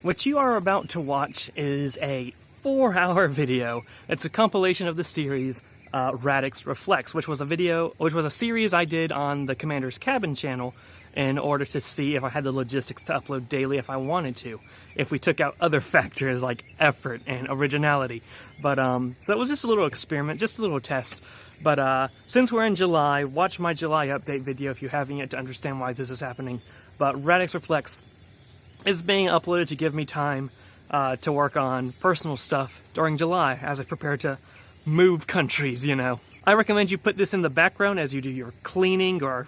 What you are about to watch is a 4-hour video. It's a compilation of the series Radix Reflects, which was a series I did on the Commander's Cabin channel in order to see if I had the logistics to upload daily if I wanted to, if we took out other factors like effort and originality. But so it was just a little experiment, just a little test. But since we're in July, watch my July update video if you haven't yet to understand why this is happening. But Radix Reflects is being uploaded to give me time to work on personal stuff during July as I prepare to move countries, you know. I recommend you put this in the background as you do your cleaning or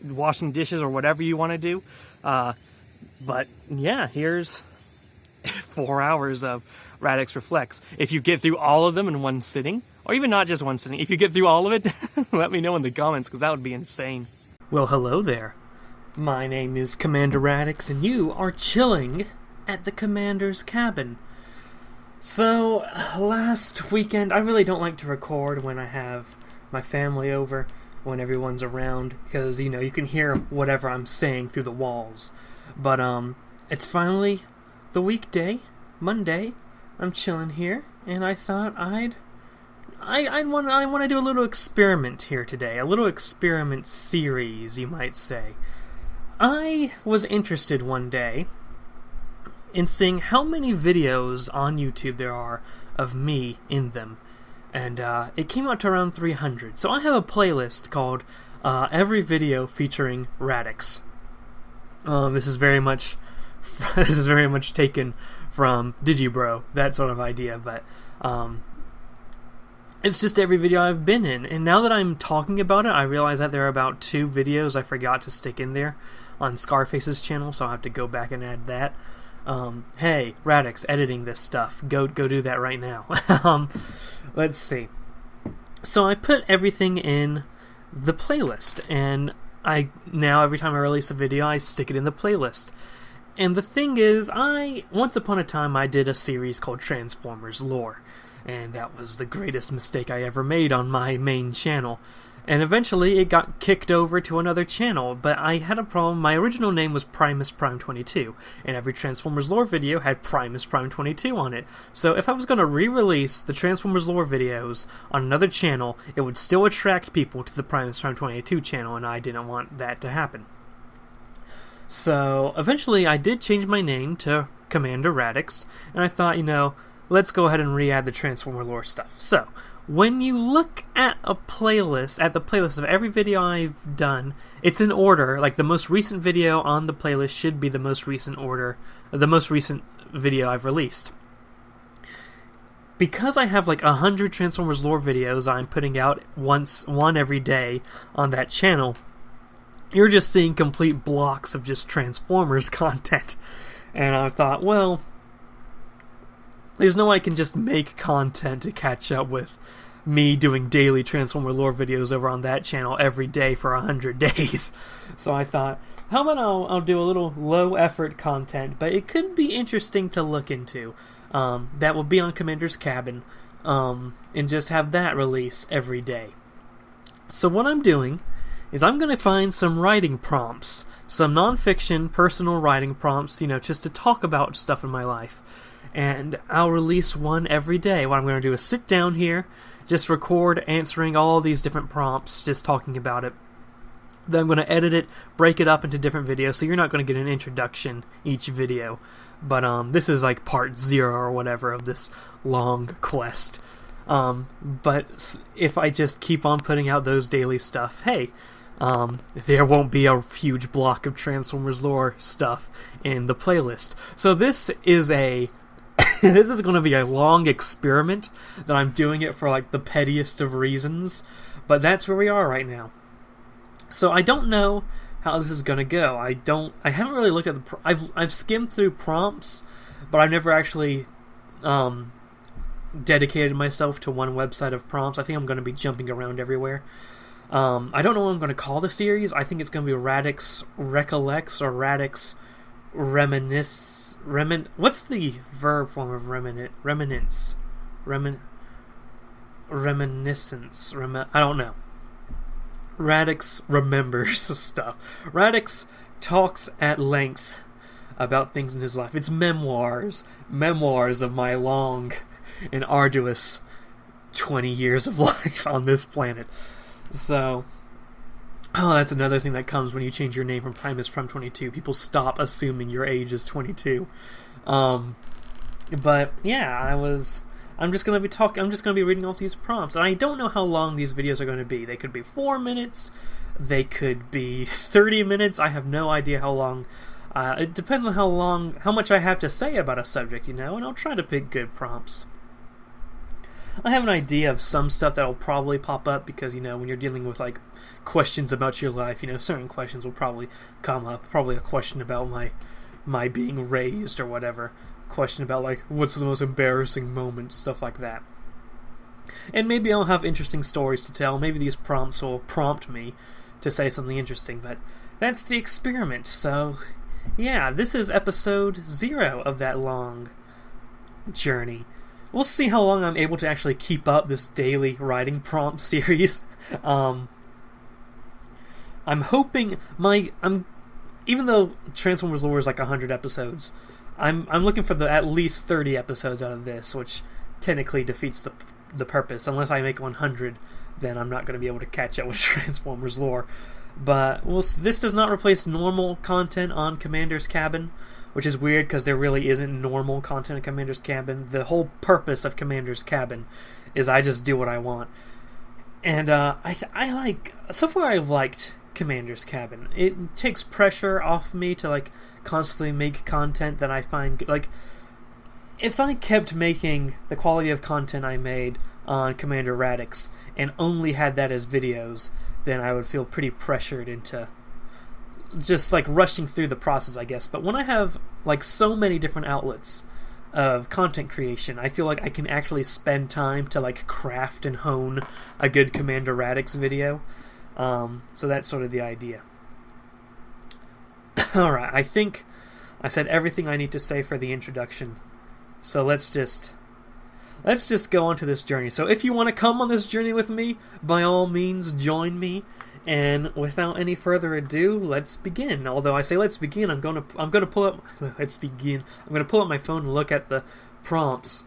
washing dishes or whatever you want to do. But yeah, here's 4 hours of Radix Reflects. If you get through all of them in one sitting, or even not just one sitting, if you get through all of it, let me know in the comments, because that would be insane. Well, hello there. My name is Commander Radix, and you are chilling at the Commander's Cabin. So, last weekend, I really don't like to record when I have my family over, when everyone's around, because, you know, you can hear whatever I'm saying through the walls. But, it's finally the weekday, Monday. I'm chilling here, and I thought I want to do a little experiment here today, a little experiment series, you might say. I was interested one day in seeing how many videos on YouTube there are of me in them, and it came out to around 300. So I have a playlist called Every Video Featuring Radix. This is very much taken from Digibro, that sort of idea, but it's just every video I've been in. And now that I'm talking about it, I realize that there are about 2 videos I forgot to stick in there on Scarface's channel, so I'll have to go back and add that. Hey, Radix, editing this stuff. Go do that right now. Let's see. So I put everything in the playlist, and now every time I release a video, I stick it in the playlist. And the thing is, once upon a time, I did a series called Transformers Lore, and that was the greatest mistake I ever made on my main channel. And eventually it got kicked over to another channel, but I had a problem. My original name was Primus Prime 22, and every Transformers Lore video had Primus Prime 22 on it. So if I was going to re-release the Transformers Lore videos on another channel, it would still attract people to the Primus Prime 22 channel, and I didn't want that to happen. So eventually I did change my name to Commander Radix, and I thought, you know, let's go ahead and re-add the Transformer Lore stuff. So when you look at the playlist of every video I've done, it's in order. Like, the most recent video on the playlist should be the most recent video I've released. Because I have like 100 Transformers Lore videos I'm putting out one every day on that channel, you're just seeing complete blocks of just Transformers content. And I thought, well, there's no way I can just make content to catch up with me doing daily Transformer Lore videos over on that channel every day for 100 days. So I thought, how about I'll do a little low-effort content, but it could be interesting to look into. That will be on Commander's Cabin, and just have that release every day. So what I'm doing is I'm going to find some writing prompts, some non-fiction, personal writing prompts, you know, just to talk about stuff in my life. And I'll release one every day. What I'm going to do is sit down here, just record answering all these different prompts, just talking about it. Then I'm going to edit it, break it up into different videos, so you're not going to get an introduction each video. But this is like part 0 or whatever of this long quest. But if I just keep on putting out those daily stuff, hey, there won't be a huge block of Transformers Lore stuff in the playlist. So this is this is going to be a long experiment that I'm doing it for like the pettiest of reasons, but that's where we are right now. So I don't know how this is going to go. I haven't really looked at I've skimmed through prompts, but I've never actually dedicated myself to one website of prompts. I think I'm going to be jumping around everywhere. I don't know what I'm going to call the series. I think it's going to be Radix Recollects or Radix What's the verb form of reminiscence? I don't know. Radix remembers stuff. Radix talks at length about things in his life. It's memoirs of my long and arduous 20 years of life on this planet. So, that's another thing that comes when you change your name from Primus Prim 22. People stop assuming your age is 22. But yeah, I'm just gonna be reading off these prompts, and I don't know how long these videos are going to be. They could be 4 minutes, they could be 30 minutes. I have no idea how long. It depends on how much I have to say about a subject, and I'll try to pick good prompts. I have an idea of some stuff that'll probably pop up because, when you're dealing with, like, questions about your life, certain questions will probably come up. Probably a question about my being raised or whatever. Question about, like, what's the most embarrassing moment, stuff like that. And maybe I'll have interesting stories to tell. Maybe these prompts will prompt me to say something interesting, but that's the experiment. So, yeah, this is episode 0 of that long journey. We'll see how long I'm able to actually keep up this daily writing prompt series. I'm hoping even though Transformers Lore is like 100 episodes, I'm looking for at least 30 episodes out of this, which technically defeats the purpose. Unless I make 100, then I'm not going to be able to catch up with Transformers Lore. But this does not replace normal content on Commander's Cabin, which is weird because there really isn't normal content in Commander's Cabin. The whole purpose of Commander's Cabin is I just do what I want. And so far I've liked Commander's Cabin. It takes pressure off me to, like, constantly make content that I find, like, if I kept making the quality of content I made on Commander Radix and only had that as videos, then I would feel pretty pressured into just, like, rushing through the process, I guess. But when I have, like, so many different outlets of content creation, I feel like I can actually spend time to, like, craft and hone a good Commander Radix video. So that's sort of the idea. Alright, I think I said everything I need to say for the introduction. So let's just go on to this journey. So if you want to come on this journey with me, by all means join me. And without any further ado, let's begin. Although I say let's begin, I'm gonna pull up. Let's begin. I'm gonna pull up my phone and look at the prompts.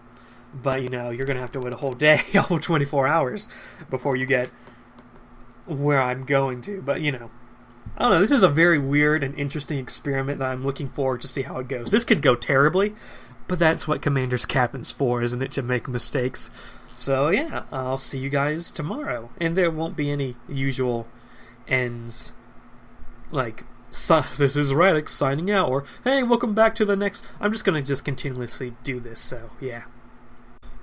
But you're gonna have to wait a whole day, a whole 24 hours, before you get where I'm going to. But I don't know. This is a very weird and interesting experiment that I'm looking forward to see how it goes. This could go terribly, but that's what Commander's Cabin's for, isn't it? To make mistakes. So yeah, I'll see you guys tomorrow, and there won't be any usual ends, like, this is Radix signing out, or hey, welcome back to the next. I'm just gonna continuously do this, so yeah.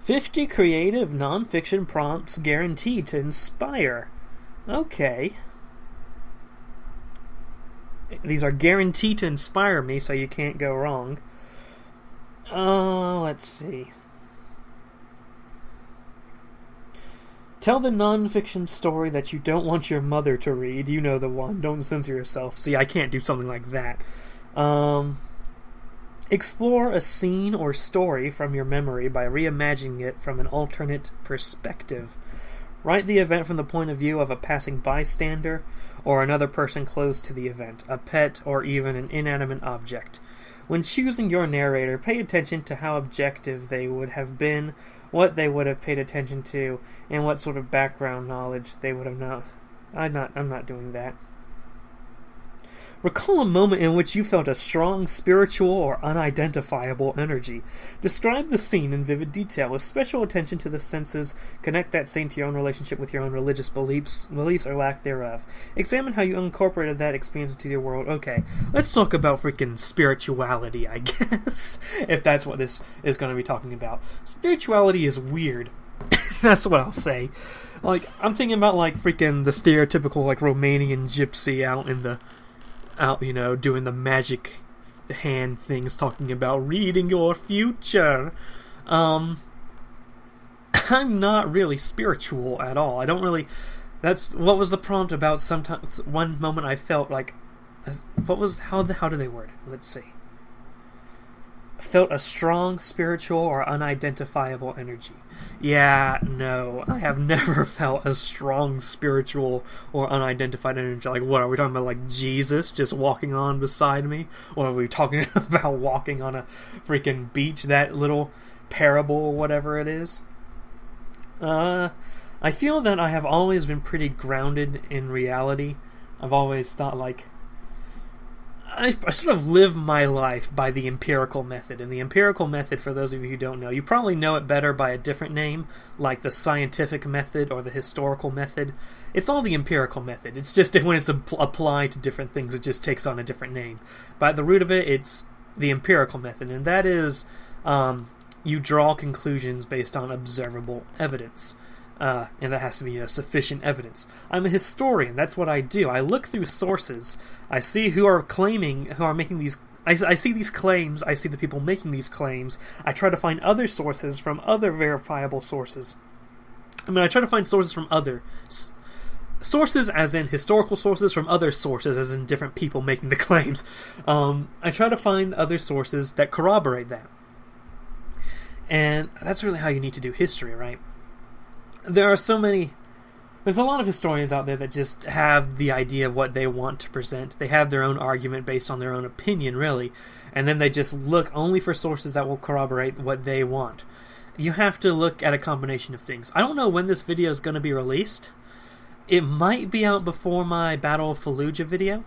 50 creative non-fiction prompts guaranteed to inspire. Okay. These are guaranteed to inspire me, so you can't go wrong. Let's see. Tell the non-fiction story that you don't want your mother to read. You know the one. Don't censor yourself. See, I can't do something like that. Explore a scene or story from your memory by reimagining it from an alternate perspective. Write the event from the point of view of a passing bystander or another person close to the event, a pet, or even an inanimate object. When choosing your narrator, pay attention to how objective they would have been, what they would have paid attention to, and what sort of background knowledge they would have known. I'm not doing that. Recall a moment in which you felt a strong spiritual or unidentifiable energy. Describe the scene in vivid detail with special attention to the senses. Connect that scene to your own relationship with your own religious beliefs or lack thereof. Examine how you incorporated that experience into your world. Okay, let's talk about freaking spirituality, I guess, if that's what this is going to be talking about. Spirituality is weird. That's what I'll say. Like, I'm thinking about, like, freaking the stereotypical, like, Romanian gypsy out, doing the magic hand things, talking about reading your future. I'm not really spiritual at all. I don't really. That's what was the prompt about. Sometimes one moment I felt like, how do they word it? Let's see. felt a strong spiritual or unidentifiable energy. Yeah, no, I have never felt a strong spiritual or unidentified energy. Like, what, are we talking about, like, Jesus just walking on beside me? Or are we talking about walking on a freaking beach, that little parable or whatever it is? I feel that I have always been pretty grounded in reality. I've always thought, like, I sort of live my life by the empirical method. And the empirical method, for those of you who don't know, you probably know it better by a different name, like the scientific method or the historical method. It's all the empirical method. It's just when it's applied to different things, it just takes on a different name. But at the root of it, it's the empirical method. And that is, you draw conclusions based on observable evidence. And that has to be sufficient evidence. I'm a historian. That's what I do. I look through sources. I see who are making these. I see these claims. I see the people making these claims. I try to find other sources from other verifiable sources. I try to find sources from other sources, as in historical sources, from other sources, as in different people making the claims. I try to find other sources that corroborate that. And that's really how you need to do history, right? There's a lot of historians out there that just have the idea of what they want to present. They have their own argument based on their own opinion, really, and then they just look only for sources that will corroborate what they want. You have to look at a combination of things. I don't know when this video is going to be released. It might be out before my Battle of Fallujah video,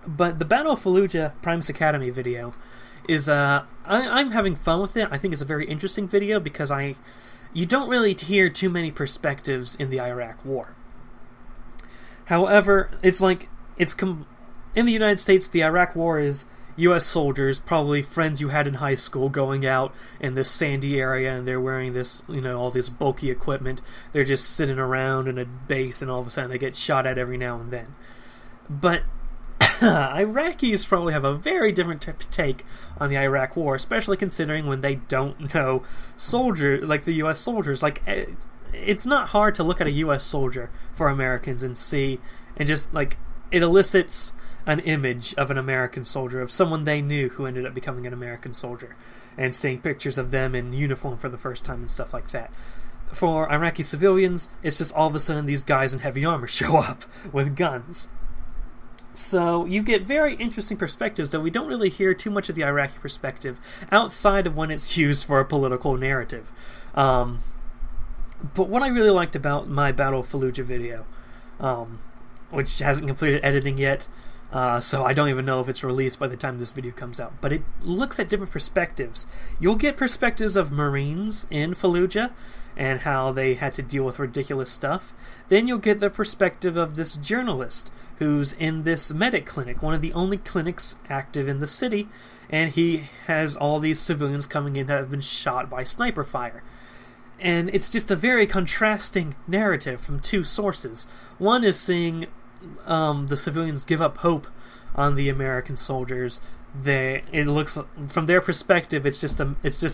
but the Battle of Fallujah Primus Academy video is, I'm having fun with it. I think it's a very interesting video because you don't really hear too many perspectives in the Iraq War. However, in the United States, the Iraq War is U.S. soldiers, probably friends you had in high school, going out in this sandy area, and they're wearing this, all this bulky equipment. They're just sitting around in a base, and all of a sudden they get shot at every now and then. But Iraqis probably have a very different take on the Iraq War, especially considering when they don't know the U.S. soldiers. Like, it's not hard to look at a U.S. soldier for Americans and see, and just, like, it elicits an image of an American soldier, of someone they knew who ended up becoming an American soldier, and seeing pictures of them in uniform for the first time and stuff like that. For Iraqi civilians, it's just all of a sudden these guys in heavy armor show up with guns. So you get very interesting perspectives, though we don't really hear too much of the Iraqi perspective outside of when it's used for a political narrative. But what I really liked about my Battle of Fallujah video, which hasn't completed editing yet, so I don't even know if it's released by the time this video comes out, but it looks at different perspectives. You'll get perspectives of Marines in Fallujah and how they had to deal with ridiculous stuff. Then you'll get the perspective of this journalist who's in this medic clinic, one of the only clinics active in the city, and he has all these civilians coming in that have been shot by sniper fire. And it's just a very contrasting narrative from two sources. One is seeing the civilians give up hope on the American soldiers. It looks, from their perspective, it's just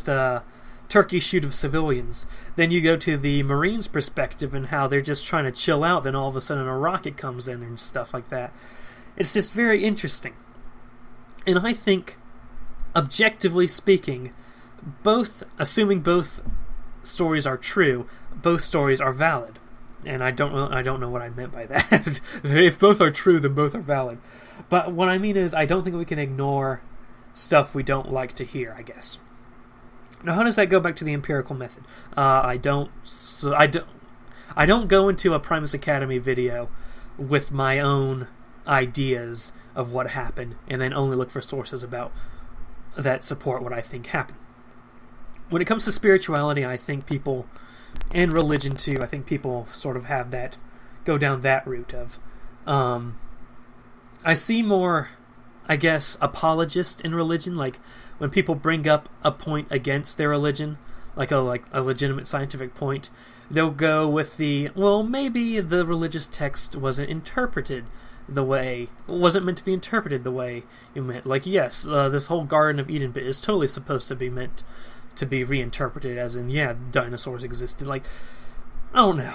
a turkey shoot of civilians. Then you go to the Marines' perspective and how they're just trying to chill out, then all of a sudden a rocket comes in and stuff like that. It's just very interesting. And I think, objectively speaking, assuming both stories are true, both stories are valid. And I don't know what I meant by that. If both are true, then both are valid. But what I mean is, I don't think we can ignore stuff we don't like to hear, I guess. Now, how does that go back to the empirical method? I don't go into a Primus Academy video with my own ideas of what happened, and then only look for sources about that support what I think happened. When it comes to spirituality, I think people, and religion too, I think people sort of have that, go down that route of, I see more, I guess, apologist in religion, like when people bring up a point against their religion, like a legitimate scientific point, they'll go with maybe the religious text wasn't meant to be interpreted the way you meant. Like, yes, this whole Garden of Eden bit is totally supposed to be meant to be reinterpreted as in, yeah, dinosaurs existed. Like, I don't know.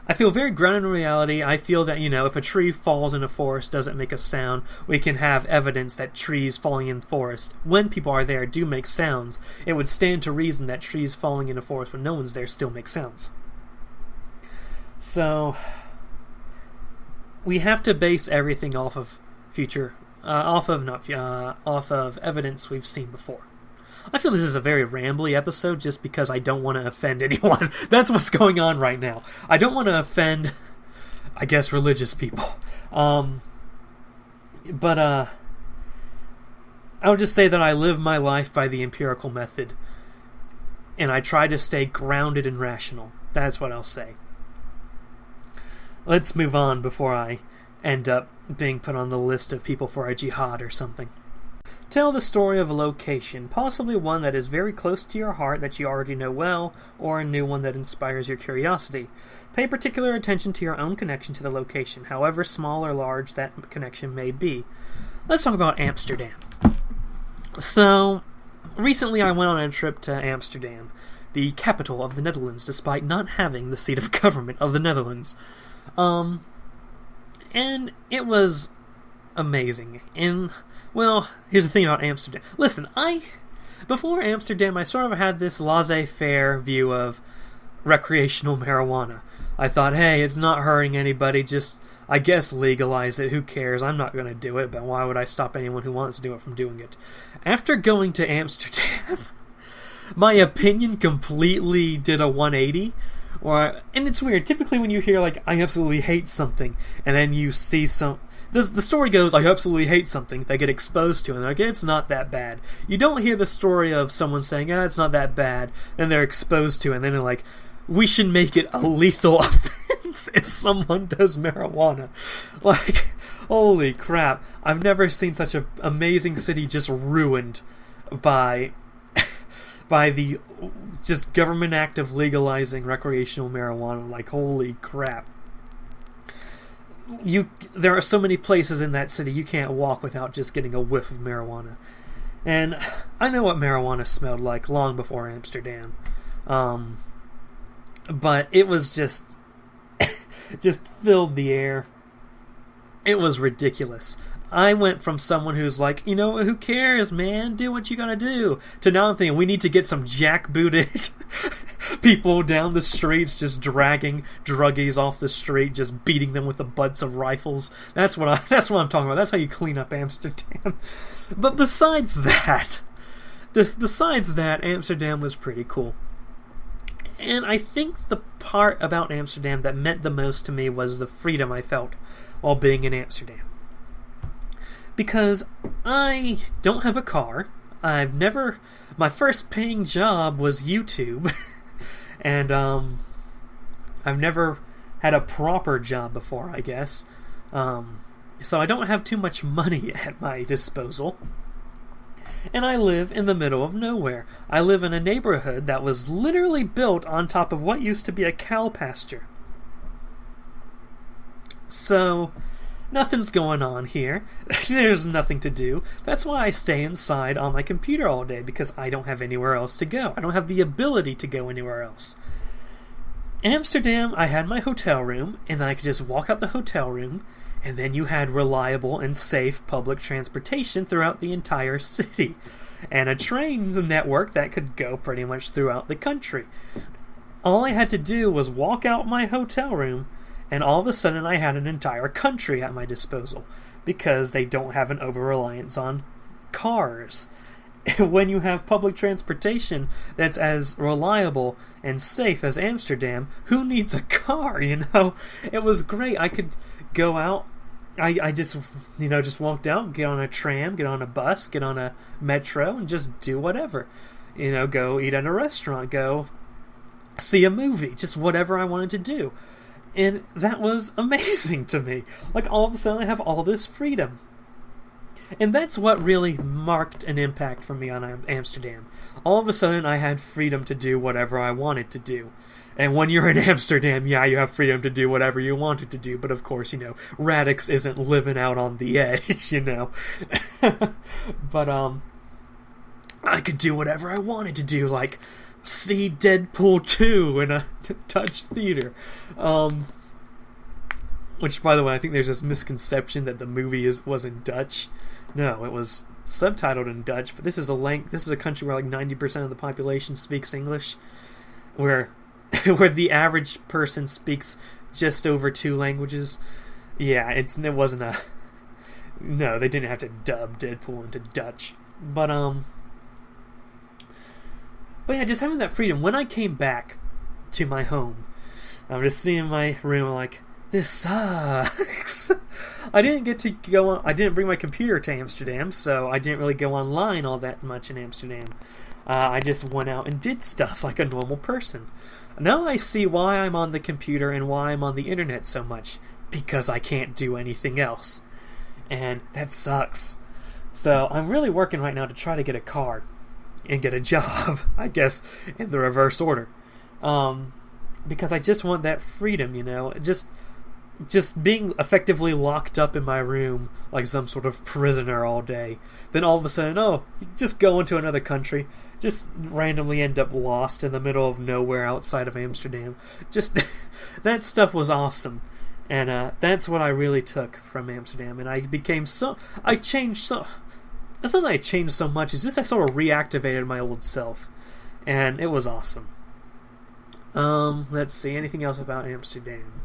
I feel very grounded in reality. I feel that, if a tree falls in a forest doesn't make a sound, we can have evidence that trees falling in forest, when people are there, do make sounds. It would stand to reason that trees falling in a forest when no one's there still make sounds. So, we have to base everything off of evidence we've seen before. I feel this is a very rambly episode just because I don't want to offend anyone. That's what's going on right now. I don't want to offend, I guess, religious people. But I would just say that I live my life by the empirical method. And I try to stay grounded and rational. That's what I'll say. Let's move on before I end up being put on the list of people for a jihad or something. Tell the story of a location, possibly one that is very close to your heart that you already know well, or a new one that inspires your curiosity. Pay particular attention to your own connection to the location, however small or large that connection may be. Let's talk about Amsterdam. So, recently I went on a trip to Amsterdam, the capital of the Netherlands, despite not having the seat of government of the Netherlands. And it was amazing. And, well, here's the thing about Amsterdam. Listen, before Amsterdam, I sort of had this laissez-faire view of recreational marijuana. I thought, hey, it's not hurting anybody, just, I guess, legalize it. Who cares? I'm not going to do it, but why would I stop anyone who wants to do it from doing it? After going to Amsterdam, my opinion completely did a 180. And it's weird. Typically when you hear, like, I absolutely hate something, and then you see the story goes, I absolutely hate something, they get exposed to, and they're like, it's not that bad. You don't hear the story of someone saying, it's not that bad, and they're exposed to, and then they're like, we should make it a lethal offense if someone does marijuana. Like, holy crap. I've never seen such an amazing city just ruined by the just government act of legalizing recreational marijuana. Like, holy crap. There are so many places in that city you can't walk without just getting a whiff of marijuana. And I know what marijuana smelled like long before Amsterdam. But it was just filled the air. It was ridiculous. I went from someone who's like, who cares, man? Do what you gotta do. To now I'm thinking, we need to get some jackbooted people down the streets, just dragging druggies off the street, just beating them with the butts of rifles. That's what I'm talking about. That's how you clean up Amsterdam. But besides that, Amsterdam was pretty cool. And I think the part about Amsterdam that meant the most to me was the freedom I felt while being in Amsterdam. Because I don't have a car. My first paying job was YouTube. And I've never had a proper job before, I guess. So I don't have too much money at my disposal. And I live in the middle of nowhere. I live in a neighborhood that was literally built on top of what used to be a cow pasture. So nothing's going on here. There's nothing to do. That's why I stay inside on my computer all day, because I don't have anywhere else to go. I don't have the ability to go anywhere else. In Amsterdam, I had my hotel room, and then I could just walk out the hotel room, and then you had reliable and safe public transportation throughout the entire city, and a train network that could go pretty much throughout the country. All I had to do was walk out my hotel room, and all of a sudden I had an entire country at my disposal, because they don't have an over-reliance on cars. When you have public transportation that's as reliable and safe as Amsterdam, who needs a car, It was great. I could go out, I just walked out, get on a tram, get on a bus, get on a metro, and just do whatever. Go eat at a restaurant, go see a movie, just whatever I wanted to do. And that was amazing to me. Like, all of a sudden I have all this freedom. And that's what really marked an impact for me on Amsterdam. All of a sudden I had freedom to do whatever I wanted to do. And when you're in Amsterdam, you have freedom to do whatever you wanted to do. But of course, Radix isn't living out on the edge, But, I could do whatever I wanted to do, like see Deadpool 2 in a touch theater. Which, by the way, I think there's this misconception that the movie was in Dutch. No, it was subtitled in Dutch, but this is a country where like 90% of the population speaks English, where the average person speaks just over 2 languages. Yeah, it wasn't a... No, they didn't have to dub Deadpool into Dutch. But yeah, just having that freedom. When I came back to my home, I'm just sitting in my room like, this sucks. I didn't bring my computer to Amsterdam, so I didn't really go online all that much in Amsterdam. I just went out and did stuff like a normal person. Now I see why I'm on the computer and why I'm on the internet so much. Because I can't do anything else. And that sucks. So I'm really working right now to try to get a card and get a job, I guess, in the reverse order. Because I just want that freedom, just being effectively locked up in my room like some sort of prisoner all day. Then all of a sudden, you just go into another country, just randomly end up lost in the middle of nowhere outside of Amsterdam. Just that stuff was awesome. And that's what I really took from Amsterdam. And I changed so... It's not that I changed so much, it's just I sort of reactivated my old self. And it was awesome. Let's see, anything else about Amsterdam?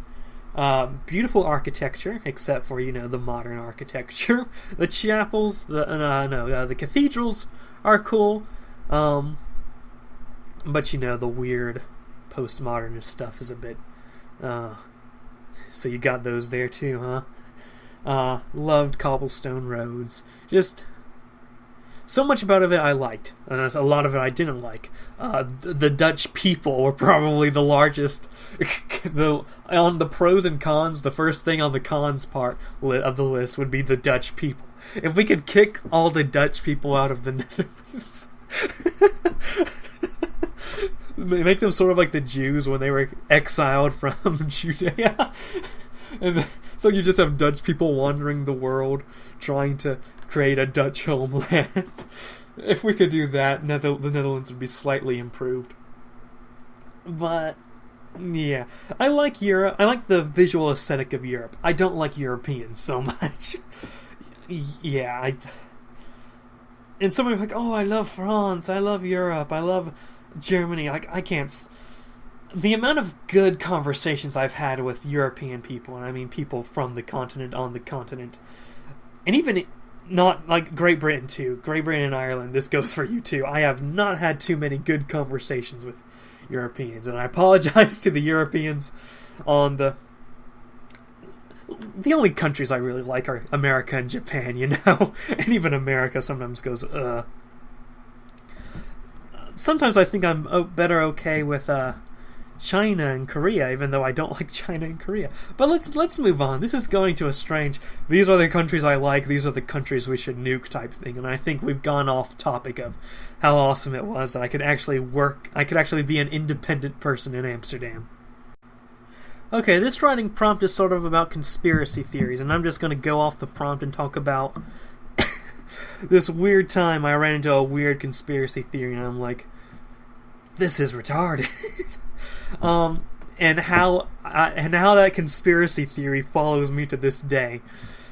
Beautiful architecture, except for, the modern architecture. The chapels, the cathedrals are cool. But, the weird postmodernist stuff is a bit... So you got those there too, huh? Loved cobblestone roads. Just... So much about it I liked, and a lot of it I didn't like. The Dutch people were probably the largest. On the pros and cons, the first thing on the cons part of the list would be the Dutch people. If we could kick all the Dutch people out of the Netherlands, make them sort of like the Jews when they were exiled from Judea. So you just have Dutch people wandering the world, trying to create a Dutch homeland. If we could do that, the Netherlands would be slightly improved. But, yeah. I like Europe. I like the visual aesthetic of Europe. I don't like Europeans so much. Yeah, and somebody like, I love France, I love Europe, I love Germany. Like, I can't... The amount of good conversations I've had with European people, and I mean people from the continent, on the continent, and even not like Great Britain too. Great Britain and Ireland, this goes for you too. I have not had too many good conversations with Europeans, and I apologize to the Europeans on the only countries I really like are America and Japan, and even America sometimes goes, Sometimes I think I'm better okay with, China and Korea, even though I don't like China and Korea. But let's move on. This is going to a strange, these are the countries I like, these are the countries we should nuke type thing, and I think we've gone off topic of how awesome it was that I could actually be an independent person in Amsterdam. Okay, this writing prompt is sort of about conspiracy theories, and I'm just going to go off the prompt and talk about this weird time I ran into a weird conspiracy theory, and I'm like, this is retarded. And how that conspiracy theory follows me to this day.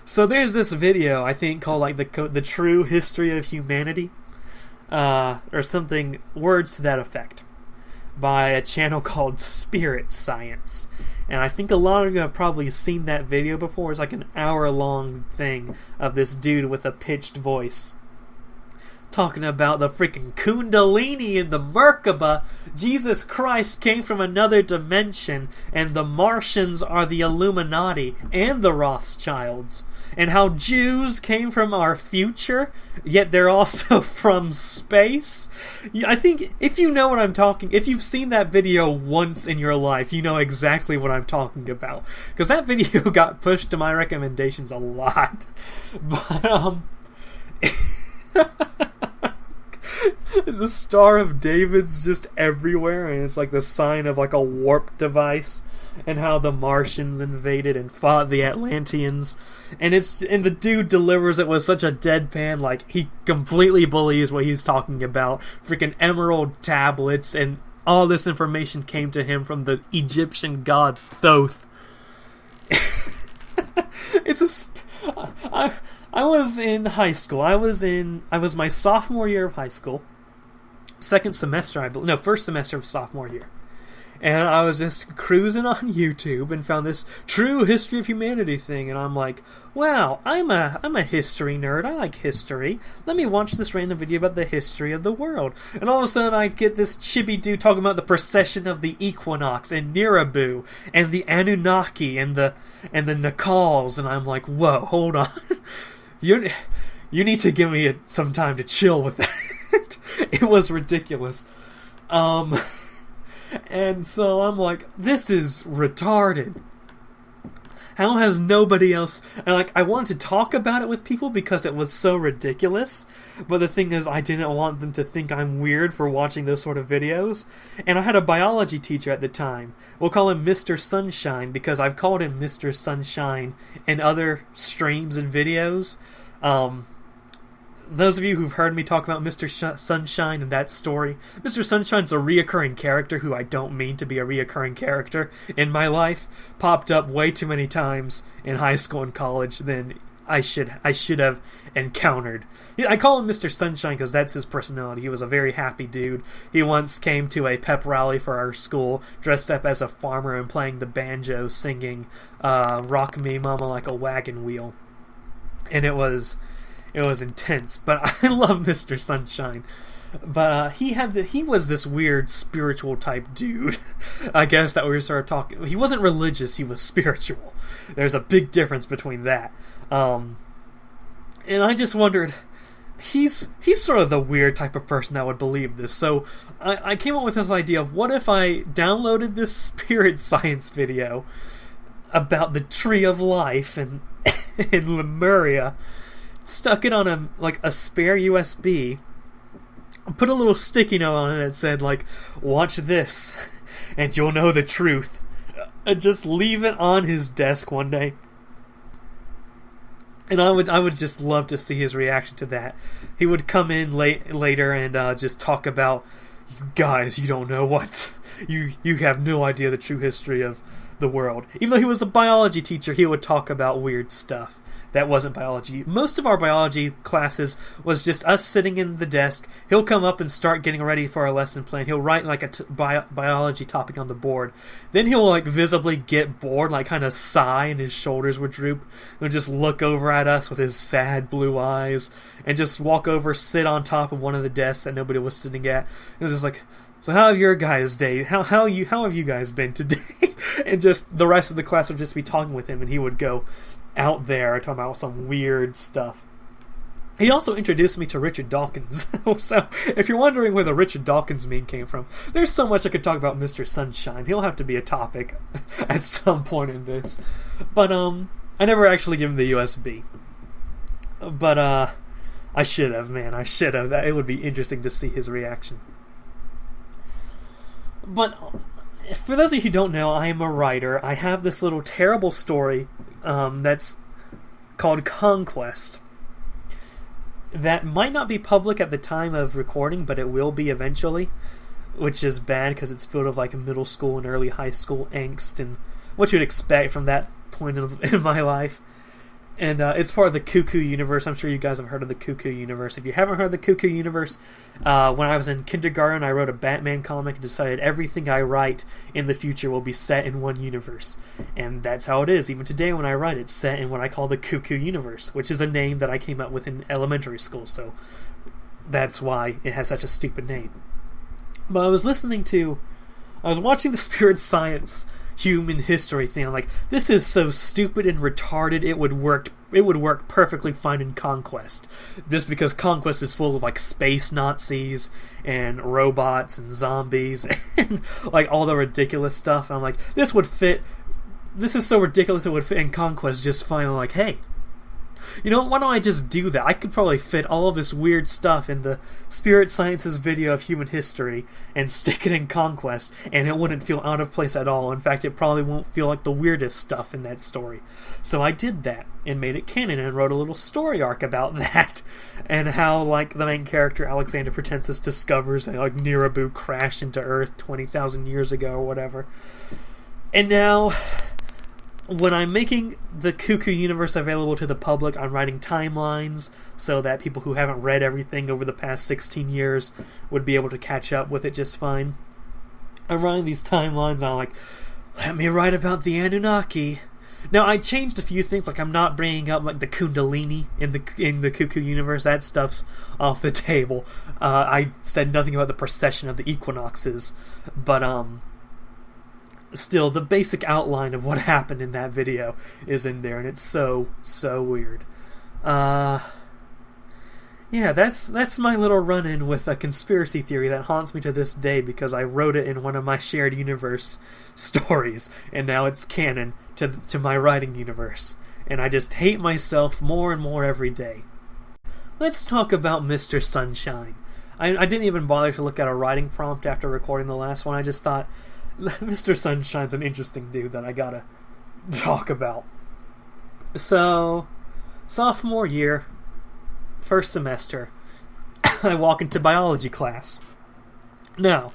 So there's this video I think called like the True History of Humanity, or something, words to that effect, by a channel called Spirit Science. And I think a lot of you have probably seen that video before. It's like an hour-long thing of this dude with a pitched voice talking about the freaking Kundalini and the Merkaba. Jesus Christ came from another dimension, and the Martians are the Illuminati and the Rothschilds, and how Jews came from our future, yet they're also from space. I think if you know what I'm talking, if you've seen that video once in your life, you know exactly what I'm talking about, because that video got pushed to my recommendations a lot. But the Star of David's just everywhere, and it's like the sign of like a warp device, and how the Martians invaded and fought the Atlanteans, and the dude delivers it with such a deadpan, like he completely believes what he's talking about. Freaking emerald tablets, and all this information came to him from the Egyptian god Thoth. I was in high school. I was my sophomore year of high school. Second semester, first semester of sophomore year. And I was just cruising on YouTube and found this True History of Humanity thing, and I'm like, wow, I'm a history nerd. I like history. Let me watch this random video about the history of the world. And all of a sudden I get this chibi dude talking about the precession of the equinox and Nirabu and the Anunnaki and the Nakals, and I'm like, whoa, hold on. You need to give me some time to chill with that. It was ridiculous. And so I'm like, this is retarded. How has nobody else... And I wanted to talk about it with people because it was so ridiculous. But the thing is, I didn't want them to think I'm weird for watching those sort of videos. And I had a biology teacher at the time. We'll call him Mr. Sunshine because I've called him Mr. Sunshine in other streams and videos. Those of you who've heard me talk about Mr. Sunshine and that story, Mr. Sunshine's a reoccurring character who I don't mean to be a reoccurring character in my life. Popped up way too many times in high school and college than I should have encountered. I call him Mr. Sunshine because that's his personality. He was a very happy dude. He once came to a pep rally for our school, dressed up as a farmer and playing the banjo, singing "Rock Me Mama Like a Wagon Wheel," and it was intense, but I love Mr. Sunshine. But he was this weird spiritual type dude, I guess, that we started talking. He wasn't religious, he was spiritual. There's a big difference between that. And I just wondered, he's sort of the weird type of person that would believe this. So I came up with this idea of, what if I downloaded this spirit science video about the Tree of Life in Lemuria, stuck it on a spare USB, put a little sticky note on it that said, watch this, and you'll know the truth, and just leave it on his desk one day. And I would just love to see his reaction to that. He would come in later and just talk about, guys, you don't know what, you have no idea the true history of the world. Even though he was a biology teacher, he would talk about weird stuff that wasn't biology. Most of our biology classes was just us sitting in the desk. He'll come up and start getting ready for our lesson plan. He'll write a biology topic on the board. Then he'll visibly get bored, kind of sigh, and his shoulders would droop. He'll just look over at us with his sad blue eyes and just walk over, sit on top of one of the desks that nobody was sitting at. It was just so how have your guys' day? How have you guys been today? And just the rest of the class would just be talking with him, and he would go out there talking about some weird stuff. He also introduced me to Richard Dawkins. So if you're wondering where the Richard Dawkins meme came from, there's so much I could talk about Mr. Sunshine. He'll have to be a topic at some point in this. But I never actually gave him the USB. But I should have, man. I should have. It would be interesting to see his reaction. But for those of you who don't know, I am a writer. I have this little terrible story that's called Conquest that might not be public at the time of recording, but it will be eventually, which is bad because it's filled with middle school and early high school angst and what you'd expect from that point in my life. And it's part of the Cuckoo universe. I'm sure you guys have heard of the Cuckoo universe. If you haven't heard of the Cuckoo universe, when I was in kindergarten, I wrote a Batman comic and decided everything I write in the future will be set in one universe. And that's how it is. Even today when I write, it's set in what I call the Cuckoo universe, which is a name that I came up with in elementary school. So that's why it has such a stupid name. But I was watching the Spirit Science human history thing. I'm like, this is so stupid and retarded. It would work perfectly fine in Conquest. Just because Conquest is full of space Nazis and robots and zombies and all the ridiculous stuff. And I'm like, this would fit. This is so ridiculous. It would fit in Conquest just fine. I'm like, hey, you know, why don't I just do that? I could probably fit all of this weird stuff in the Spirit Sciences video of human history and stick it in Conquest, and it wouldn't feel out of place at all. In fact, it probably won't feel like the weirdest stuff in that story. So I did that and made it canon and wrote a little story arc about that and how, the main character, Alexander Pratensis, discovers that, Nirabu crashed into Earth 20,000 years ago or whatever. And now when I'm making the Cuckoo universe available to the public, I'm writing timelines so that people who haven't read everything over the past 16 years would be able to catch up with it just fine. I'm writing these timelines and I'm like, let me write about the Anunnaki. Now, I changed a few things, like I'm not bringing up like the Kundalini in the Cuckoo universe. That stuff's off the table. I said nothing about the precession of the equinoxes, but still, the basic outline of what happened in that video is in there, and it's so weird. Yeah, that's my little run-in with a conspiracy theory that haunts me to this day because I wrote it in one of my shared universe stories, and now it's canon to my writing universe. And I just hate myself more and more every day. Let's talk about Mr. Sunshine. I didn't even bother to look at a writing prompt after recording the last one. I just thought, Mr. Sunshine's an interesting dude that I gotta talk about. So, sophomore year, first semester, I walk into biology class. Now,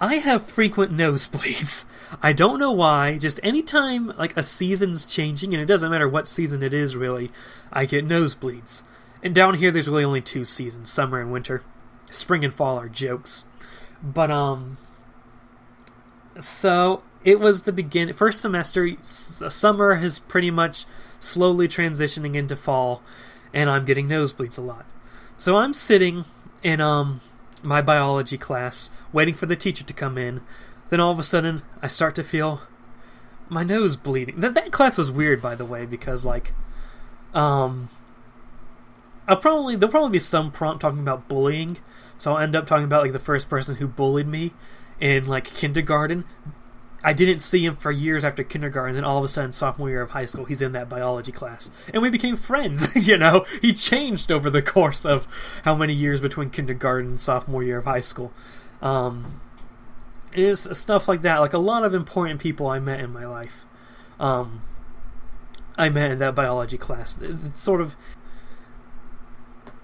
I have frequent nosebleeds. I don't know why, just anytime like a season's changing, and it doesn't matter what season it is really, I get nosebleeds. And down here there's really only 2 seasons, summer and winter. Spring and fall are jokes. But so it was the first semester. Summer is pretty much slowly transitioning into fall, and I'm getting nosebleeds a lot. So I'm sitting in my biology class, waiting for the teacher to come in. Then all of a sudden, I start to feel my nose bleeding. That class was weird, by the way, because like, there'll probably be some prompt talking about bullying, so I'll end up talking about like the first person who bullied me in like kindergarten. I didn't see him for years after kindergarten, then all of a sudden, sophomore year of high school, he's in that biology class. And we became friends, you know? He changed over the course of how many years between kindergarten and sophomore year of high school. It is stuff like that. Like, a lot of important people I met in my life. I met in that biology class. It's sort of...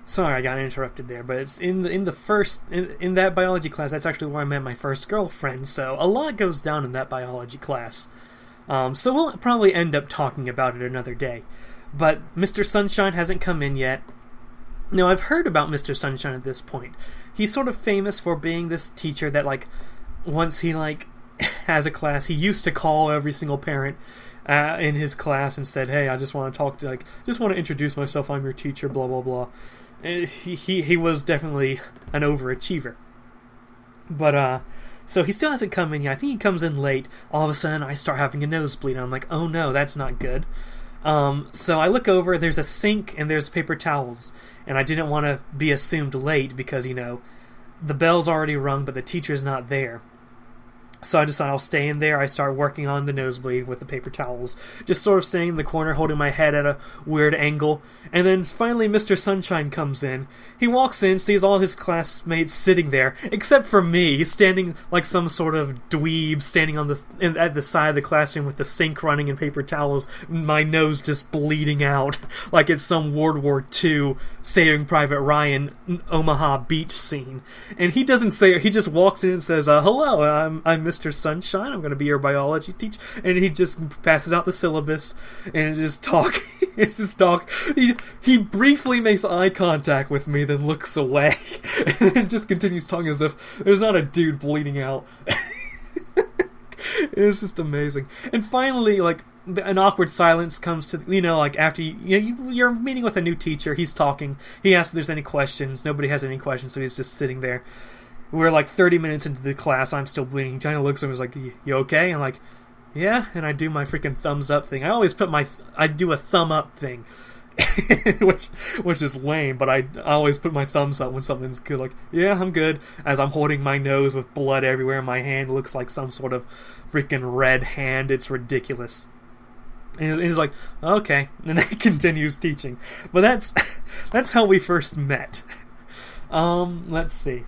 Sorry, I got interrupted there, but it's in that biology class. That's actually where I met my first girlfriend. So a lot goes down in that biology class. So we'll probably end up talking about it another day. But Mr. Sunshine hasn't come in yet. Now, I've heard about Mr. Sunshine at this point. He's sort of famous for being this teacher that, like, once he like has a class, he used to call every single parent in his class and said, "Hey, I just want to talk to just want to introduce myself. I'm your teacher." Blah blah blah. He was definitely an overachiever. But so he still hasn't come in yet. I think he comes in late. All of a sudden, I start having a nosebleed. And I'm like, oh no, that's not good. So I look over. There's a sink and there's paper towels. And I didn't want to be assumed late because, you know, the bell's already rung, but the teacher's not there. So I decide I'll stay in there. I start working on the nosebleed with the paper towels, just sort of staying in the corner, holding my head at a weird angle. And then finally Mr. Sunshine comes in. He walks in, sees all his classmates sitting there, except for me, standing like some sort of dweeb, standing on at the side of the classroom with the sink running and paper towels, my nose just bleeding out like it's some World War II Saving Private Ryan Omaha beach scene. And he doesn't say it. He just walks in and says, "Hello, I'm Mr. Sunshine. I'm going to be your biology teacher." And he just passes out the syllabus and just talk. It's just talk. He briefly makes eye contact with me, then looks away, and just continues talking as if there's not a dude bleeding out. It's just amazing. And finally, like, an awkward silence comes to, you know, like after you're meeting with a new teacher. He's talking. He asks if there's any questions. Nobody has any questions, so he's just sitting there. We're like 30 minutes into the class. I'm still bleeding. He kind of looks at me and is like, "You okay?" I'm like, "Yeah." And I do my freaking thumbs up thing. I do a thumb up thing, which is lame, but I always put my thumbs up when something's good. Like, "Yeah, I'm good." As I'm holding my nose with blood everywhere, my hand looks like some sort of freaking red hand. It's ridiculous. And he's like, "Okay," and then he continues teaching. But that's how we first met. Let's see.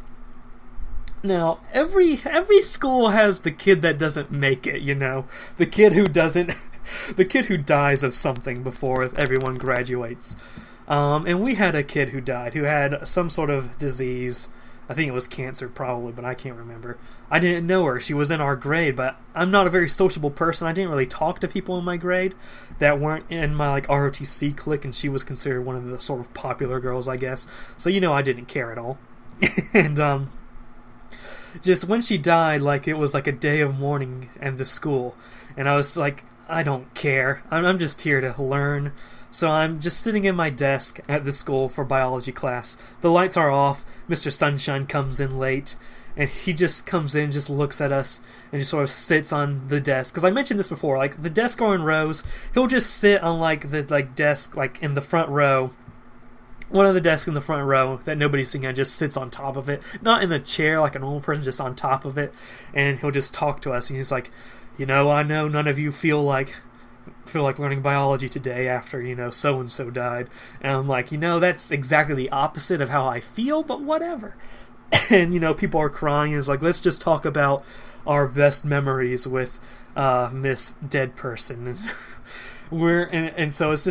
Now, every school has the kid that doesn't make it, you know? The kid who dies of something before everyone graduates. And we had a kid who died, who had some sort of disease. I think it was cancer, probably, but I can't remember. I didn't know her. She was in our grade, but I'm not a very sociable person. I didn't really talk to people in my grade that weren't in my, like, ROTC clique, and she was considered one of the sort of popular girls, I guess. So, I didn't care at all. And, just when she died, like, it was like a day of mourning at the school. And I was like, I don't care. I'm just here to learn. So I'm just sitting in my desk at the school for biology class. The lights are off. Mr. Sunshine comes in late. And he just comes in, just looks at us, and just sort of sits on the desk. Because I mentioned this before, like, the desks are in rows. He'll just sit on, like, the desk, like, in the front row. One of the desks in the front row that nobody's sitting on just sits on top of it. Not in the chair like a normal person, just on top of it. And he'll just talk to us. And he's like, I know none of you feel like learning biology today after, so-and-so died. And I'm like, that's exactly the opposite of how I feel, but whatever. And, people are crying. And it's like, let's just talk about our best memories with Miss Dead Person. And so it's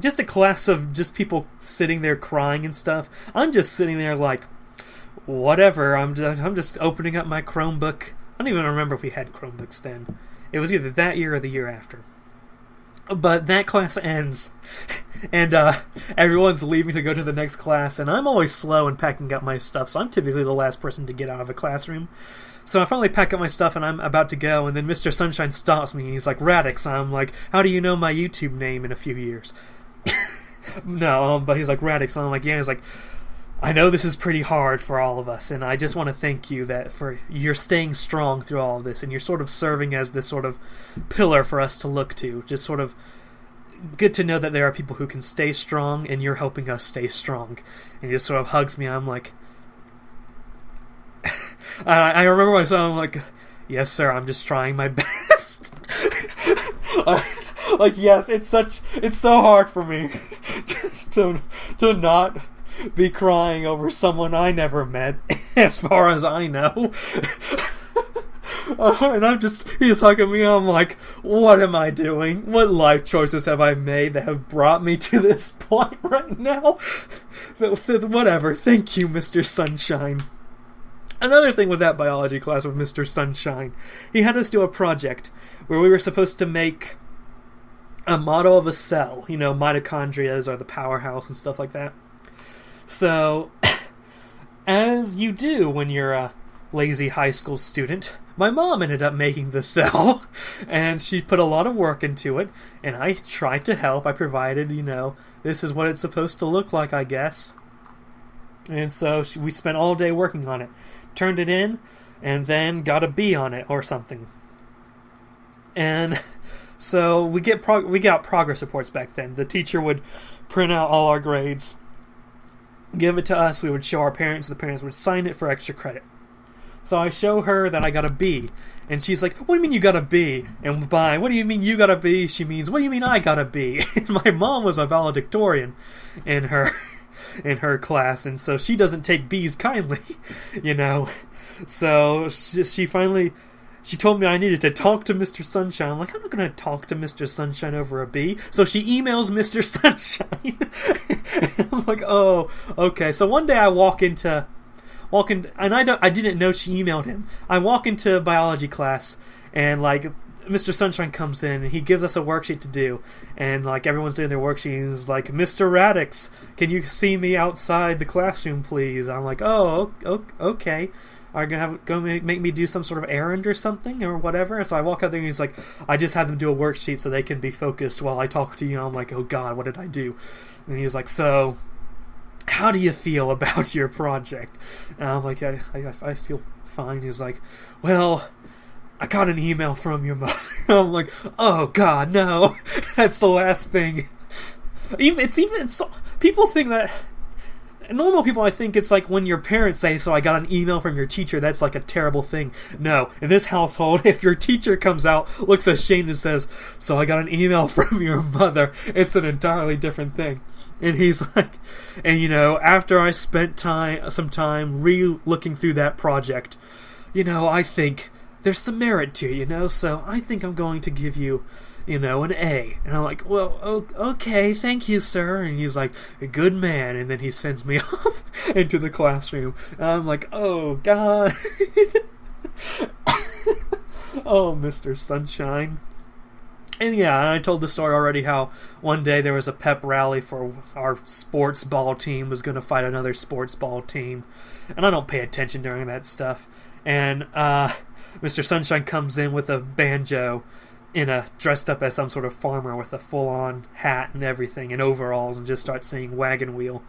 just a class of just people sitting there crying and stuff. I'm just sitting there like, whatever. I'm just opening up my Chromebook. I don't even remember if we had Chromebooks then. It was either that year or the year after. But that class ends, and everyone's leaving to go to the next class, and I'm always slow in packing up my stuff, so I'm typically the last person to get out of a classroom. So I finally pack up my stuff, and I'm about to go, and then Mr. Sunshine stops me, and he's like, Radix. I'm like, how do you know my YouTube name in a few years? No, but he's like, Radix. And I'm like, yeah. He's like, I know this is pretty hard for all of us, and I just want to thank you for you're staying strong through all of this, and you're sort of serving as this sort of pillar for us to look to. Just sort of good to know that there are people who can stay strong, and you're helping us stay strong. And he just sort of hugs me. I'm like, I remember myself. I'm like, yes, sir. I'm just trying my best. Like, yes, it's so hard for me to not be crying over someone I never met, as far as I know. And he's hugging me, I'm like, what am I doing? What life choices have I made that have brought me to this point right now? Whatever, thank you, Mr. Sunshine. Another thing with that biology class with Mr. Sunshine, he had us do a project where we were supposed to make a model of a cell, mitochondria are the powerhouse and stuff like that. So, as you do when you're a lazy high school student, my mom ended up making the cell, and she put a lot of work into it, and I tried to help. I provided, this is what it's supposed to look like, I guess. And so we spent all day working on it, turned it in, and then got a B on it or something. And so we got progress reports back then. The teacher would print out all our grades, give it to us, we would show our parents, the parents would sign it for extra credit. So I show her that I got a B, and she's like, what do you mean you got a B? And by, what do you mean you got a B? She means, what do you mean I got a B? And my mom was a valedictorian in her class, and so she doesn't take B's kindly, So she told me I needed to talk to Mr. Sunshine. I'm like, I'm not going to talk to Mr. Sunshine over a B. So she emails Mr. Sunshine. I'm like, oh, okay. So one day I walk in, and I didn't know she emailed him. I walk into biology class, and like Mr. Sunshine comes in, and he gives us a worksheet to do, and like everyone's doing their worksheet, and he's like, Mr. Radix, can you see me outside the classroom, please? I'm like, oh, okay. Are you going to make me do some sort of errand or something or whatever? So I walk out there and he's like, I just had them do a worksheet so they can be focused while I talk to you. I'm like, oh God, what did I do? And he was like, so how do you feel about your project? And I'm like, I feel fine. He's like, well, I got an email from your mother. I'm like, oh God, no. That's the last thing. People think that normal people, I think it's like when your parents say, so I got an email from your teacher, that's like a terrible thing. No, in this household, if your teacher comes out, looks ashamed and says, so I got an email from your mother, it's an entirely different thing. And he's like, and after I spent some time re-looking through that project, I think there's some merit to it, so I think I'm going to give you an A. And I'm like, well, okay, thank you, sir. And he's like, a good man. And then he sends me off into the classroom. And I'm like, oh, God. Oh, Mr. Sunshine. And yeah, I told the story already how one day there was a pep rally for our sports ball team was going to fight another sports ball team. And I don't pay attention during that stuff. And Mr. Sunshine comes in with a banjo dressed up as some sort of farmer with a full-on hat and everything and overalls and just starts singing Wagon Wheel.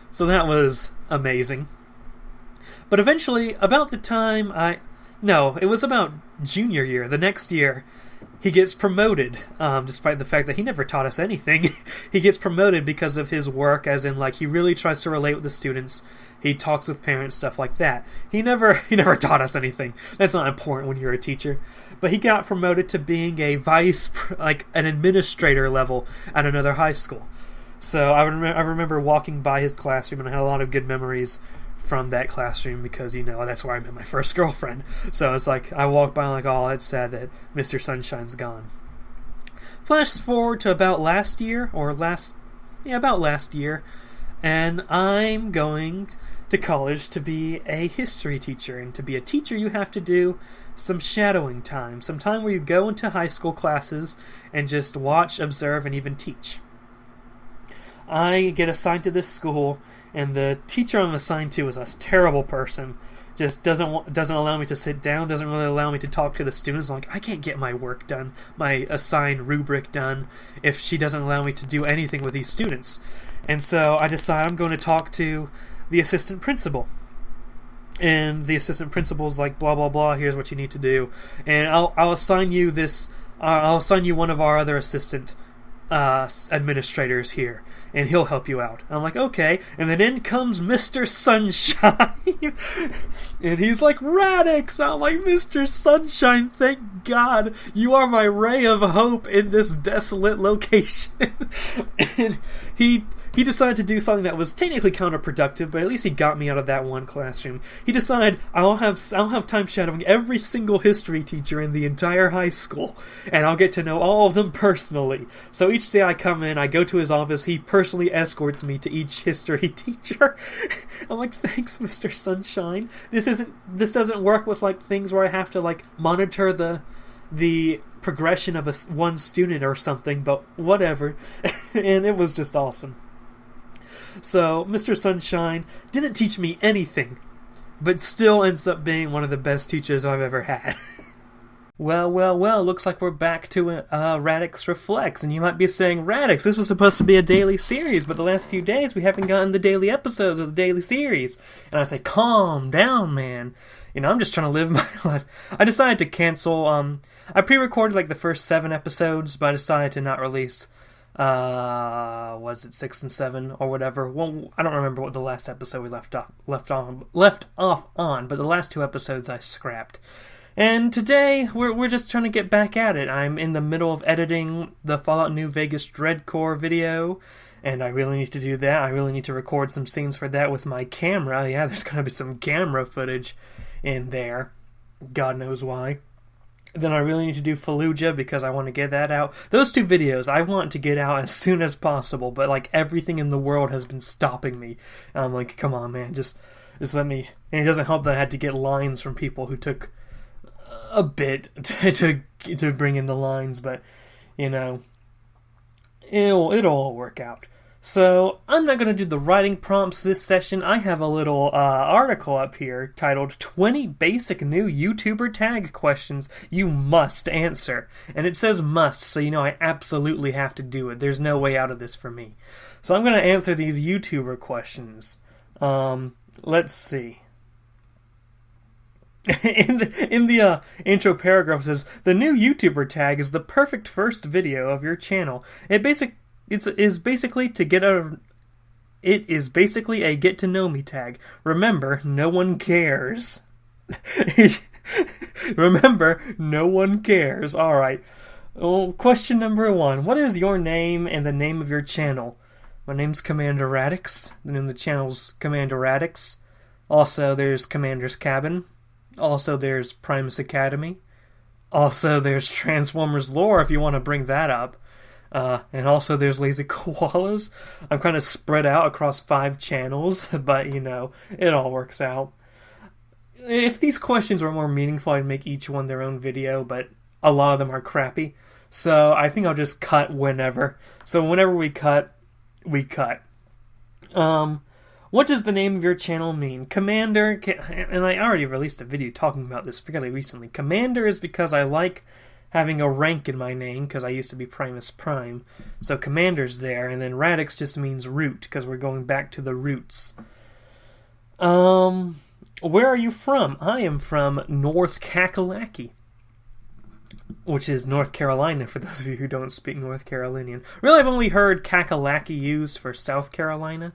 So that was amazing. But eventually, about the time it was about junior year, the next year, he gets promoted, despite the fact that he never taught us anything. He gets promoted because of his work, as in, like, he really tries to relate with the students. He talks with parents, stuff like that. He never taught us anything. That's not important when you're a teacher. But he got promoted to being a an administrator level at another high school. So I remember walking by his classroom, and I had a lot of good memories from that classroom because, that's where I met my first girlfriend. So it's like, I walked by and like, oh, it's sad that Mr. Sunshine's gone. Flash forward to about last year, and I'm going to college to be a history teacher. And to be a teacher, you have to do some shadowing time, some time where you go into high school classes and just watch, observe, and even teach. I get assigned to this school, and the teacher I'm assigned to is a terrible person. Just doesn't allow me to sit down, doesn't really allow me to talk to the students. I'm like, I can't get my work done, my assigned rubric done, if she doesn't allow me to do anything with these students. And so I decide I'm going to talk to the assistant principal. And the assistant principal's like, blah, blah, blah, here's what you need to do. And I'll assign you one of our other assistant administrators here, and he'll help you out. I'm like, okay. And then in comes Mr. Sunshine. And he's like, Radix. I'm like, Mr. Sunshine, thank God. You are my ray of hope in this desolate location. And he decided to do something that was technically counterproductive, but at least he got me out of that one classroom. He decided I'll have time shadowing every single history teacher in the entire high school, and I'll get to know all of them personally. So each day I come in, I go to his office, he personally escorts me to each history teacher. I'm like, thanks, Mr. Sunshine. This doesn't work with like things where I have to like monitor the progression of one student or something, but whatever. And it was just awesome. So, Mr. Sunshine didn't teach me anything, but still ends up being one of the best teachers I've ever had. Well, looks like we're back to Radix Reflects, and you might be saying, Radix, this was supposed to be a daily series, but the last few days we haven't gotten the daily episodes of the daily series. And I say, calm down, man. I'm just trying to live my life. I decided to cancel, I pre-recorded like the first 7 episodes, but I decided to not release was it 6 and 7 or whatever? Well, I don't remember what the last episode we left off on, but the last 2 episodes I scrapped. And today we're just trying to get back at it. I'm in the middle of editing the Fallout New Vegas Dreadcore video, and I really need to do that. I really need to record some scenes for that with my camera. Yeah, there's gonna be some camera footage in there. God knows why. Then I really need to do Fallujah because I want to get that out. Those 2 videos I want to get out as soon as possible, but like everything in the world has been stopping me. And I'm like, come on, man, just let me. And it doesn't help that I had to get lines from people who took a bit to bring in the lines, but it'll all work out. So, I'm not going to do the writing prompts this session. I have a little article up here titled 20 Basic New YouTuber Tag Questions You Must Answer. And it says must, so I absolutely have to do it. There's no way out of this for me. So I'm going to answer these YouTuber questions. Let's see. In the intro paragraph it says, the new YouTuber tag is the perfect first video of your channel. It is basically a get to know me tag. Remember, no one cares. Remember, no one cares. Alright. Well, question number 1. What is your name and the name of your channel? My name's Commander Radix. The name of the channel's Commander Radix. Also, there's Commander's Cabin. Also, there's Primus Academy. Also, there's Transformers lore if you want to bring that up. And also there's lazy koalas. I'm kind of spread out across 5 channels, but it all works out. If these questions were more meaningful, I'd make each one their own video, but a lot of them are crappy. So I think I'll just cut whenever. So whenever we cut, we cut. What does the name of your channel mean? Commander, and I already released a video talking about this fairly recently. Commander is because I like having a rank in my name, because I used to be Primus Prime. So Commander's there, and then Radix just means root, because we're going back to the roots. Where are you from? I am from North Kakalaki, which is North Carolina, for those of you who don't speak North Carolinian. Really, I've only heard Kakalaki used for South Carolina.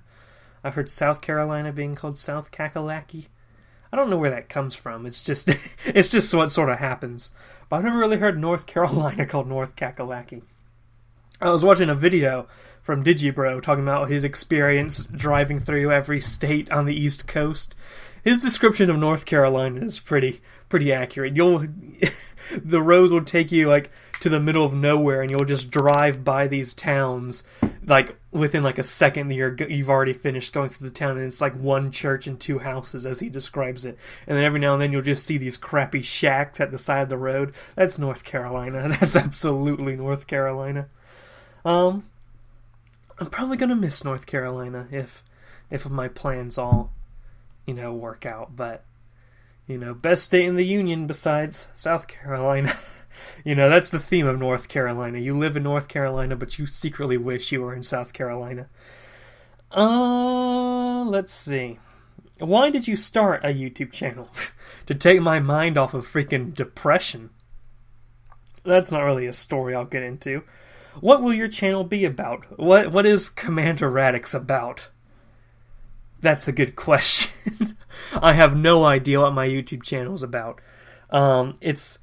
I've heard South Carolina being called South Kakalaki. I don't know where that comes from. It's just what sort of happens. But I've never really heard North Carolina called North Kakalaki. I was watching a video from Digibro talking about his experience driving through every state on the East Coast. His description of North Carolina is pretty accurate. The roads will take you to the middle of nowhere, and you'll just drive by these towns within a second you've already finished going through the town, and it's one church and 2 houses as he describes it. And then every now and then you'll just see these crappy shacks at the side of the road. That's North Carolina. That's absolutely North Carolina. I'm probably gonna miss North Carolina if my plans all work out, but best state in the union besides South Carolina. That's the theme of North Carolina. You live in North Carolina, but you secretly wish you were in South Carolina. Let's see. Why did you start a YouTube channel? To take my mind off of freaking depression. That's not really a story I'll get into. What will your channel be about? What is Commander Radix about? That's a good question. I have no idea what my YouTube channel is about. It's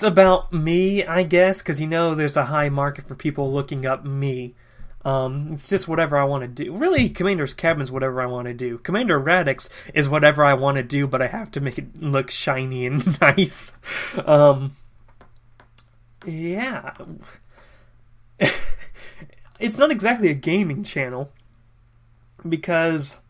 about me, I guess, because there's a high market for people looking up me. It's just whatever I want to do. Really, Commander's Cabin's whatever I want to do. Commander Radix is whatever I want to do, but I have to make it look shiny and nice. Yeah. It's not exactly a gaming channel, because,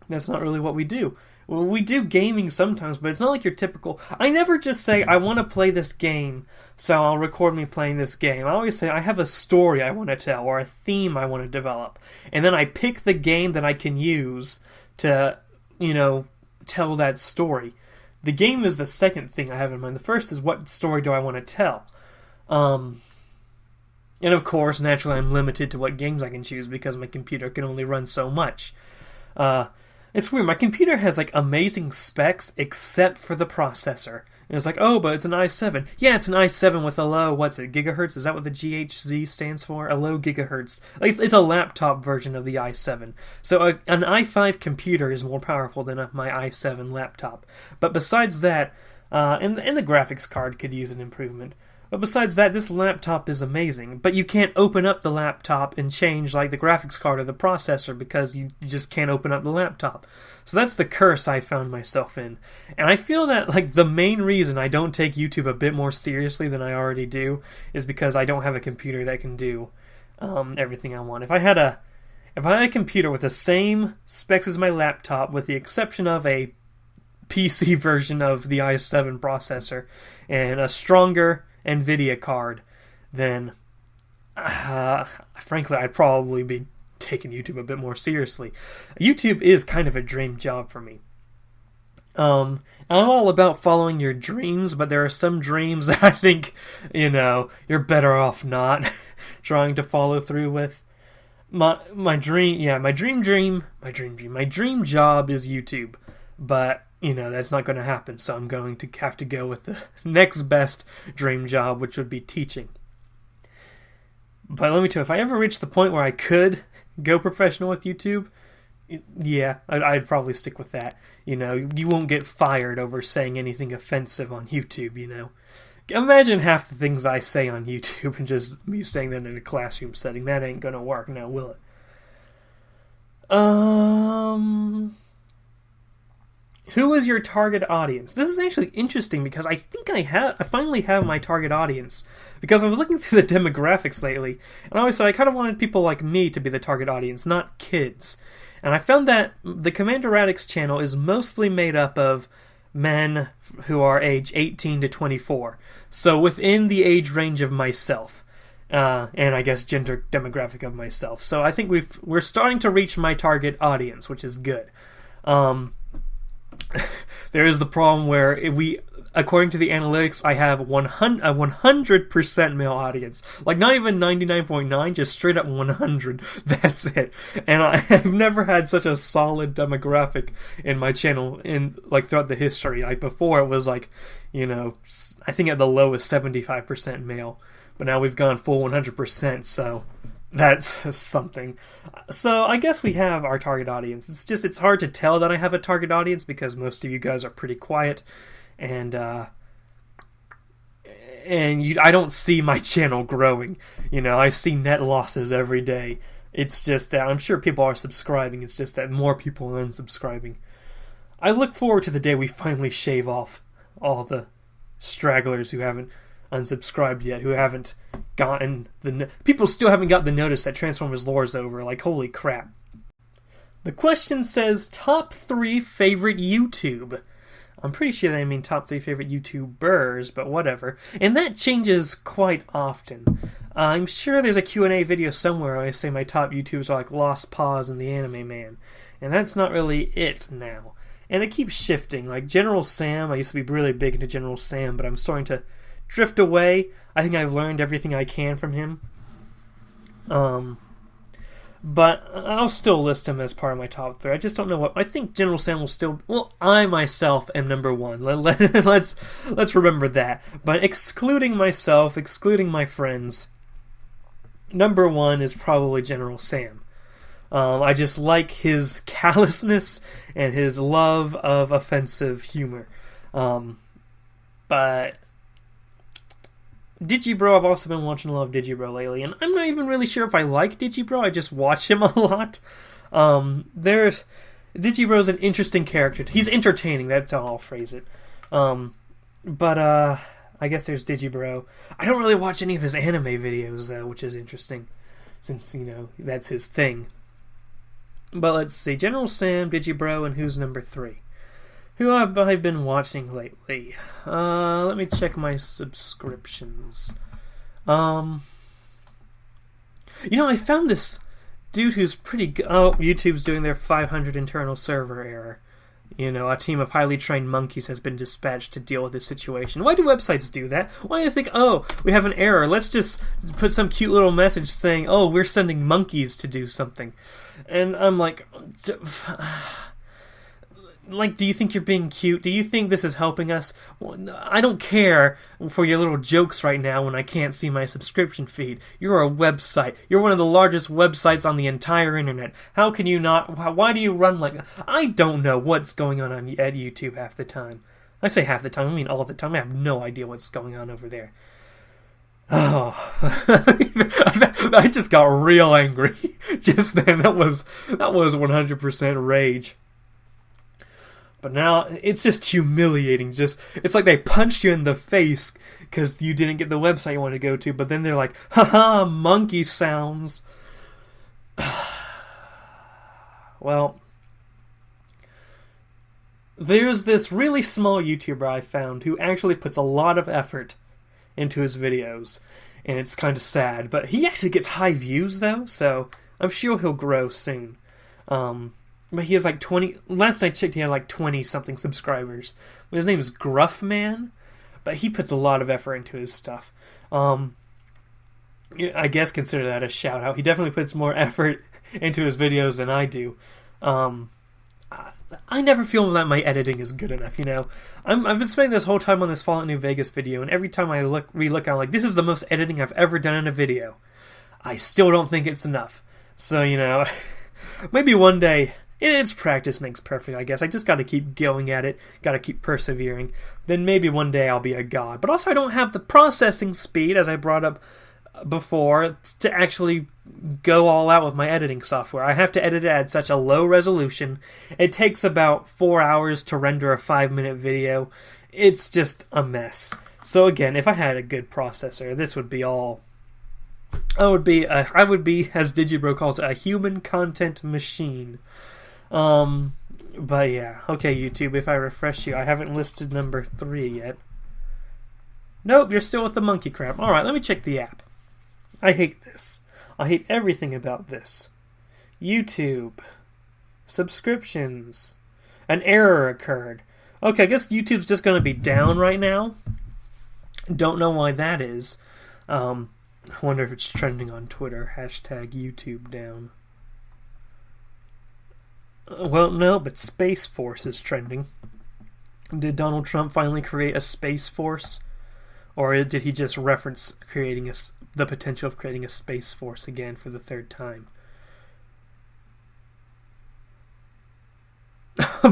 that's not really what we do. Well, we do gaming sometimes, but it's not like your typical... I never just say, I want to play this game, so I'll record me playing this game. I always say, I have a story I want to tell, or a theme I want to develop. And then I pick the game that I can use to, tell that story. The game is the second thing I have in mind. The first is, what story do I want to tell? And of course, naturally, I'm limited to what games I can choose, because my computer can only run so much. It's weird. My computer has amazing specs except for the processor. And it's oh, but it's an i7. Yeah, it's an i7 with a low, gigahertz? Is that what the GHZ stands for? A low gigahertz. It's a laptop version of the i7. So an i5 computer is more powerful than my i7 laptop. But besides that, and the graphics card could use an improvement. But besides that, this laptop is amazing. But you can't open up the laptop and change the graphics card or the processor, because you just can't open up the laptop. So that's the curse I found myself in. And I feel that the main reason I don't take YouTube a bit more seriously than I already do is because I don't have a computer that can do everything I want. If I had a computer with the same specs as my laptop, with the exception of a PC version of the i7 processor and a stronger NVIDIA card, then frankly I'd probably be taking YouTube a bit more seriously. YouTube is kind of a dream job for me. I'm all about following your dreams, but there are some dreams that I think you're better off not trying to follow through with. My dream job is YouTube, but that's not going to happen, so I'm going to have to go with the next best dream job, which would be teaching. But let me tell you, if I ever reach the point where I could go professional with YouTube, yeah, I'd probably stick with that. You won't get fired over saying anything offensive on YouTube, Imagine half the things I say on YouTube and just me saying that in a classroom setting. That ain't going to work now, will it? Who is your target audience? This is actually interesting because I think I finally have my target audience, because I was looking through the demographics lately, and I always said I kind of wanted people like me to be the target audience, not kids. And I found that the Commander Radix channel is mostly made up of men who are age 18 to 24, so within the age range of myself, and I guess gender demographic of myself. So I think we're starting to reach my target audience, which is good. There is the problem where according to the analytics, I have a 100% male audience. Like, not even 99.9, just straight up 100. That's it. And I've never had such a solid demographic in my channel throughout the history. Like, before it was like, I think at the lowest 75% male. But now we've gone full 100%, so that's something. So I guess we have our target audience. It's hard to tell that I have a target audience because most of you guys are pretty quiet, and I don't see my channel growing. I see net losses every day. It's just that I'm sure people are subscribing. It's just that more people are unsubscribing. I look forward to the day we finally shave off all the stragglers who haven't unsubscribed yet, who haven't gotten people still haven't got the notice that Transformers lore is over. Like, holy crap. The question says top 3 favorite YouTube. I'm pretty sure they mean top 3 favorite YouTubers, but whatever. And that changes quite often. I'm sure there's a Q&A video somewhere where I say my top YouTubers are like Lost Paws and the Anime Man. And that's not really it now. And it keeps shifting. Like General Sam, I used to be really big into General Sam, but I'm starting to drift away. I think I've learned everything I can from him. But I'll still list him as part of my top 3. I just don't know what... I think General Sam will still... Well, I myself am number 1. Let's remember that. But excluding myself, excluding my friends, number 1 is probably General Sam. I just like his callousness and his love of offensive humor. But Digibro, I've also been watching a lot of Digibro lately, and I'm not even really sure if I like Digibro. I just watch him a lot. Digibro's an interesting character. He's entertaining, that's how I'll phrase it. But I guess there's Digibro. I don't really watch any of his anime videos, though, which is interesting, since, that's his thing. But let's see, General Sam, Digibro, and who's number 3? Who have I been watching lately? Let me check my subscriptions. I found this dude who's pretty good. Oh, YouTube's doing their 500 internal server error. A team of highly trained monkeys has been dispatched to deal with this situation. Why do websites do that? Why do they think, oh, we have an error, let's just put some cute little message saying, oh, we're sending monkeys to do something. And I'm like... do you think you're being cute? Do you think this is helping us? I don't care for your little jokes right now when I can't see my subscription feed. You're a website. You're one of the largest websites on the entire internet. How can you not? Why do you run like... I don't know what's going on at YouTube half the time. I say half the time, I mean all the time. I have no idea what's going on over there. Oh, I just got real angry just then. That was 100% rage. But now, it's just humiliating. It's like they punched you in the face because you didn't get the website you wanted to go to, but then they're like, haha, monkey sounds. Well, there's this really small YouTuber I found who actually puts a lot of effort into his videos, and it's kind of sad. But he actually gets high views, though, so I'm sure he'll grow soon. But he has like 20... Last I checked, he had like 20-something subscribers. His name is Gruffman, but he puts a lot of effort into his stuff. I guess consider that a shout-out. He definitely puts more effort into his videos than I do. I never feel that my editing is good enough, I've been spending this whole time on this Fallout New Vegas video, and every time I re-look, I'm like, this is the most editing I've ever done in a video. I still don't think it's enough. So, maybe one day... It's practice makes perfect, I guess. I just gotta keep going at it, gotta keep persevering. Then maybe one day I'll be a god. But also I don't have the processing speed, as I brought up before to actually go all out with my editing software. I have to edit it at such a low resolution. It takes about 4 hours to render a 5-minute video. It's just a mess. So again, if I had a good processor, this would be all... I would be, as Digibro calls it, a human content machine. But yeah. Okay, YouTube, if I refresh you, I haven't listed number 3 yet. Nope, you're still with the monkey crap. Alright, let me check the app. I hate this. I hate everything about this. YouTube. Subscriptions. An error occurred. Okay, I guess YouTube's just going to be down right now. Don't know why that is. I wonder if it's trending on Twitter. Hashtag YouTube down. Well, no, but Space Force is trending. Did Donald Trump finally create a Space Force? Or did he just reference creating the potential of creating a Space Force again for the 3rd time?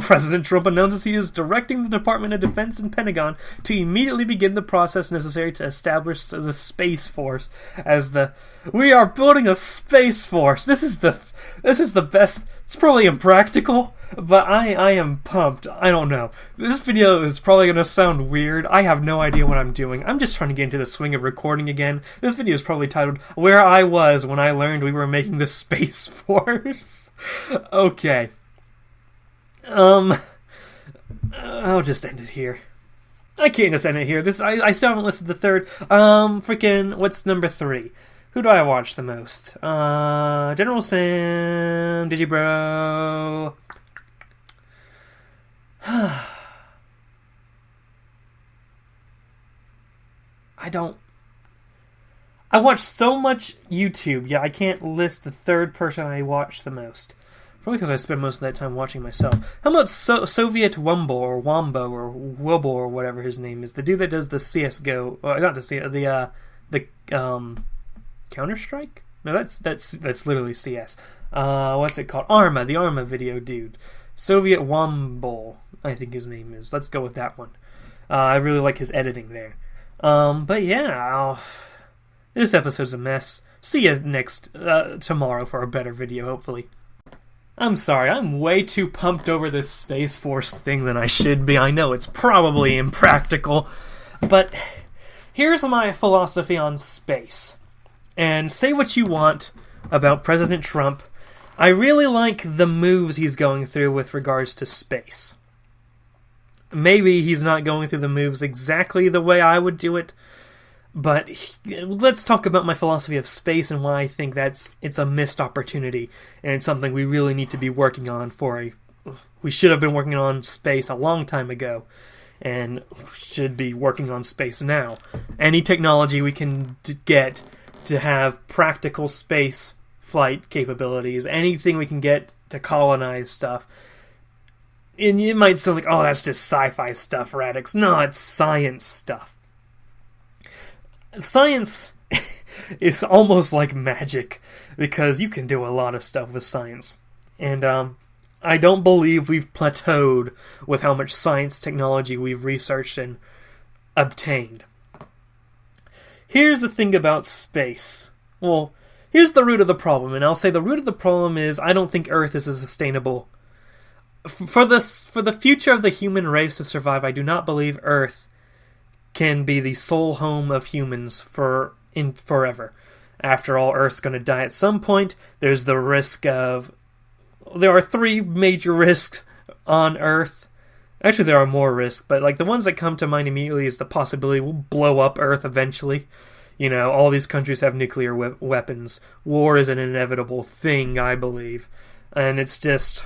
President Trump announces he is directing the Department of Defense and Pentagon to immediately begin the process necessary to establish the Space Force as the... We are building a Space Force! This is the best... It's probably impractical, but I am pumped. I don't know. This video is probably going to sound weird. I have no idea what I'm doing. I'm just trying to get into the swing of recording again. This video is probably titled, Where I Was When I Learned We Were Making the Space Force. Okay. I'll just end it here. I can't just end it here. I still haven't listed the 3rd. What's number 3? Who do I watch the most? General Sam, Digibro. I watch so much YouTube. Yeah, I can't list the 3rd person I watch the most. Probably because I spend most of that time watching myself. How about Soviet Wumbo or Wobble or whatever his name is? The dude that does the CS:GO, not the Counter-Strike? No, that's literally CS. What's it called? Arma, the Arma video dude. Soviet Wumbo, I think his name is. Let's go with that one. I really like his editing there. But yeah, this episode's a mess. See you tomorrow for a better video, hopefully. I'm sorry, I'm way too pumped over this Space Force thing than I should be. I know it's probably impractical, but here's my philosophy on space. And say what you want about President Trump, I really like the moves he's going through with regards to space. Maybe he's not going through the moves exactly the way I would do it, but let's talk about my philosophy of space and why I think it's a missed opportunity, and it's something we really need to be working on we should have been working on space a long time ago, and should be working on space now. Any technology we can get to have practical space flight capabilities, anything we can get to colonize stuff. And you might sound like, oh, that's just sci-fi stuff, Radix. No, it's science stuff. Science is almost like magic, because you can do a lot of stuff with science. And I don't believe we've plateaued with how much science technology we've researched and obtained. Here's the thing about space. Well, here's the root of the problem, and I'll say the root of the problem is I don't think Earth is a sustainable... For the future of the human race to survive, I do not believe Earth can be the sole home of humans forever. After all, Earth's going to die at some point. There's the risk of... There are 3 major risks on Earth. Actually, there are more risks, but the ones that come to mind immediately is the possibility we'll blow up Earth eventually. You know, all these countries have nuclear weapons. War is an inevitable thing, I believe. And it's just...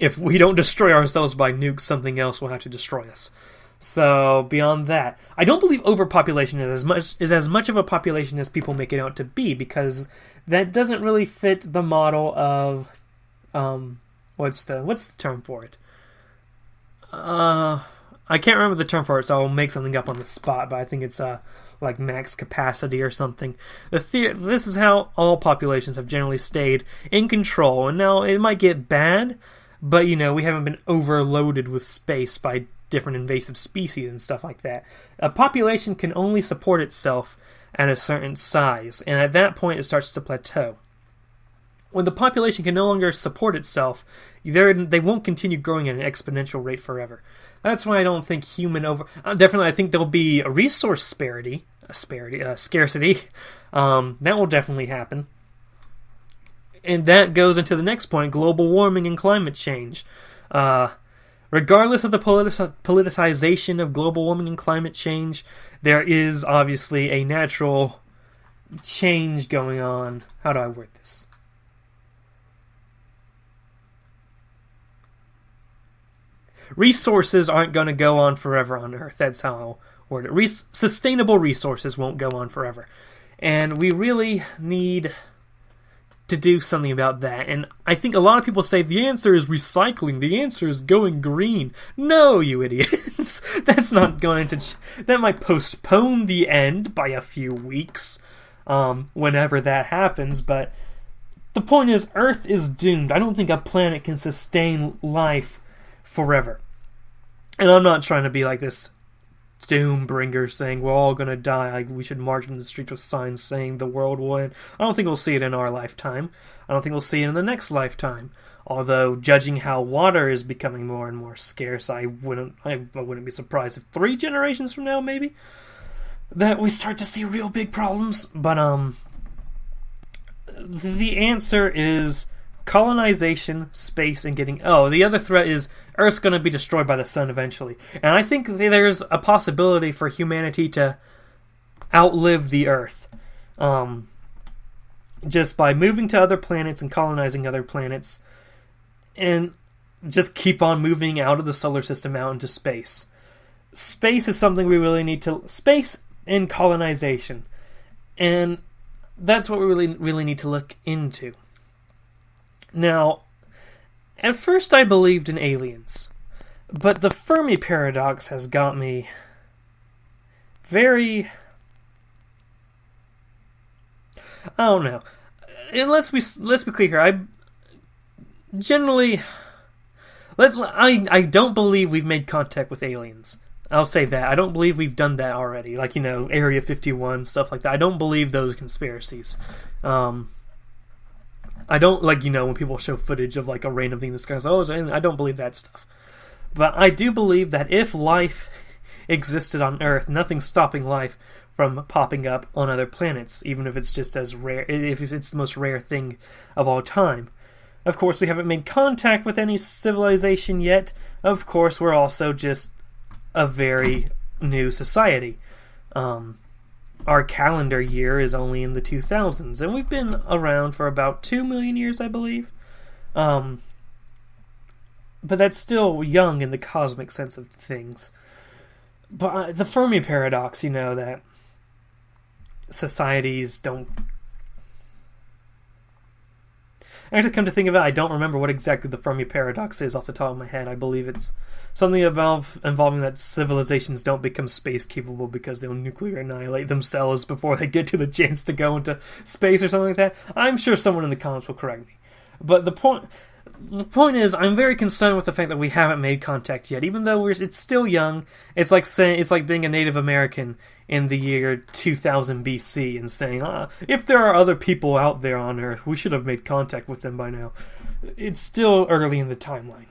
If we don't destroy ourselves by nukes, something else will have to destroy us. So, beyond that, I don't believe overpopulation is as much of a population as people make it out to be, because that doesn't really fit the model of... what's the term for it? I can't remember the term for it, so I'll make something up on the spot, but I think it's like max capacity or something. This is how all populations have generally stayed in control, and now it might get bad, but we haven't been overloaded with space by different invasive species and stuff like that. A population can only support itself at a certain size, and at that point it starts to plateau. When the population can no longer support itself, they won't continue growing at an exponential rate forever. That's why I don't think definitely I think there'll be a resource scarcity. That will definitely happen. And that goes into the next point, global warming and climate change. Regardless of the politicization of global warming and climate change, there is obviously a natural change going on. How do I word this? Resources aren't going to go on forever on Earth. That's how I'll word it. Sustainable resources won't go on forever. And we really need to do something about that. And I think a lot of people say the answer is recycling. The answer is going green. No, you idiots. That's not going to... That might postpone the end by a few weeks, whenever that happens. But the point is, Earth is doomed. I don't think a planet can sustain life forever. And I'm not trying to be like this doom bringer saying we're all going to die, like we should march in the streets with signs saying the world will end. I don't think we'll see it in our lifetime. I don't think we'll see it in the next lifetime. Although, judging how water is becoming more and more scarce, I wouldn't be surprised if 3 generations from now, maybe, that we start to see real big problems. But the answer is colonization, space, and getting... Oh, the other threat is Earth's going to be destroyed by the sun eventually. And I think there's a possibility for humanity to outlive the Earth. Just by moving to other planets and colonizing other planets. And just keep on moving out of the solar system out into space. Space is something we really need to... Space and colonization. And that's what we really need to look into. Now, at first I believed in aliens, but the Fermi paradox has got me very... I don't know. And let's be clear here. I don't believe we've made contact with aliens. I'll say that. I don't believe we've done that already. Like, Area 51, stuff like that. I don't believe those conspiracies. I don't, when people show footage of, a random thing in the sky, I don't believe that stuff. But I do believe that if life existed on Earth, nothing's stopping life from popping up on other planets, even if it's just as rare, if it's the most rare thing of all time. Of course, we haven't made contact with any civilization yet. Of course, we're also just a very new society. Our calendar year is only in the 2000s, and we've been around for about 2 million years, I believe. But that's still young in the cosmic sense of things. But the Fermi paradox, that societies don't... Actually, come to think of it, I don't remember what exactly the Fermi paradox is off the top of my head. I believe it's something involving that civilizations don't become space capable because they'll nuclear annihilate themselves before they get to the chance to go into space or something like that. I'm sure someone in the comments will correct me. But the point is, I'm very concerned with the fact that we haven't made contact yet, even though it's still young. It's like being a Native American in the year 2000 BC and saying, if there are other people out there on Earth, we should have made contact with them by now. It's still early in the timeline.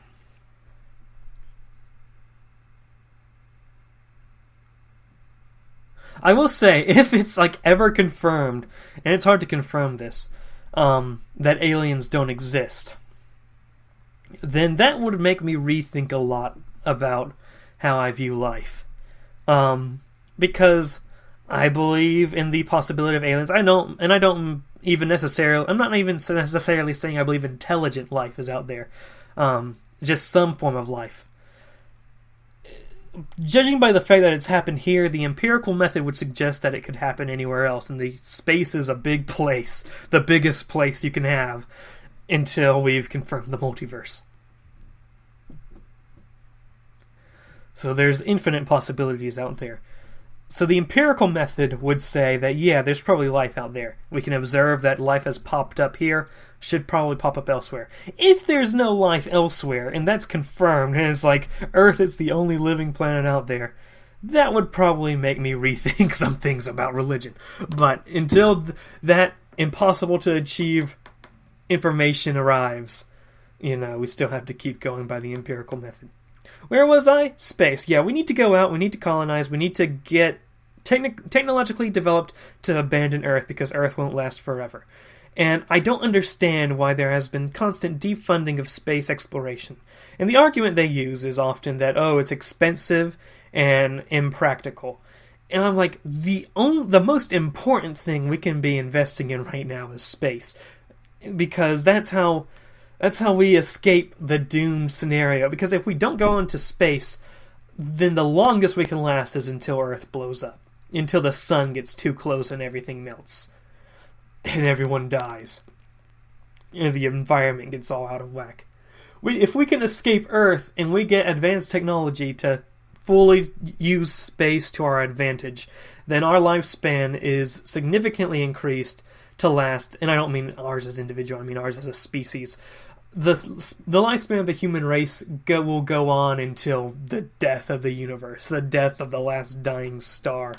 I will say, if it's ever confirmed, and it's hard to confirm this, that aliens don't exist, then that would make me rethink a lot about how I view life. Because I believe in the possibility of aliens. I'm not even necessarily saying I believe intelligent life is out there. Just some form of life. Judging by the fact that it's happened here, the empirical method would suggest that it could happen anywhere else, and the space is a big place, the biggest place you can have, until we've confirmed the multiverse. So there's infinite possibilities out there. So the empirical method would say that, yeah, there's probably life out there. We can observe that life has popped up here, should probably pop up elsewhere. If there's no life elsewhere, and that's confirmed, and it's Earth is the only living planet out there, that would probably make me rethink some things about religion. But until that impossible to achieve information arrives, we still have to keep going by the empirical method. Where was I? Space. Yeah, we need to go out, we need to colonize, we need to get technologically developed to abandon Earth because Earth won't last forever. And I don't understand why there has been constant defunding of space exploration. And the argument they use is often that, it's expensive and impractical. And I'm like, the most important thing we can be investing in right now is space. Because that's how we escape the doomed scenario. Because if we don't go into space, then the longest we can last is until Earth blows up. Until the sun gets too close and everything melts. And everyone dies. And the environment gets all out of whack. If we can escape Earth and we get advanced technology to fully use space to our advantage, then our lifespan is significantly increased to last, and I don't mean ours as individual, I mean ours as a species. The lifespan of the human race will go on until the death of the universe, the death of the last dying star.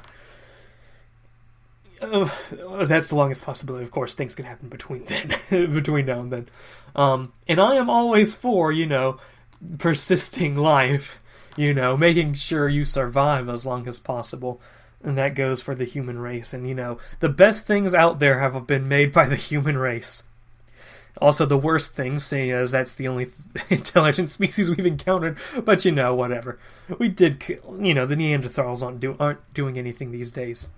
That's the longest possibility. Of course, things can happen between now and then. And I am always for, persisting life, making sure you survive as long as possible. And that goes for the human race. And, the best things out there have been made by the human race. Also, the worst things, seeing as that's the only intelligent species we've encountered. But, whatever. We did, the Neanderthals aren't doing anything these days.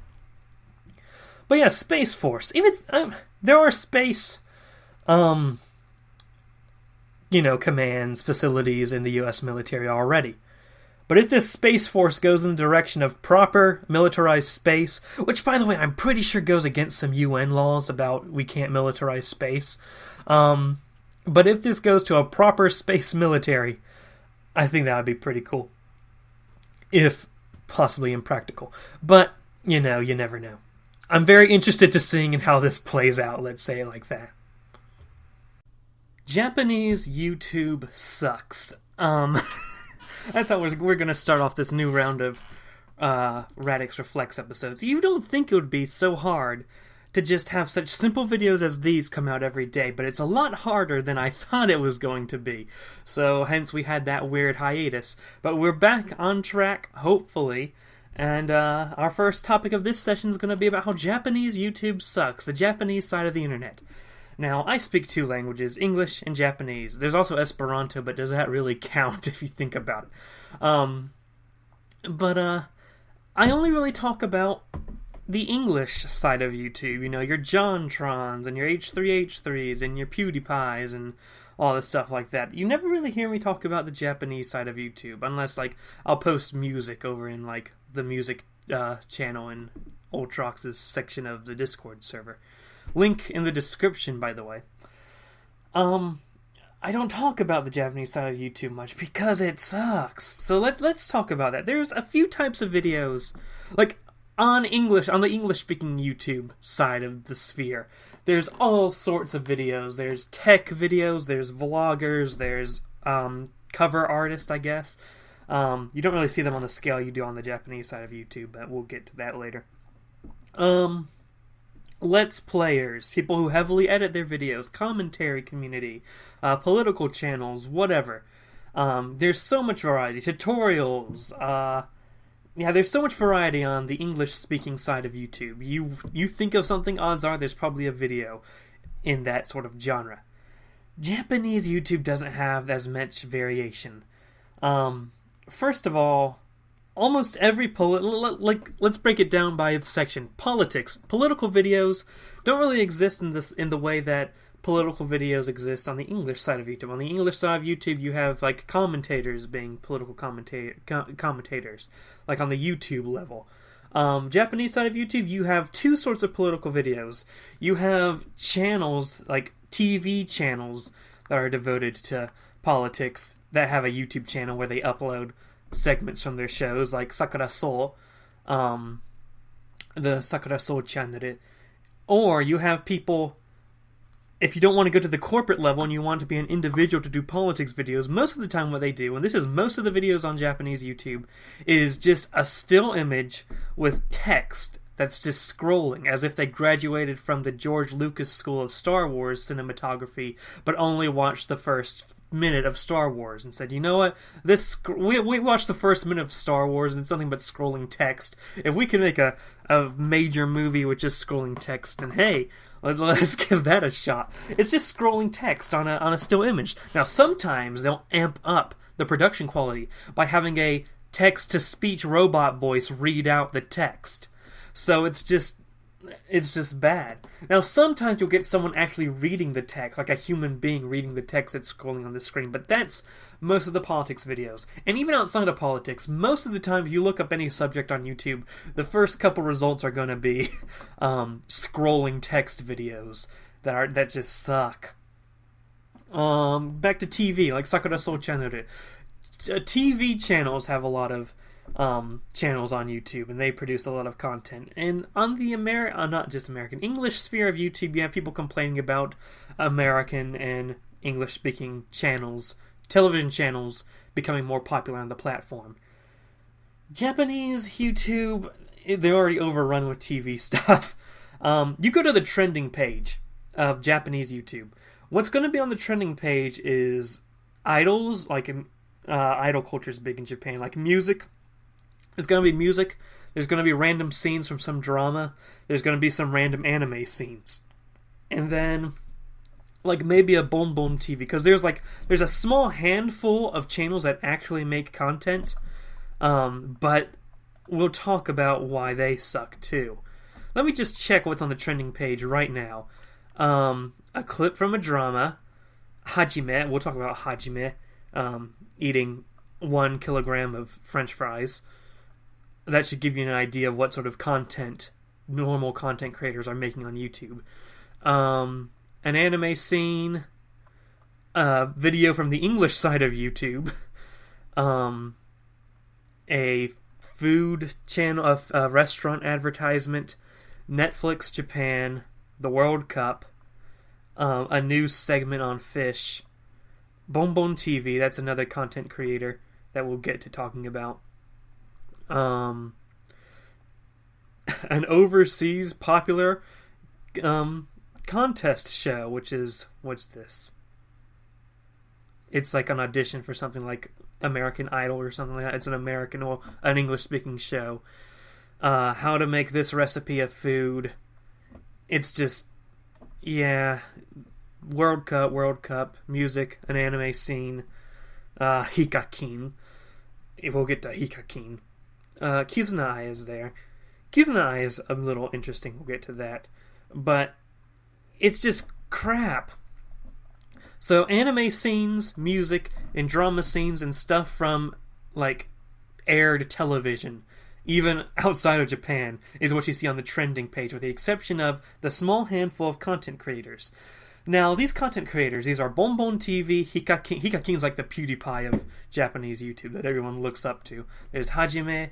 But yeah, Space Force. Even there are space, commands, facilities in the U.S. military already. But if this Space Force goes in the direction of proper militarized space, which, by the way, I'm pretty sure goes against some UN laws about we can't militarize space. But if this goes to a proper space military, I think that would be pretty cool. If possibly impractical. But, you never know. I'm very interested to seeing how this plays out, let's say it like that. Japanese YouTube sucks. That's how we're going to start off this new round of Radix Reflects episodes. You don't think it would be so hard to just have such simple videos as these come out every day, but it's a lot harder than I thought it was going to be. So hence we had that weird hiatus. But we're back on track, hopefully. And our first topic of this session is going to be about how Japanese YouTube sucks, the Japanese side of the internet. Now, I speak two languages, English and Japanese. There's also Esperanto, but does that really count if you think about it? But I only really talk about the English side of YouTube. Your JonTrons and your H3H3s and your PewDiePies and all this stuff like that. You never really hear me talk about the Japanese side of YouTube, unless, I'll post music over in, the music channel in Ultrox's section of the Discord server. Link in the description, by the way. I don't talk about the Japanese side of YouTube much because it sucks. So let's talk about that. There's a few types of videos, on the English-speaking YouTube side of the sphere. There's all sorts of videos. There's tech videos, there's vloggers, there's cover artists, I guess. You don't really see them on the scale you do on the Japanese side of YouTube, but we'll get to that later. Let's players, people who heavily edit their videos, commentary community, political channels, whatever. There's so much variety. Tutorials, there's so much variety on the English-speaking side of YouTube. You think of something, odds are there's probably a video in that sort of genre. Japanese YouTube doesn't have as much variation. First of all, almost every let's break it down by section. Politics. Political videos don't really exist in the way that political videos exist on the English side of YouTube. On the English side of YouTube, you have commentators being political commentators, on the YouTube level. Japanese side of YouTube, you have two sorts of political videos. You have channels, TV channels, that are devoted to politics, that have a YouTube channel where they upload segments from their shows, like Sakura Soul, the Sakura Soul channel. Or you have people if you don't want to go to the corporate level and you want to be an individual to do politics videos, most of the time what they do, and this is most of the videos on Japanese YouTube, is just a still image with text that's just scrolling, as if they graduated from the George Lucas School of Star Wars cinematography, but only watched the first minute of Star Wars and said, you know what, we watched the first minute of Star Wars and it's nothing but scrolling text. If we can make a major movie with just scrolling text, then hey, let's give that a shot. It's just scrolling text on a still image. Now, sometimes they'll amp up the production quality by having a text-to-speech robot voice read out the text. So it's just bad. Now, sometimes you'll get someone actually reading the text, like a human being reading the text that's scrolling on the screen, but that's most of the politics videos. And even outside of politics, most of the time if you look up any subject on YouTube, the first couple results are going to be scrolling text videos that just suck. Back to TV, like Sakura Soul Channel. TV channels have a lot of channels on YouTube, and they produce a lot of content. And on the not just American, English sphere of YouTube, you have people complaining about American and English-speaking channels, television channels, becoming more popular on the platform. Japanese YouTube, they're already overrun with TV stuff. You go to the trending page of Japanese YouTube. What's going to be on the trending page is idols, like idol culture is big in Japan, like music. There's going to be music. There's going to be random scenes from some drama. There's going to be some random anime scenes. And then, like, maybe a Bonbon TV. Because there's a small handful of channels that actually make content. But we'll talk about why they suck, too. Let me just check what's on the trending page right now. A clip from a drama. Hajime. We'll talk about Hajime eating 1 kilogram of French fries. That should give you an idea of what sort of content normal content creators are making on YouTube. An anime scene, a video from the English side of YouTube, a food channel, a restaurant advertisement, Netflix Japan, the World Cup, a news segment on fish, Bonbon TV, that's another content creator that we'll get to talking about. An overseas popular contest show, which is, what's this? It's like an audition for something like American Idol or something like that. It's an American or an English-speaking show. How to make this recipe of food. It's just, yeah, World Cup, music, an anime scene, Hikakin. We'll get to Hikakin. Kizuna is there. Kizuna is a little interesting. We'll get to that. But it's just crap. So anime scenes, music, and drama scenes and stuff from, like, aired television, even outside of Japan, is what you see on the trending page, with the exception of the small handful of content creators. Now, these content creators, these are Bonbon TV, Hikakin. Hikakin's like the PewDiePie of Japanese YouTube that everyone looks up to. There's Hajime,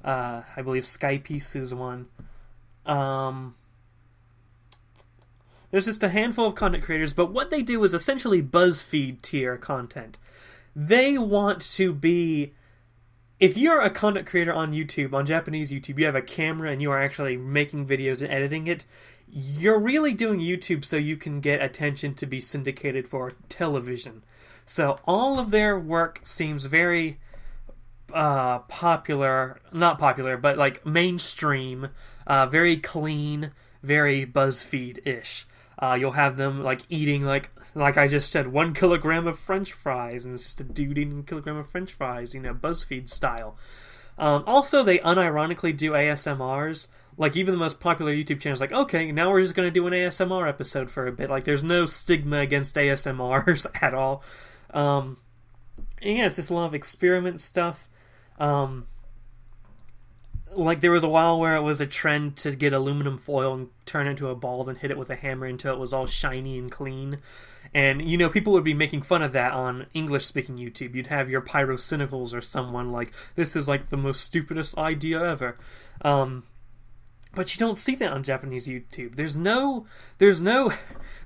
I believe Skypiece is one. There's just a handful of content creators, but what they do is essentially BuzzFeed tier content. They want to be... If you're a content creator on YouTube, on Japanese YouTube, you have a camera and you are actually making videos and editing it, you're really doing YouTube so you can get attention to be syndicated for television. So all of their work seems very popular, not popular, but like mainstream, very clean, very BuzzFeed-ish. You'll have them like eating, like I just said, 1 kilogram of French fries, and it's just a dude eating a kilogram of French fries, BuzzFeed style. Also, they unironically do ASMRs. Like, even the most popular YouTube channels, like, okay, now we're just going to do an ASMR episode for a bit. Like, there's no stigma against ASMRs at all. And yeah, it's just a lot of experiment stuff. Like, there was a while where it was a trend to get aluminum foil and turn it into a ball, then hit it with a hammer until it was all shiny and clean. And, people would be making fun of that on English-speaking YouTube. You'd have your Pyrocynicals or someone like, this is like the most stupidest idea ever. But you don't see that on Japanese YouTube. There's no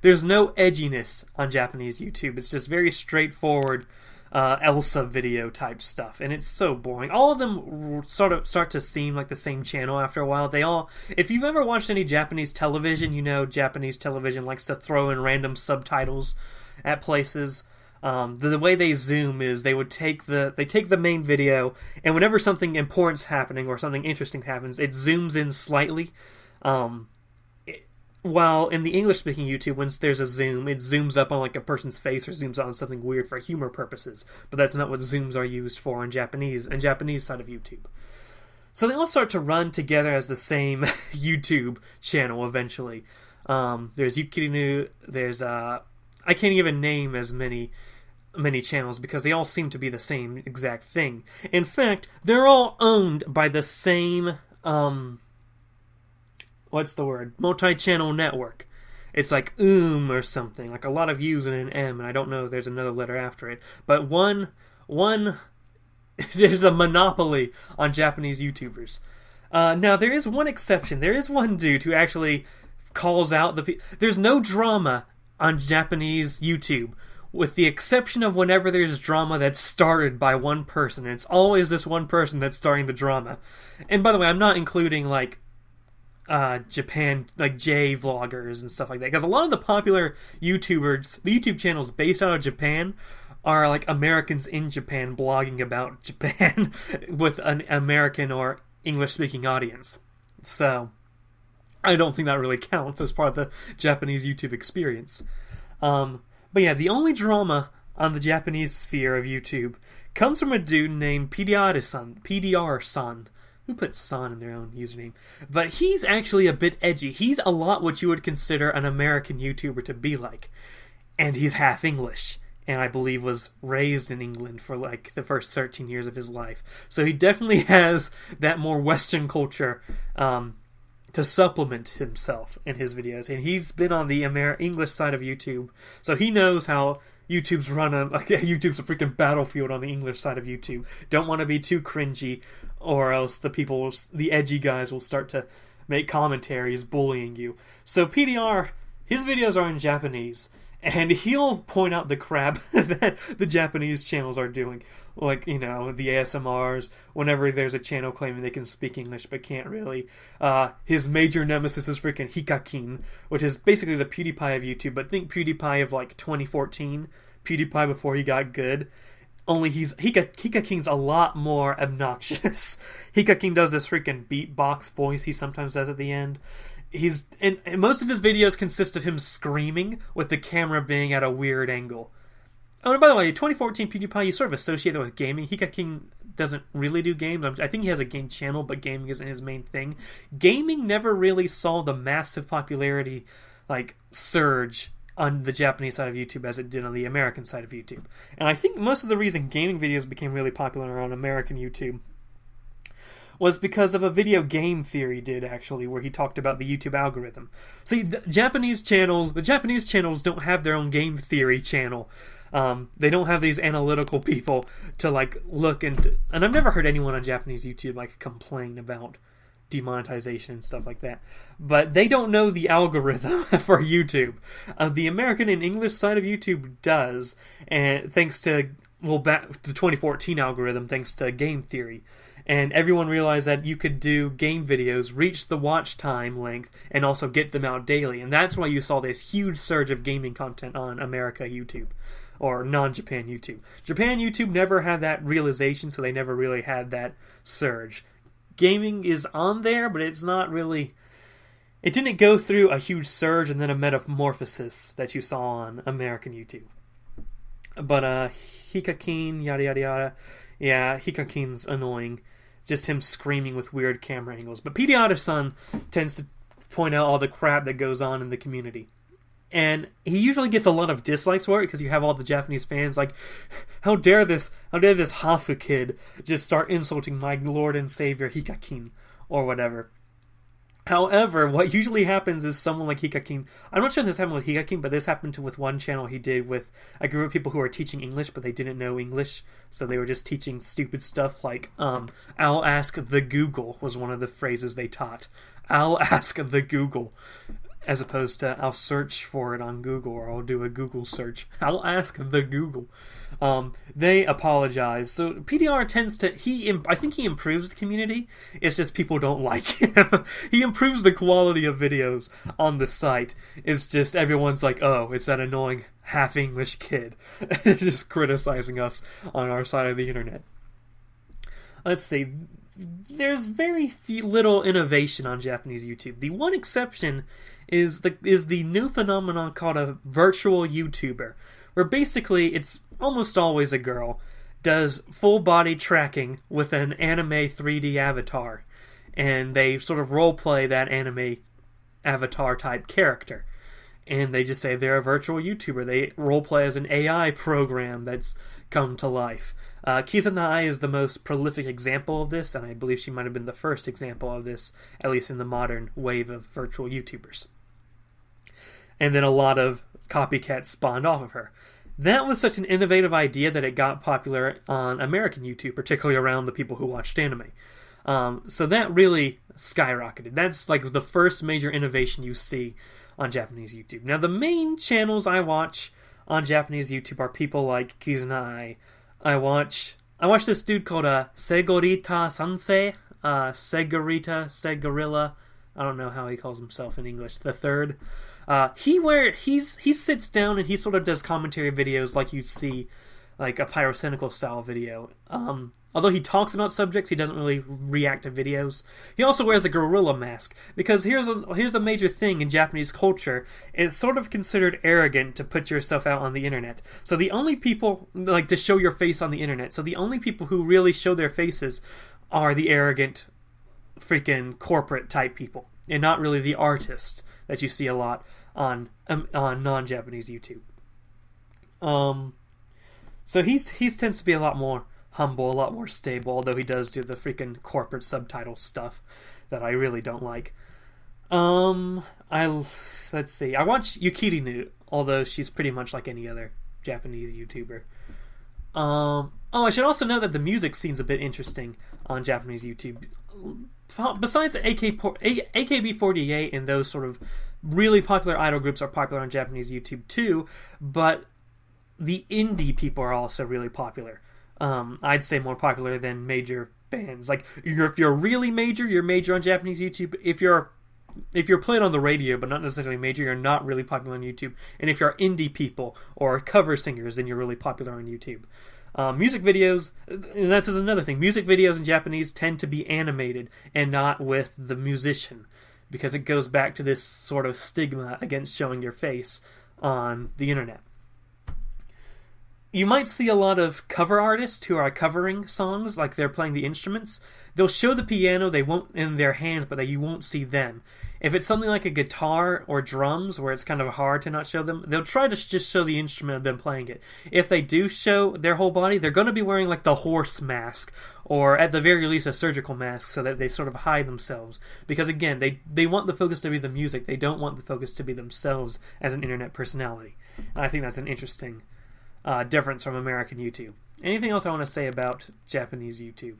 edginess on Japanese YouTube. It's just very straightforward Elsa video type stuff, and it's so boring. All of them sort of start to seem like the same channel after a while. They all, if you've ever watched any Japanese television, you know Japanese television likes to throw in random subtitles at places. The way they zoom is they take the main video, and whenever something important's happening or something interesting happens, it zooms in slightly. While in the English-speaking YouTube, when there's a zoom, it zooms up on like a person's face or zooms on something weird for humor purposes. But that's not what zooms are used for in Japanese side of YouTube. So they all start to run together as the same YouTube channel eventually. There's Yukirinu, there's I can't even name as many channels because they all seem to be the same exact thing. In fact, they're all owned by the same multi-channel network. It's like or something, like a lot of U's and an M, and I don't know if there's another letter after it. But one there's a monopoly on Japanese YouTubers. Now there is one exception. There is one dude who actually calls out there's no drama on Japanese YouTube, with the exception of whenever there's drama that's started by one person. And it's always this one person that's starting the drama. And by the way, I'm not including like Japan, like J vloggers and stuff like that, because a lot of the popular YouTubers, the YouTube channels based out of Japan, are like Americans in Japan blogging about Japan with an American or English-speaking audience. So I don't think that really counts as part of the Japanese YouTube experience. But yeah, the only drama on the Japanese sphere of YouTube comes from a dude named PDR-san. Who put san in their own username? But he's actually a bit edgy. He's a lot what you would consider an American YouTuber to be like. And he's half English. And I believe was raised in England for like the first 13 years of his life. So he definitely has that more Western culture to supplement himself in his videos. And he's been on the English side of YouTube. So he knows how YouTube's run on, like, YouTube's a freaking battlefield on the English side of YouTube. Don't want to be too cringy, or else the edgy guys will start to make commentaries bullying you. So PDR, his videos are in Japanese, and he'll point out the crap that the Japanese channels are doing. Like, the ASMRs, whenever there's a channel claiming they can speak English but can't really. His major nemesis is freaking Hikakin, which is basically the PewDiePie of YouTube, but think PewDiePie of like 2014, PewDiePie before he got good. Only Hikakin's a lot more obnoxious. Hikakin does this freaking beatbox voice he sometimes does at the end. And most of his videos consist of him screaming with the camera being at a weird angle. Oh, and by the way, 2014 PewDiePie, you sort of associate it with gaming. Hikakin doesn't really do games. I think he has a game channel, but gaming isn't his main thing. Gaming never really saw the massive popularity, like, surge on the Japanese side of YouTube as it did on the American side of YouTube. And I think most of the reason gaming videos became really popular on American YouTube was because of a video game theory did, actually, where he talked about the YouTube algorithm. See, the Japanese channels don't have their own game theory channel. They don't have these analytical people to, like, look and I've never heard anyone on Japanese YouTube, like, complain about demonetization and stuff like that. But they don't know the algorithm for YouTube. The American and English side of YouTube does, and thanks to, back the 2014 algorithm, thanks to game theory. And everyone realized that you could do game videos, reach the watch time length, and also get them out daily. And that's why you saw this huge surge of gaming content on America YouTube, or non-Japan YouTube. Japan YouTube never had that realization, so they never really had that surge. Gaming is on there, but it's not really... It didn't go through a huge surge and then a metamorphosis that you saw on American YouTube. But Hikakin, yada yada yada. Yeah, Hikakin's annoying. Just him screaming with weird camera angles. But PDR-san tends to point out all the crap that goes on in the community. And he usually gets a lot of dislikes for it because you have all the Japanese fans like, how dare this Hafu kid just start insulting my Lord and Savior Hikakin or whatever. However, what usually happens is someone like Hikakin, I'm not sure this happened with Hikakin, but this happened with one channel he did with a group of people who are teaching English, but they didn't know English, so they were just teaching stupid stuff like, I'll ask the Google was one of the phrases they taught. I'll ask the Google, as opposed to I'll search for it on Google, or I'll do a Google search. I'll ask the Google. They apologize. So PDR tends to, I think he improves the community. It's just people don't like him. He improves the quality of videos on the site. It's just everyone's like, oh, it's that annoying half-English kid just criticizing us on our side of the internet. Let's see. There's very little innovation on Japanese YouTube. The one exception is the new phenomenon called a virtual YouTuber, where basically it's almost always a girl, does full body tracking with an anime 3D avatar, and they sort of roleplay that anime avatar type character. And they just say they're a virtual YouTuber. They roleplay as an AI program that's come to life. Kizunai is the most prolific example of this, and I believe she might have been the first example of this, at least in the modern wave of virtual YouTubers. And then a lot of copycats spawned off of her. That was such an innovative idea that it got popular on American YouTube, particularly around the people who watched anime. So that really skyrocketed. That's like the first major innovation you see on Japanese YouTube. Now, the main channels I watch on Japanese YouTube are people like Kizunai. I watch this dude called Segorita Sansei, Segorilla. I don't know how he calls himself in English. The third. He sits down and he sort of does commentary videos like you'd see like a pyrocynical style video. Although he talks about subjects, he doesn't really react to videos. He also wears a gorilla mask, because here's a major thing in Japanese culture. It's sort of considered arrogant to put yourself out on the internet. So the only people, like, to show your face on the internet, so the only people who really show their faces are the arrogant freaking corporate type people, and not really the artists that you see a lot on non-Japanese YouTube. So he tends to be a lot more humble, a lot more stable, although he does do the freaking corporate subtitle stuff that I really don't like. Let's see. I watch Yukirinu, although she's pretty much like any other Japanese YouTuber. I should also note that the music scene's a bit interesting on Japanese YouTube. Besides AKB48 and those sort of really popular idol groups are popular on Japanese YouTube too, but the indie people are also really popular. I'd say more popular than major bands. Like, if you're really major, you're major on Japanese YouTube. If you're played on the radio but not necessarily major, you're not really popular on YouTube. And if you're indie people or cover singers, then you're really popular on YouTube. Music videos, and that's another thing. Music videos in Japanese tend to be animated and not with the musician, because it goes back to this sort of stigma against showing your face on the internet. You might see a lot of cover artists who are covering songs, like they're playing the instruments. They'll show the piano, they won't in their hands, but you won't see them. If it's something like a guitar or drums, where it's kind of hard to not show them, they'll try to just show the instrument of them playing it. If they do show their whole body, they're going to be wearing like the horse mask, or at the very least a surgical mask, so that they sort of hide themselves. Because again, they want the focus to be the music, they don't want the focus to be themselves as an internet personality. And I think that's an interesting difference from American YouTube. Anything else I want to say about Japanese YouTube?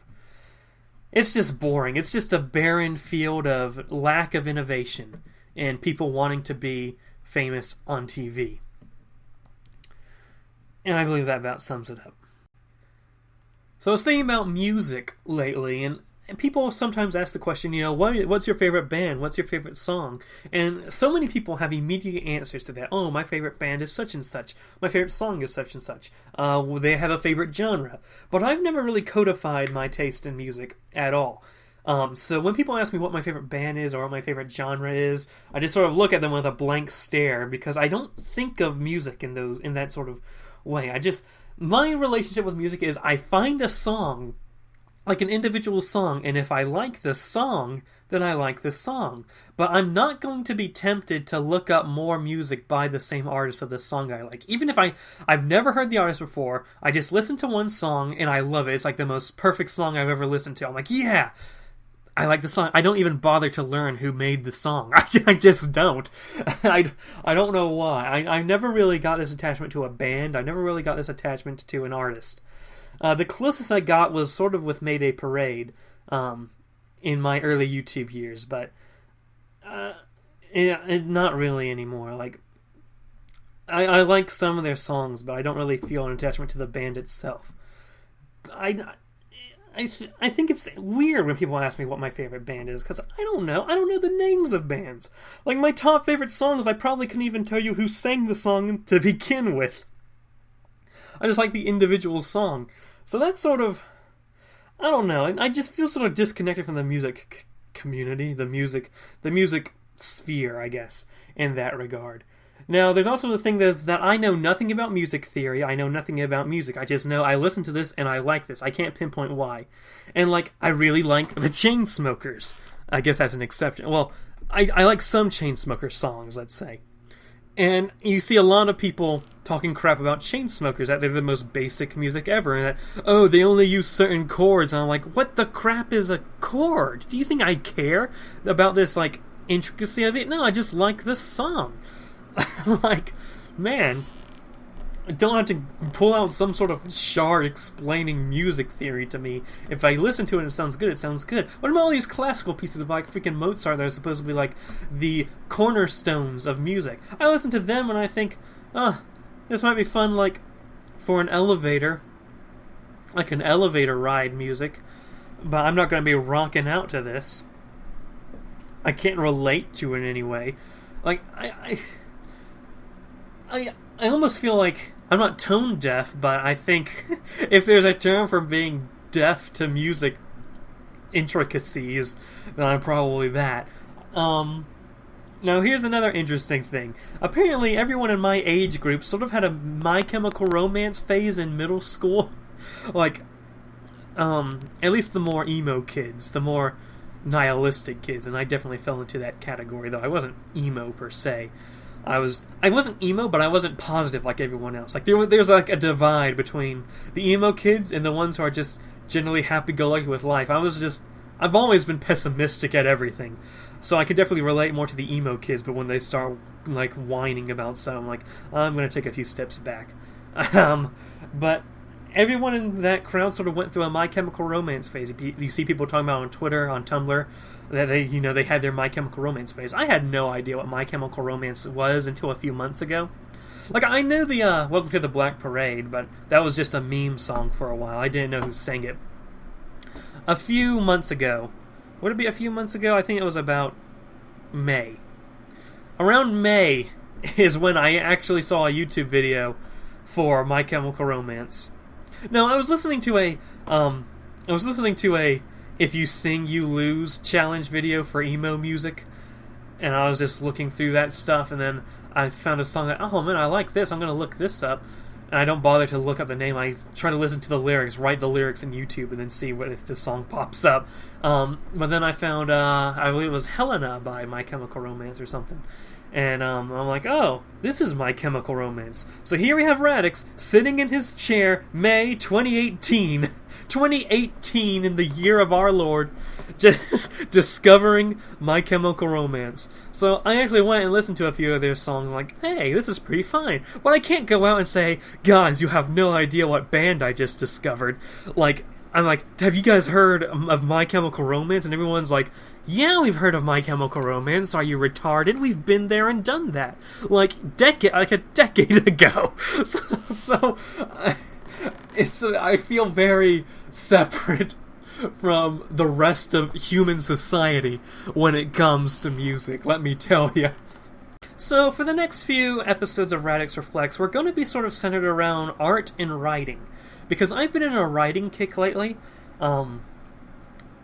It's just boring. It's just a barren field of lack of innovation and people wanting to be famous on TV. And I believe that about sums it up. So I was thinking about music lately, and people sometimes ask the question, what's your favorite band? What's your favorite song? And so many people have immediate answers to that. Oh, my favorite band is such and such. My favorite song is such and such. They have a favorite genre. But I've never really codified my taste in music at all. So when people ask me what my favorite band is or what my favorite genre is, I just sort of look at them with a blank stare, because I don't think of music in that sort of way. My relationship with music is I find a song, like an individual song, and if I like the song, then I like the song. But I'm not going to be tempted to look up more music by the same artist of the song I like. Even if I've never heard the artist before, I just listen to one song and I love it. It's like the most perfect song I've ever listened to. I'm like, yeah, I like the song. I don't even bother to learn who made the song. I just don't. I don't know why. I never really got this attachment to a band. I never really got this attachment to an artist. The closest I got was sort of with Mayday Parade in my early YouTube years, but Yeah, not really anymore. Like, I like some of their songs, but I don't really feel an attachment to the band itself. I think it's weird when people ask me what my favorite band is, because I don't know. I don't know the names of bands. Like, my top favorite songs, I probably couldn't even tell you who sang the song to begin with. I just like the individual song. So that's sort of... I don't know. I just feel sort of disconnected from the music community, the music sphere, I guess, in that regard. Now, there's also the thing that I know nothing about music theory. I know nothing about music. I just know I listen to this and I like this. I can't pinpoint why. And, like, I really like the Chainsmokers. I guess that's an exception. Well, I like some Chainsmokers songs, let's say. And you see a lot of people talking crap about Chainsmokers, that they're the most basic music ever, and that, oh, they only use certain chords. And I'm like, what the crap is a chord? Do you think I care about this, like, intricacy of it? No, I just like this song. Like, man, I don't have to pull out some sort of shard explaining music theory to me. If I listen to it and it sounds good, it sounds good. What about all these classical pieces of, like, freaking Mozart that are supposed to be, like, the cornerstones of music? I listen to them and I think, this might be fun, like, for an elevator. Like an elevator ride music. But I'm not going to be rocking out to this. I can't relate to it in any way. Like, I almost feel like I'm not tone deaf, but I think if there's a term for being deaf to music intricacies, then I'm probably that. Now, here's another interesting thing. Apparently, everyone in my age group sort of had a My Chemical Romance phase in middle school. Like, at least the more emo kids, the more nihilistic kids, and I definitely fell into that category, though I wasn't emo per se. I wasn't emo, but I wasn't positive like everyone else. Like, there's like a divide between the emo kids and the ones who are just generally happy-go-lucky with life. I've always been pessimistic at everything. So I can definitely relate more to the emo kids, but when they start, like, whining about something, I'm like, I'm going to take a few steps back. But everyone in that crowd sort of went through a My Chemical Romance phase. You see people talking about on Twitter, on Tumblr, that they had their My Chemical Romance phase. I had no idea what My Chemical Romance was until a few months ago. Like, I knew the Welcome to the Black Parade, but that was just a meme song for a while. I didn't know who sang it. A few months ago, would it be a few months ago? I think it was about May. Around May is when I actually saw a YouTube video for My Chemical Romance. No, I was listening to a If You Sing, You Lose challenge video for emo music, and I was just looking through that stuff, and then I found a song that, oh man, I like this, I'm going to look this up, and I don't bother to look up the name. I try to listen to the lyrics, write the lyrics in YouTube, and then see if the song pops up. But then I found, I believe it was Helena by My Chemical Romance or something. And I'm like, oh, this is My Chemical Romance. So here we have Radix sitting in his chair, May 2018. 2018, in the year of our Lord, just discovering My Chemical Romance. So I actually went and listened to a few of their songs, and like, hey, this is pretty fine. But I can't go out and say, guys, you have no idea what band I just discovered. Like, I'm like, have you guys heard of My Chemical Romance? And everyone's like, yeah, we've heard of My Chemical Romance. Are you retarded? We've been there and done that. Like a decade ago. I feel very separate from the rest of human society when it comes to music, let me tell you. So, for the next few episodes of Radix Reflects, we're going to be sort of centered around art and writing. Because I've been in a writing kick lately,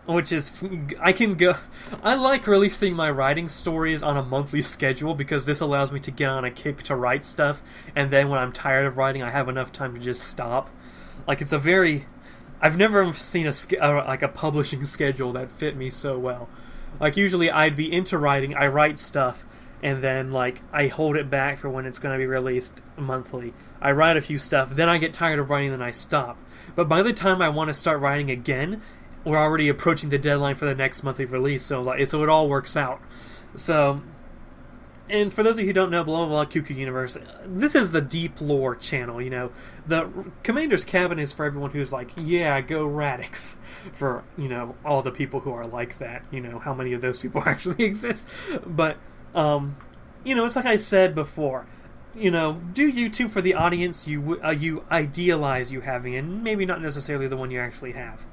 which is, I like releasing my writing stories on a monthly schedule, because this allows me to get on a kick to write stuff, and then when I'm tired of writing, I have enough time to just stop. Like, it's I've never seen a publishing schedule that fit me so well. Like, usually I'd be into writing, I write stuff, and then, like, I hold it back for when it's going to be released monthly. I write a few stuff, then I get tired of writing, then I stop. But by the time I want to start writing again, we're already approaching the deadline for the next monthly release, so it all works out. So, And for those of you who don't know, blah, blah, blah, Cuckoo Universe, this is the deep lore channel, you know. The Commander's Cabin is for everyone who's like, yeah, go Radix. For, you know, all the people who are like that, you know, how many of those people actually exist. But, you know, it's like I said before, you know, do YouTube for the audience you idealize you having, and maybe not necessarily the one you actually have.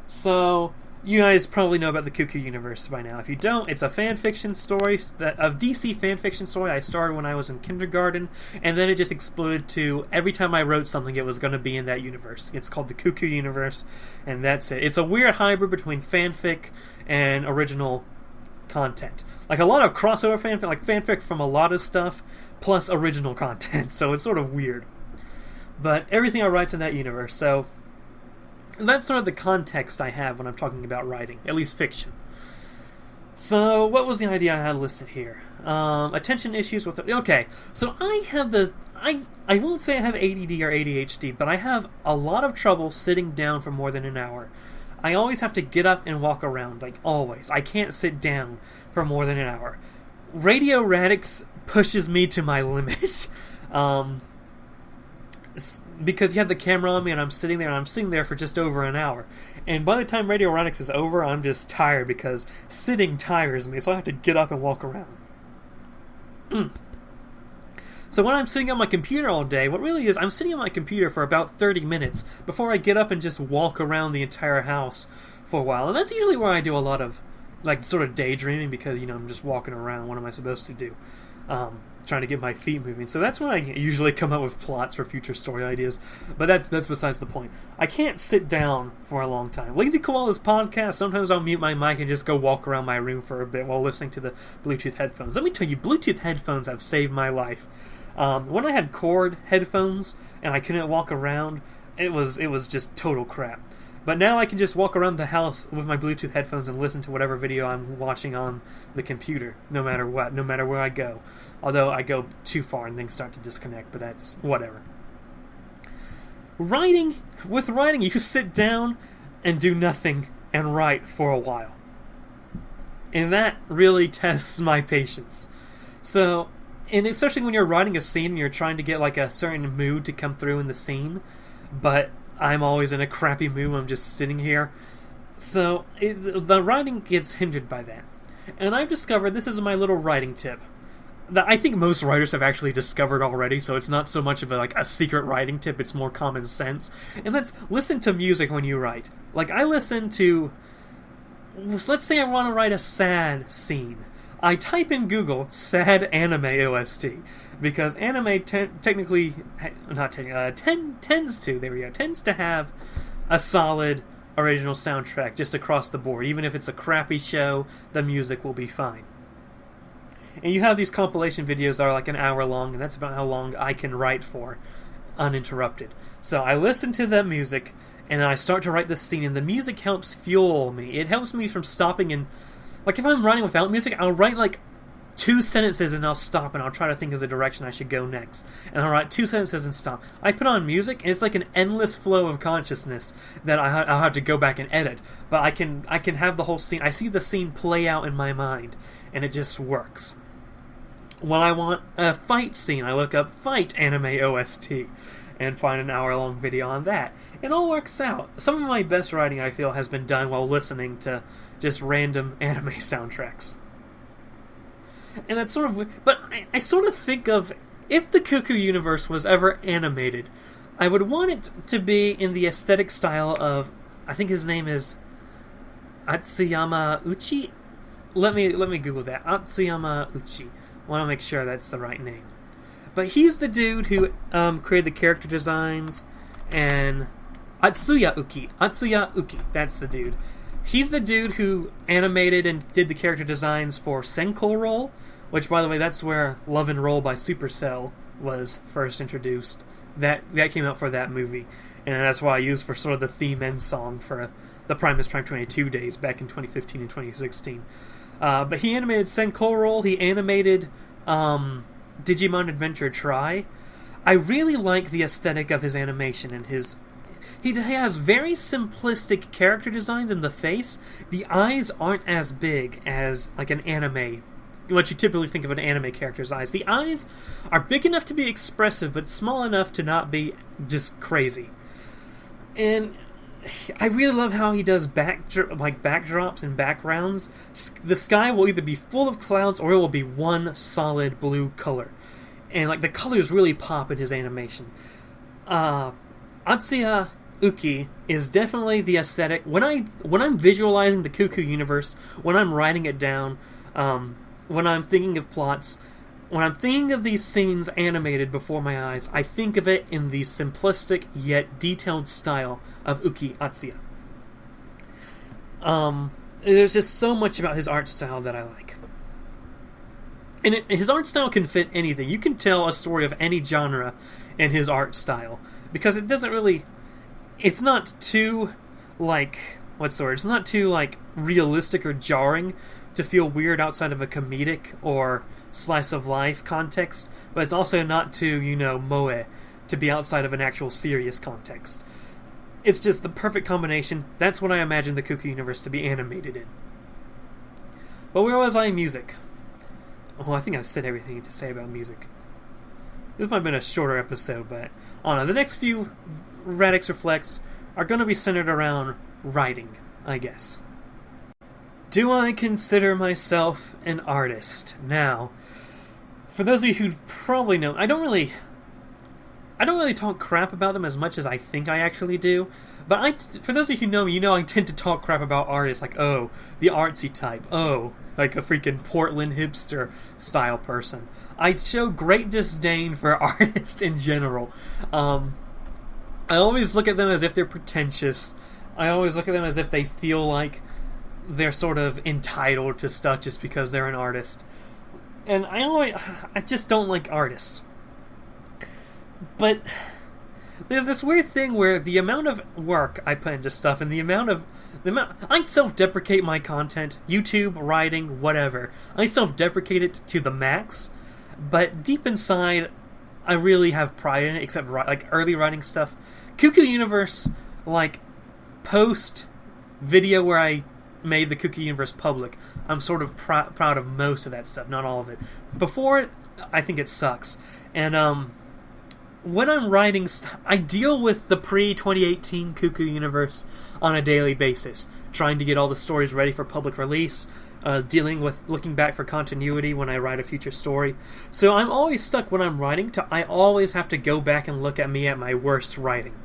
So, you guys probably know about the Cuckoo Universe by now. If you don't, it's a fan fiction story, a DC fan fiction story I started when I was in kindergarten, and then it just exploded to every time I wrote something it was going to be in that universe. It's called the Cuckoo Universe, and that's it. It's a weird hybrid between fanfic and original content. Like a lot of crossover fanfic, like fanfic from a lot of stuff, plus original content, so it's sort of weird. But everything I write's in that universe, so that's sort of the context I have when I'm talking about writing, at least fiction. So, what was the idea I had listed here? Attention issues with... Okay, so I have I won't say I have ADD or ADHD, but I have a lot of trouble sitting down for more than an hour. I always have to get up and walk around, like always. I can't sit down for more than an hour. Radio Radix pushes me to my limit. Because you have the camera on me and I'm sitting there for just over an hour. And by the time Radio Radix is over, I'm just tired because sitting tires me, so I have to get up and walk around. So when I'm sitting on my computer all day, what really is, I'm sitting on my computer for about 30 minutes before I get up and just walk around the entire house for a while. And that's usually where I do a lot of, like, sort of daydreaming because, you know, I'm just walking around. What am I supposed to do? Trying to get my feet moving. So that's when I usually come up with plots for future story ideas. But that's besides the point. I can't sit down for a long time. Lazy Koala's podcast, sometimes I'll mute my mic and just go walk around my room for a bit while listening to the Bluetooth headphones. Let me tell you, Bluetooth headphones have saved my life. When I had cord headphones and I couldn't walk around, it was just total crap. But now I can just walk around the house with my Bluetooth headphones and listen to whatever video I'm watching on the computer, no matter what, no matter where I go. Although I go too far and things start to disconnect, but that's whatever. With writing, you sit down and do nothing and write for a while. And that really tests my patience. So, and especially when you're writing a scene and you're trying to get like a certain mood to come through in the scene, but I'm always in a crappy mood. I'm just sitting here. So the writing gets hindered by that. And I've discovered, this is my little writing tip, that I think most writers have actually discovered already, so it's not so much of a secret writing tip, it's more common sense. And that's listen to music when you write. Like, I listen to... Let's say I want to write a sad scene. I type in Google, sad anime OST. Because anime tends to have a solid original soundtrack just across the board. Even if it's a crappy show, the music will be fine. And you have these compilation videos that are like an hour long, and that's about how long I can write for, uninterrupted. So I listen to the music, and then I start to write the scene, and the music helps fuel me. It helps me from stopping and... Like, if I'm writing without music, I'll write like 2 sentences and I'll stop and I'll try to think of the direction I should go next. And I'll write 2 sentences and stop. I put on music and it's like an endless flow of consciousness that I'll have to go back and edit. But I can have the whole scene. I see the scene play out in my mind and it just works. When I want a fight scene, I look up fight anime OST and find an hour-long video on that. It all works out. Some of my best writing, I feel, has been done while listening to just random anime soundtracks. And that's sort of... But I sort of think of... If the Cuckoo Universe was ever animated, I would want it to be in the aesthetic style of... I think his name is... Atsuyama Uchi? Let me Google that. Atsuyama Uchi. I want to make sure that's the right name. But he's the dude who created the character designs, and... Atsuya Uki, that's the dude. He's the dude who animated and did the character designs for Senko Roll, which, by the way, that's where Love and Roll by Supercell was first introduced. That came out for that movie, and that's why I used for sort of the theme end song for the Primus Prime 22 days back in 2015 and 2016. But he animated Senko Roll, he animated Digimon Adventure Try. I really like the aesthetic of his animation and his... He has very simplistic character designs in the face. The eyes aren't as big as like an anime what you typically think of an anime character's eyes. The eyes are big enough to be expressive, but small enough to not be just crazy. And I really love how he does backdrops and backgrounds. The sky will either be full of clouds or it will be one solid blue color. And like the colors really pop in his animation. Atsuya Uki is definitely the aesthetic. When I'm visualizing the Cuckoo universe, when I'm writing it down, when I'm thinking of plots, when I'm thinking of these scenes animated before my eyes, I think of it in the simplistic yet detailed style of Uki Atsuya. There's just so much about his art style that I like. And his art style can fit anything. You can tell a story of any genre in his art style. Because it doesn't really... It's not too, it's not too, realistic or jarring to feel weird outside of a comedic or slice-of-life context. But it's also not too, moe, to be outside of an actual serious context. It's just the perfect combination. That's what I imagine the Cuckoo universe to be animated in. But where was I in music? Well, I think I said everything to say about music. This might have been a shorter episode, but I don't know. The next few Radix Reflects are going to be centered around writing, I guess. Do I consider myself an artist? Now, for those of you who probably know, I don't really talk crap about them as much as I think I actually do. But for those of you who know me, I tend to talk crap about artists like, oh, the artsy type. Oh, like a freaking Portland hipster style person. I show great disdain for artists in general. I always look at them as if they're pretentious. I always look at them as if they feel like they're sort of entitled to stuff just because they're an artist. And I just don't like artists. But there's this weird thing where the amount of work I put into stuff and the amount I self-deprecate my content, YouTube, writing, whatever. I self-deprecate it to the max, but deep inside, I really have pride in it, except early writing stuff. Cuckoo Universe, post video where I made the Cuckoo Universe public, I'm sort of proud of most of that stuff, not all of it. Before it, I think it sucks. And, when I'm writing I deal with the pre-2018 Cuckoo Universe on a daily basis, trying to get all the stories ready for public release, dealing with looking back for continuity when I write a future story. So I'm always stuck when I'm writing I always have to go back and look at me at my worst writing.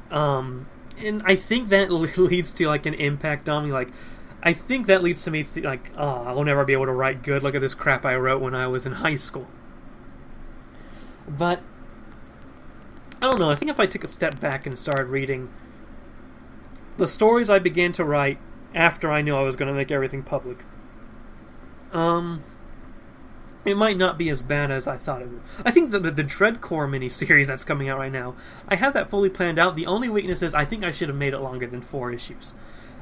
And I think that leads to an impact on me. I think that leads to me I'll never be able to write good. Look at this crap I wrote when I was in high school. But I don't know, I think if I took a step back and started reading the stories I began to write after I knew I was going to make everything public, it might not be as bad as I thought it would. I think the Dreadcore miniseries that's coming out right now, I have that fully planned out. The only weakness is I think I should have made it longer than 4 issues.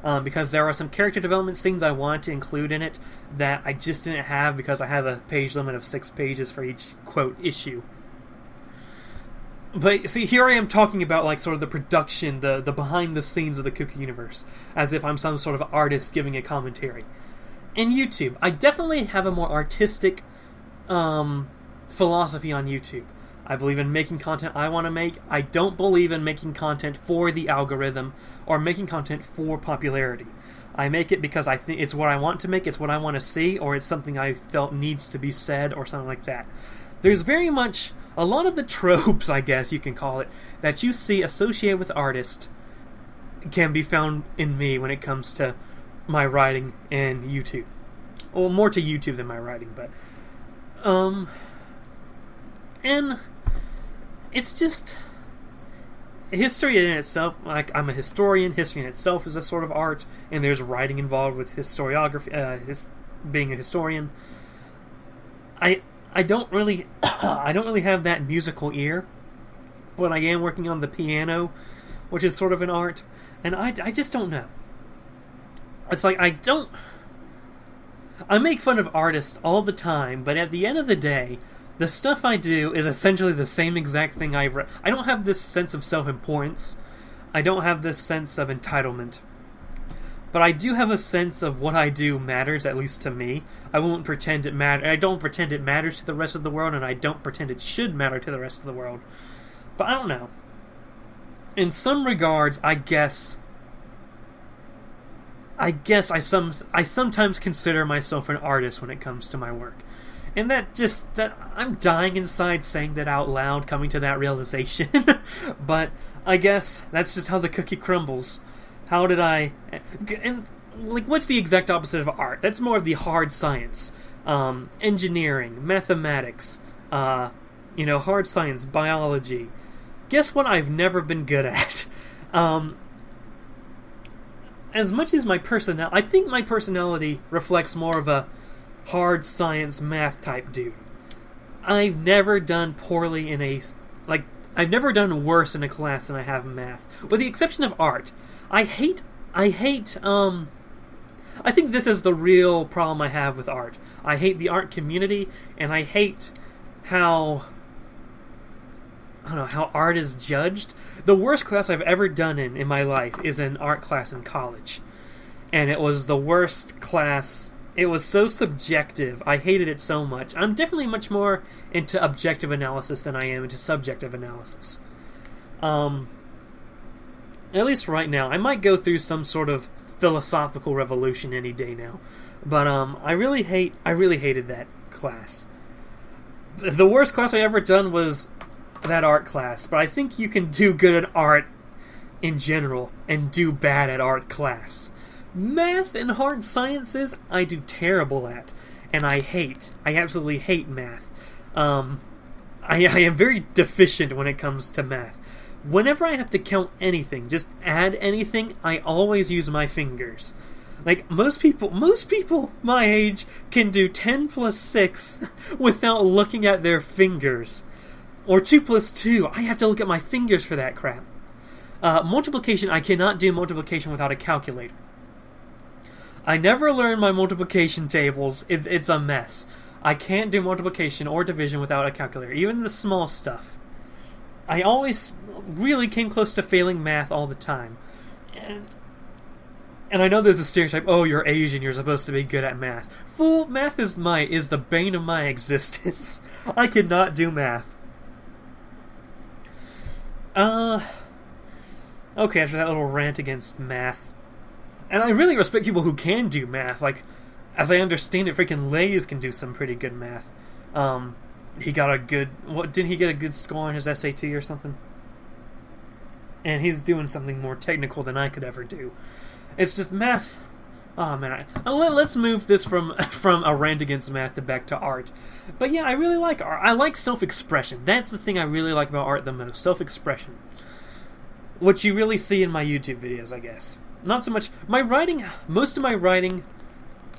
Because there are some character development scenes I wanted to include in it that I just didn't have because I have a page limit of 6 pages for each, quote, issue. But see, here I am talking about sort of the production, the behind the scenes of the Cuckoo universe, as if I'm some sort of artist giving a commentary. In YouTube, I definitely have a more artistic philosophy on YouTube. I believe in making content I want to make. I don't believe in making content for the algorithm or making content for popularity. I make it because I think it's what I want to make, it's what I want to see, or it's something I felt needs to be said, or something like that. There's very much a lot of the tropes, I guess you can call it, that you see associated with artists can be found in me when it comes to my writing and YouTube. Well, more to YouTube than my writing, but and it's just history in itself. I'm a historian. History in itself is a sort of art, and there's writing involved with historiography. Being a historian, I don't really have that musical ear, but I am working on the piano, which is sort of an art, and I just don't know. It's I make fun of artists all the time, but at the end of the day, the stuff I do is essentially the same exact thing I don't have this sense of self-importance. I don't have this sense of entitlement. but I do have a sense of what I do matters, at least to me. I won't pretend it matters. I don't pretend it matters to the rest of the world, and I don't pretend it should matter to the rest of the world. But I don't know. In some regards, I guess I sometimes consider myself an artist when it comes to my work. And that I'm dying inside saying that out loud, coming to that realization. But I guess that's just how the cookie crumbles. How did I... And, like, what's the exact opposite of art? That's more of the hard science. Engineering, mathematics, hard science, biology. Guess what I've never been good at? As much as my personality... I think my personality reflects more of a hard science math type dude. I've never done poorly in I've never done worse in a class than I have in math. With the exception of art. I think this is the real problem I have with art. I hate the art community, and I hate how art is judged. The worst class I've ever done in my life is an art class in college. And it was the worst class. It was so subjective. I hated it so much. I'm definitely much more into objective analysis than I am into subjective analysis. At least right now. I might go through some sort of philosophical revolution any day now. But I really hated that class. The worst class I ever done was that art class. But I think you can do good at art in general and do bad at art class. Math and hard sciences, I do terrible at, and I absolutely hate math. I am very deficient when it comes to math. Whenever I have to count anything, just add anything, I always use my fingers. Like, most people my age can do 10 plus 6 without looking at their fingers. Or 2 plus 2, I have to look at my fingers for that crap. Multiplication, I cannot do multiplication without a calculator. I never learned my multiplication tables. It's a mess. I can't do multiplication or division without a calculator, even the small stuff. I always really came close to failing math all the time. And I know there's a stereotype, oh, you're Asian, you're supposed to be good at math. Fool, math is the bane of my existence. I could not do math. Okay, after that little rant against math. And I really respect people who can do math. Like, as I understand it, freaking Lays can do some pretty good math. He got a good... didn't he get a good score on his SAT or something? And he's doing something more technical than I could ever do. It's just math... Oh, man. Let's move this from a rant against math to back to art. But yeah, I really like art. I like self-expression. That's the thing I really like about art the most. Self-expression. What you really see in my YouTube videos, I guess. Not so much...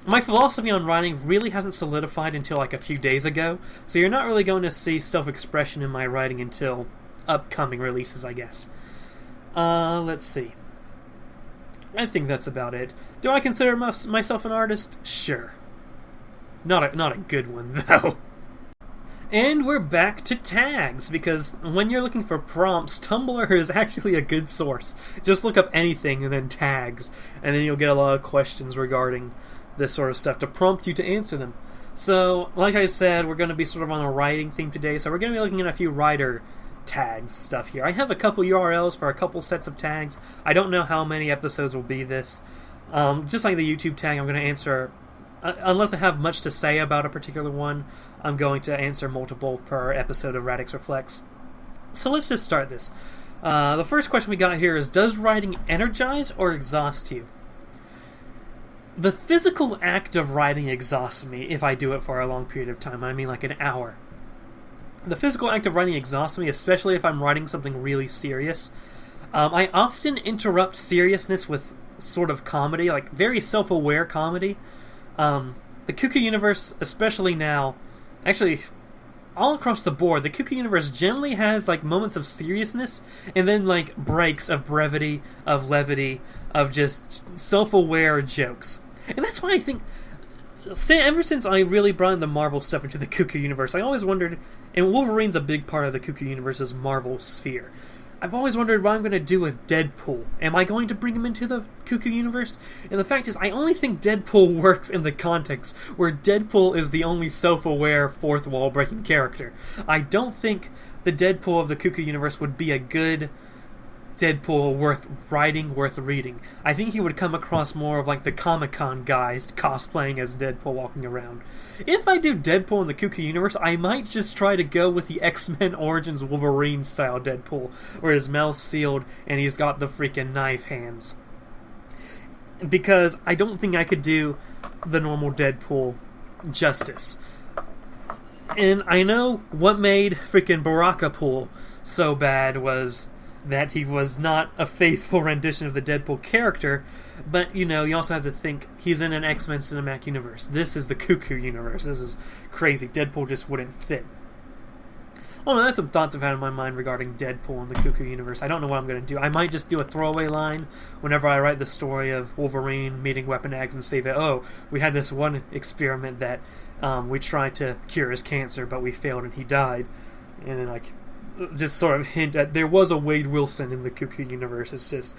My philosophy on writing really hasn't solidified until like a few days ago, so you're not really going to see self-expression in my writing until upcoming releases, I guess. Let's see. I think that's about it. Do I consider myself an artist? Sure. Not a good one, though. And we're back to tags, because when you're looking for prompts, Tumblr is actually a good source. Just look up anything and then tags, and then you'll get a lot of questions regarding this sort of stuff to prompt you to answer them. So, like I said, we're going to be sort of on a writing theme today, so we're going to be looking at a few writer tags stuff here. I have a couple URLs for a couple sets of tags. I don't know how many episodes will be this. Just like the YouTube tag, I'm going to answer... unless I have much to say about a particular one, I'm going to answer multiple per episode of Radix Reflects. So let's just start this. The first question we got here is, does writing energize or exhaust you? The physical act of writing exhausts me if I do it for a long period of time. I mean like an hour. The physical act of writing exhausts me, especially if I'm writing something really serious. I often interrupt seriousness with sort of comedy, like very self-aware comedy. The Cuckoo universe, especially now, actually, all across the board, the Cuckoo universe generally has like moments of seriousness, and then like breaks of brevity, of levity, of just self-aware jokes. And that's why I think, ever since I really brought in the Marvel stuff into the Cuckoo universe, I always wondered, and Wolverine's a big part of the Cuckoo universe's Marvel sphere. I've always wondered what I'm going to do with Deadpool. Am I going to bring him into the Cuckoo universe? And the fact is, I only think Deadpool works in the context where Deadpool is the only self-aware, fourth-wall-breaking character. I don't think the Deadpool of the Cuckoo universe would be a good Deadpool worth writing, worth reading. I think he would come across more of like the Comic-Con guys cosplaying as Deadpool walking around. If I do Deadpool in the Cuckoo universe, I might just try to go with the X-Men Origins Wolverine style Deadpool, where his mouth's sealed and he's got the freaking knife hands. Because I don't think I could do the normal Deadpool justice. And I know what made freaking Barakapool so bad was that he was not a faithful rendition of the Deadpool character, but, you know, you also have to think he's in an X-Men cinematic universe. This is the Cuckoo universe. This is crazy. Deadpool just wouldn't fit. Well, no, that's some thoughts I've had in my mind regarding Deadpool and the Cuckoo universe. I don't know what I'm going to do. I might just do a throwaway line whenever I write the story of Wolverine meeting Weapon X and say that, oh, we had this one experiment that we tried to cure his cancer, but we failed and he died. And then, like, just sort of hint at there was a Wade Wilson in the Cuckoo universe. It's just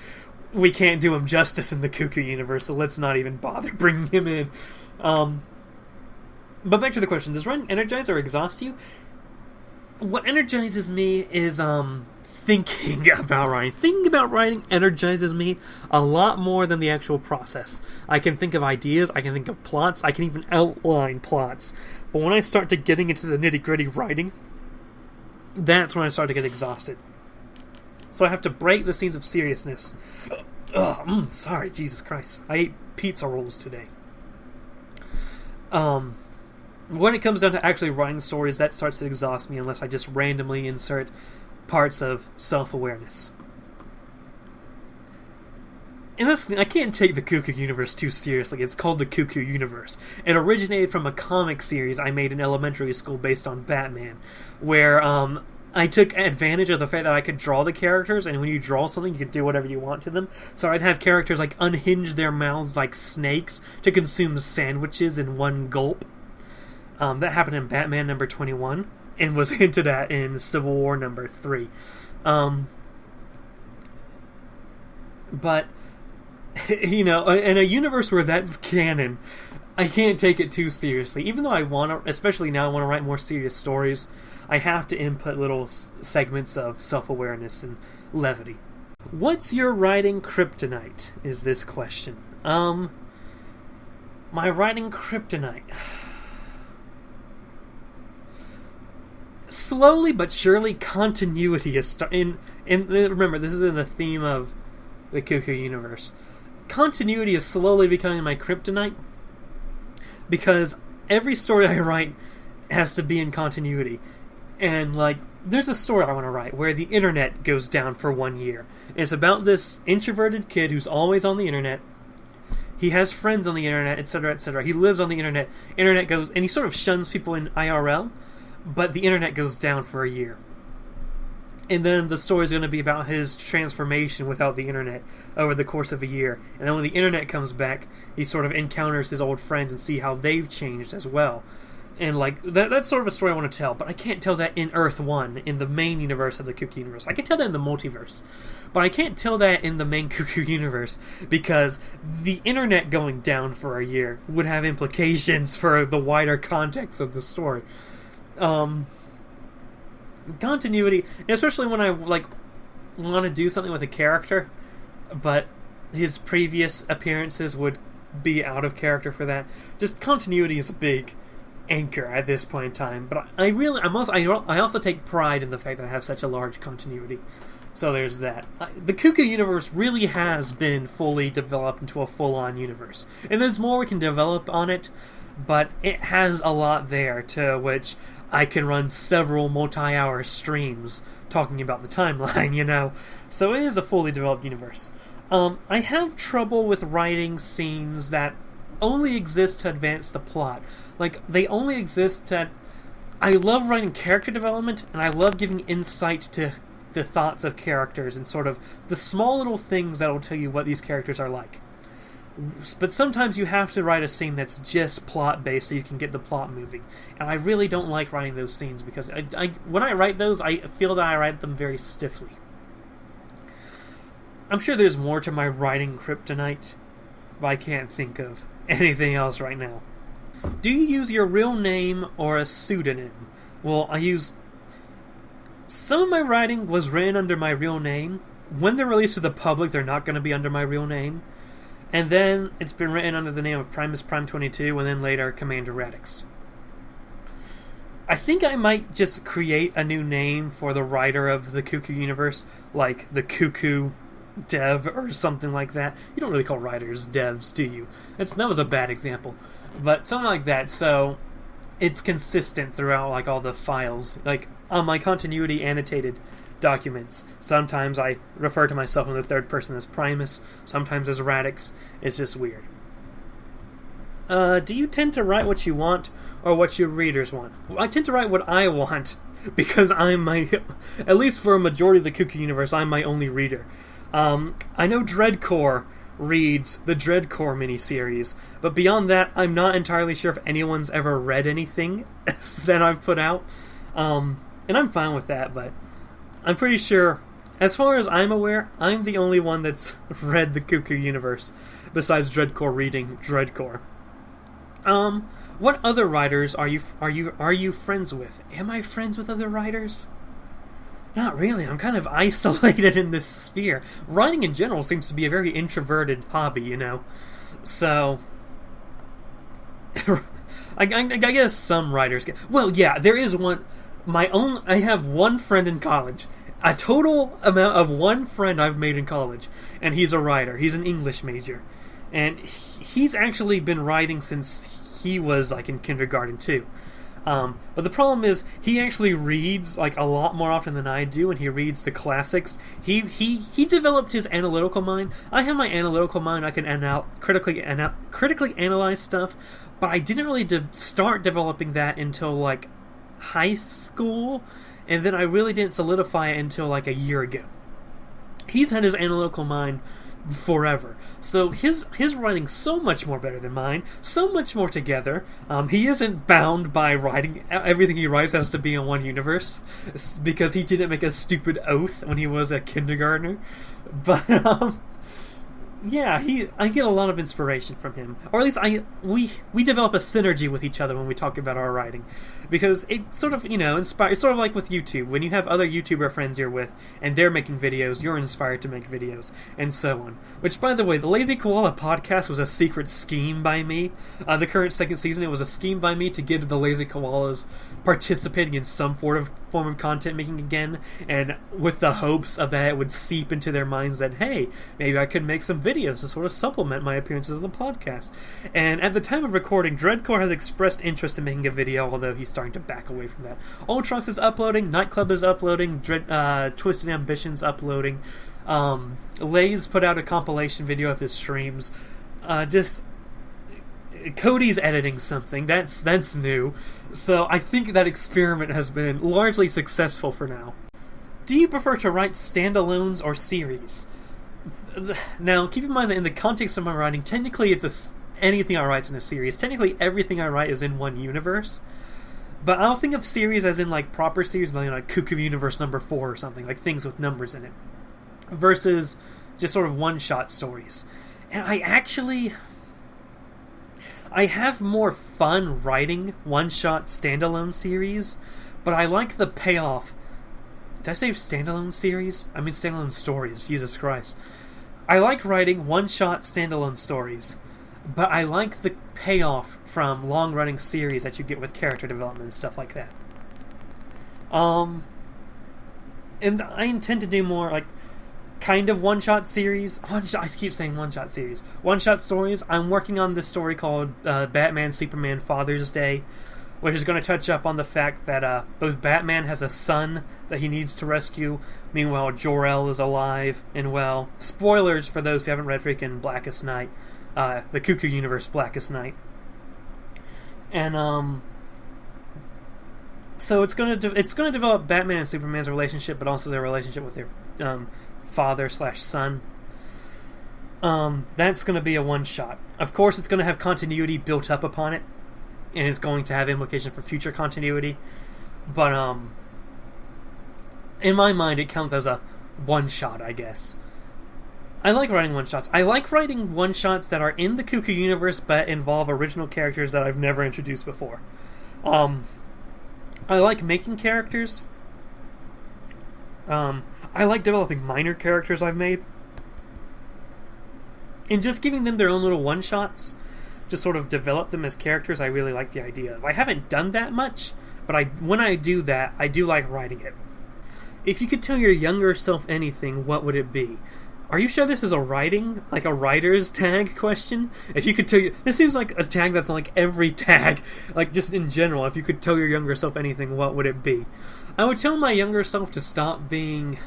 we can't do him justice in the Cuckoo universe, so let's not even bother bringing him in. But back to the question: does writing energize or exhaust you? What energizes me is thinking about writing. Thinking about writing energizes me a lot more than the actual process. I can think of ideas, I can think of plots, I can even outline plots. But when I start to getting into the nitty-gritty writing, that's when I start to get exhausted. So I have to break the scenes of seriousness. Sorry, Jesus Christ. I ate pizza rolls today. When it comes down to actually writing stories, that starts to exhaust me unless I just randomly insert parts of self-awareness. And that's the thing, I can't take the Cuckoo universe too seriously. It's called the Cuckoo universe. It originated from a comic series I made in elementary school based on Batman, where I took advantage of the fact that I could draw the characters, and when you draw something, you can do whatever you want to them. So I'd have characters like unhinge their mouths like snakes to consume sandwiches in one gulp. That happened in Batman number 21, and was hinted at in Civil War number 3. But you know, in a universe where that's canon, I can't take it too seriously. Even though I want to, especially now I want to write more serious stories, I have to input little segments of self-awareness and levity. What's your writing kryptonite, is this question. My writing kryptonite. Slowly but surely, continuity is remember, this is in the theme of the Cuckoo universe. Continuity is slowly becoming my kryptonite, because every story I write has to be in continuity. And, like, there's a story I want to write where the internet goes down for 1 year. It's about this introverted kid who's always on the internet. He has friends on the internet, etc., etc. He lives on the internet. Internet goes, and he sort of shuns people in IRL, but the internet goes down for a year. And then the story's going to be about his transformation without the internet over the course of a year. And then when the internet comes back, he sort of encounters his old friends and see how they've changed as well. And like that's sort of a story I want to tell, but I can't tell that in Earth 1, in the main universe of the Cuckoo universe. I can tell that in the multiverse, but I can't tell that in the main Cuckoo universe, because the internet going down for a year would have implications for the wider context of the story. Continuity, especially when I want to do something with a character, but his previous appearances would be out of character for that. Just continuity is a big anchor at this point in time. But I also take pride in the fact that I have such a large continuity. So there's that. The Cuckoo universe really has been fully developed into a full-on universe, and there's more we can develop on it, but it has a lot there to which I can run several multi-hour streams talking about the timeline, you know? So it is a fully developed universe. I have trouble with writing scenes that only exist to advance the plot. Like, they only exist to... I love writing character development, and I love giving insight to the thoughts of characters and sort of the small little things that will tell you what these characters are like. But sometimes you have to write a scene that's just plot-based so you can get the plot moving. And I really don't like writing those scenes, because when I write those, I feel that I write them very stiffly. I'm sure there's more to my writing kryptonite, but I can't think of anything else right now. Do you use your real name or a pseudonym? Well, I use... Some of my writing was written under my real name. When they're released to the public, they're not going to be under my real name. And then it's been written under the name of Primus Prime 22, and then later Commander Radix. I think I might just create a new name for the writer of the Cuckoo universe, like the Cuckoo Dev or something like that. You don't really call writers devs, do you? That was a bad example. But something like that, so it's consistent throughout like all the files. Like on my continuity annotated documents, sometimes I refer to myself in the third person as Primus, sometimes as Radix. It's just weird. Do you tend to write what you want or what your readers want? I tend to write what I want because I'm at least for a majority of the Cuckoo universe, I'm my only reader. I know Dreadcore reads the Dreadcore miniseries, but beyond that, I'm not entirely sure if anyone's ever read anything that I've put out. And I'm fine with that, but I'm pretty sure, as far as I'm aware, I'm the only one that's read the Cuckoo universe, besides Dreadcore reading Dreadcore. What other writers are you friends with? Am I friends with other writers? Not really. I'm kind of isolated in this sphere. Writing in general seems to be a very introverted hobby, you know. So, I guess some writers get... Well, yeah, there is one... I have one friend in college. A total amount of one friend I've made in college. And he's a writer. He's an English major. And he's actually been writing since he was, like, in kindergarten, too. But the problem is, he actually reads, like, a lot more often than I do, and he reads the classics. He developed his analytical mind. I have my analytical mind. I can critically analyze stuff, but I didn't really start developing that until, like, high school, and then I really didn't solidify it until, like, a year ago. He's had his analytical mind forever. So his writing's so much more better than mine, so much more together. He isn't bound by writing. Everything he writes has to be in one universe, because he didn't make a stupid oath when he was a kindergartner. But yeah, I get a lot of inspiration from him, or at least we develop a synergy with each other when we talk about our writing, because it sort of, you know, inspires. It's sort of like with YouTube, when you have other YouTuber friends you're with and they're making videos, you're inspired to make videos, and so on. Which, by the way, the Lazy Koala podcast was a secret scheme by me. The current second season, it was a scheme by me to get the Lazy Koalas participating in some form of content making again, and with the hopes of that it would seep into their minds that, hey, maybe I could make some videos to sort of supplement my appearances on the podcast. And at the time of recording, Dreadcore has expressed interest in making a video, although he's starting to back away from that. Ultrox is uploading, Nightclub is uploading, Twisted Ambition's uploading. Lay's put out a compilation video of his streams. Cody's editing something. That's new. So I think that experiment has been largely successful for now. Do you prefer to write standalones or series? Now, keep in mind that in the context of my writing, technically anything I write's in a series. Technically, everything I write is in one universe. But I don't think of series as in, like, proper series, like Cuckoo Universe number 4 or something, like things with numbers in it. Versus just sort of one-shot stories. And I have more fun writing one-shot standalone series, but I like the payoff. Did I say standalone series? I mean standalone stories, Jesus Christ. I like writing one-shot standalone stories, but I like the payoff from long-running series that you get with character development and stuff like that. And I intend to do more, like, kind of one-shot series. I keep saying one-shot series. One-shot stories. I'm working on this story called Batman, Superman, Father's Day, which is going to touch up on the fact that both Batman has a son that he needs to rescue. Meanwhile, Jor-El is alive and well. Spoilers for those who haven't read freaking Blackest Night. The Cuckoo Universe Blackest Night. And, so it's going to develop Batman and Superman's relationship, but also their relationship with their father/son. That's going to be a one-shot. Of course, it's going to have continuity built up upon it, and it's going to have implication for future continuity. But, in my mind, it counts as a one-shot, I guess. I like writing one-shots. I like writing one-shots that are in the Cuckoo universe but involve original characters that I've never introduced before. I like making characters. I like developing minor characters I've made. And just giving them their own little one-shots to sort of develop them as characters, I really like the idea of. I haven't done that much, but when I do that, I do like writing it. If you could tell your younger self anything, what would it be? Are you sure this is a writer's tag question? If you could tell this seems like a tag that's like every tag, like just in general. If you could tell your younger self anything, what would it be? I would tell my younger self to stop being...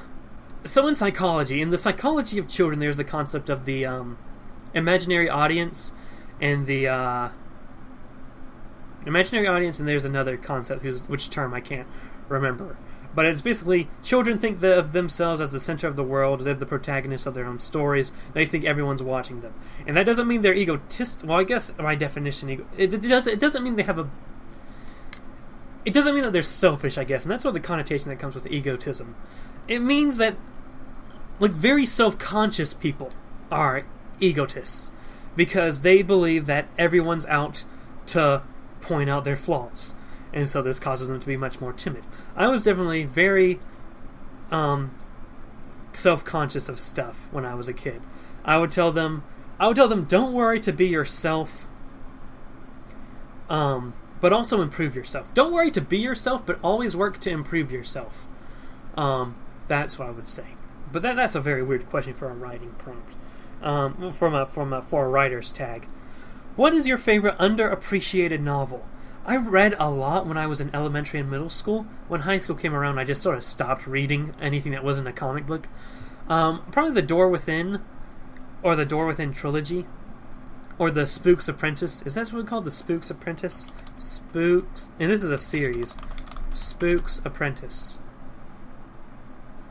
So in the psychology of children, there's the concept of the imaginary audience, and the imaginary audience, and there's another concept, which term I can't remember. But it's basically, children think of themselves as the center of the world. They're the protagonists of their own stories. They think everyone's watching them. And that doesn't mean they're egotistic. Well, I guess by definition, it doesn't mean they have a... It doesn't mean that they're selfish, I guess. And that's what the connotation that comes with egotism. It means that, like, very self-conscious people are egotists. Because they believe that everyone's out to point out their flaws. And so this causes them to be much more timid. I was definitely very self-conscious of stuff when I was a kid. I would tell them, don't worry to be yourself, but also improve yourself. Don't worry to be yourself, but always work to improve yourself. That's what I would say. But that's a very weird question for a writing prompt. For a writer's tag. What is your favorite underappreciated novel? I read a lot when I was in elementary and middle school. When high school came around, I just sort of stopped reading anything that wasn't a comic book. Probably The Door Within, or The Door Within Trilogy, or The Spook's Apprentice. Is that what we call The Spook's Apprentice? Spooks, and this is a series. Spook's Apprentice.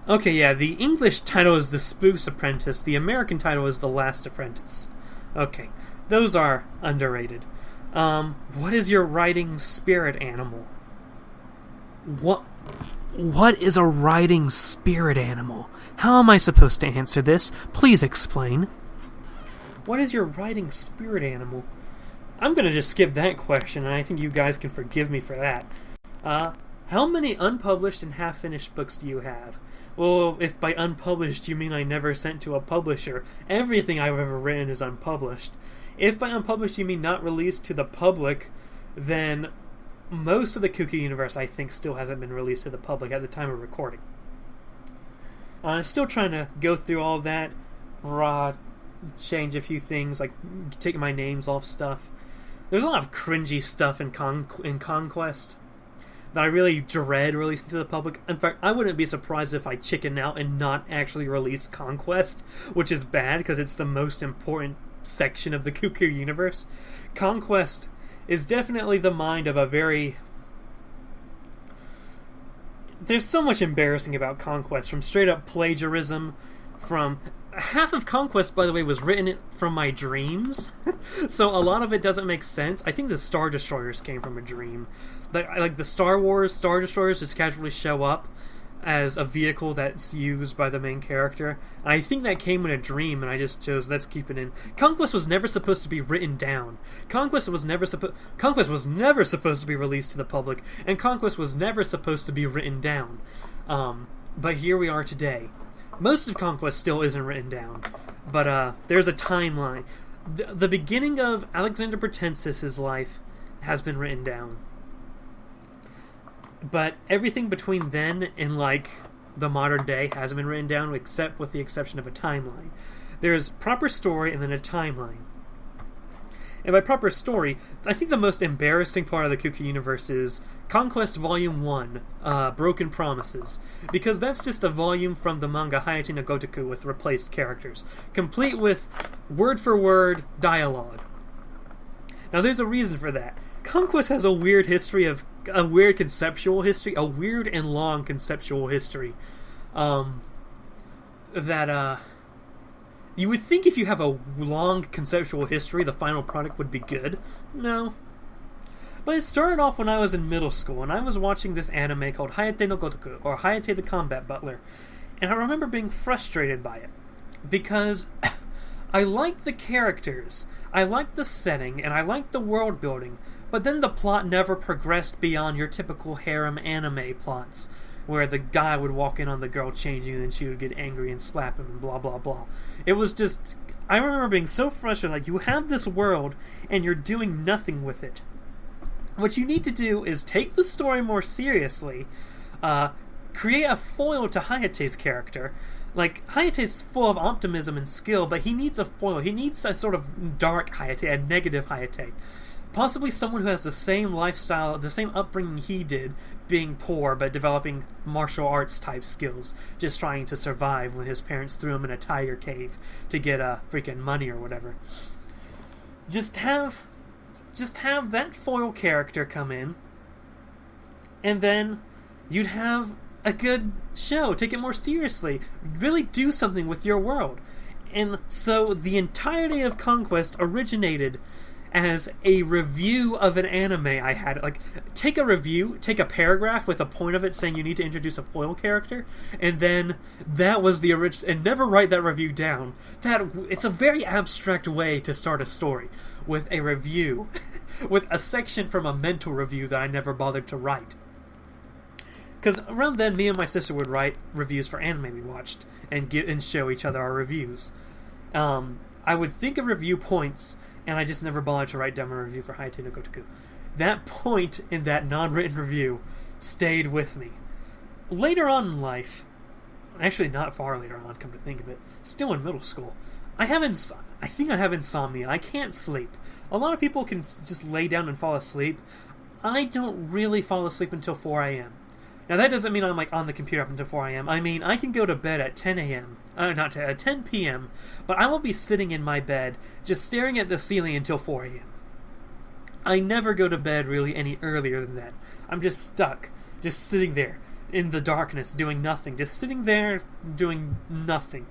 Okay, yeah, the English title is The Spook's Apprentice. The American title is The Last Apprentice. Okay, those are underrated. What is your writing spirit animal? What is a writing spirit animal? How am I supposed to answer this? Please explain. What is your writing spirit animal? I'm gonna just skip that question, and I think you guys can forgive me for that. How many unpublished and half-finished books do you have? Well, if by unpublished you mean I never sent to a publisher, everything I've ever written is unpublished. If by unpublished you mean not released to the public, then most of the Cuckoo universe, I think, still hasn't been released to the public at the time of recording. I'm still trying to go through all that, change a few things, like take my names off stuff. There's a lot of cringy stuff in Conquest that I really dread releasing to the public. In fact, I wouldn't be surprised if I chicken out and not actually release Conquest, which is bad because it's the most important section of the Cuckoo universe. Conquest is definitely the mind of a very... There's so much embarrassing about Conquest, from straight up plagiarism, from... Half of Conquest, by the way, was written from my dreams, so a lot of it doesn't make sense. I think the Star Destroyers came from a dream. Like the Star Wars Star Destroyers just casually show up as a vehicle that's used by the main character. I think that came in a dream, and I just chose, let's keep it in. Conquest was never supposed to be written down. Conquest was never supposed to be released to the public, and Conquest was never supposed to be written down. But here we are today. Most of Conquest still isn't written down, but there's a timeline. The beginning of Alexander Pratensis' life has been written down. But everything between then and, like, the modern day hasn't been written down, except with the exception of a timeline. There's proper story and then a timeline. And by proper story, I think the most embarrassing part of the Cuckoo universe is Conquest Volume 1, Broken Promises. Because that's just a volume from the manga Hayate no Gotoku with replaced characters, complete with word-for-word dialogue. Now there's a reason for that. Conquest has a weird history of... a weird conceptual history, a weird and long conceptual history. You would think if you have a long conceptual history, the final product would be good. No. But it started off when I was in middle school, and I was watching this anime called Hayate no Gotoku, or Hayate the Combat Butler, and I remember being frustrated by it. because I like the characters, I like the setting, and I like the world building, but then the plot never progressed beyond your typical harem anime plots, where the guy would walk in on the girl changing and then she would get angry and slap him and blah blah blah. It was just, I remember being so frustrated, like, you have this world and you're doing nothing with it. What you need to do is take the story more seriously, create a foil to Hayate's character. Like, Hayate's full of optimism and skill, but he needs a foil. He needs a sort of dark Hayate, a negative Hayate. Possibly someone who has the same lifestyle, the same upbringing he did, being poor but developing martial arts type skills, just trying to survive when his parents threw him in a tiger cave to get freaking money or whatever. Just have that foil character come in, and then you'd have a good show. Take it more seriously. Really do something with your world. And so the entirety of Conquest originated as a review of an anime I had. Like, take a review, take a paragraph with a point of it saying you need to introduce a foil character, and then that was the original, and never write that review down. It's a very abstract way to start a story, with a review, with a section from a mental review that I never bothered to write. Because around then, me and my sister would write reviews for anime we watched, and show each other our reviews. I would think of review points, and I just never bothered to write down a review for Hayate no Gotoku. That point in that non-written review stayed with me. Later on in life, actually not far later on, come to think of it, still in middle school, I think I have insomnia. I can't sleep. A lot of people can just lay down and fall asleep. I don't really fall asleep until 4 a.m. Now, that doesn't mean I'm like on the computer up until 4 a.m. I mean, I can go to bed at 10 a.m. At 10 p.m., but I will be sitting in my bed just staring at the ceiling until 4 a.m. I never go to bed really any earlier than that. I'm just stuck, just sitting there in the darkness, doing nothing. Just sitting there, doing nothing.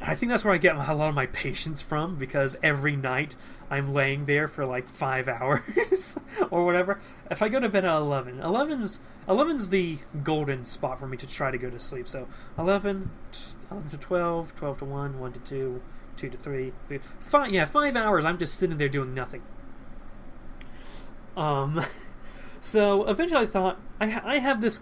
I think that's where I get a lot of my patience from, because every night I'm laying there for like 5 hours or whatever. If I go to bed at 11, 11's the golden spot for me to try to go to sleep. So 11 to 12, 12 to 1, 1 to 2, 2 to 3, 5 hours I'm just sitting there doing nothing. So eventually I thought, I have this,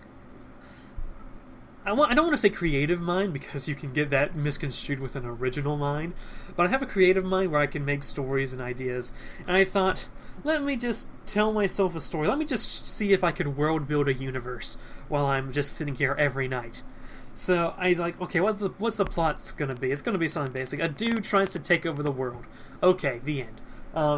I don't want to say creative mind, because you can get that misconstrued with an original mind, but I have a creative mind where I can make stories and ideas, and I thought, let me just tell myself a story. Let me just see if I could world build a universe while I'm just sitting here every night. So I like, okay, what's the plot's gonna be? It's gonna be something basic. A dude tries to take over the world. Okay, the end.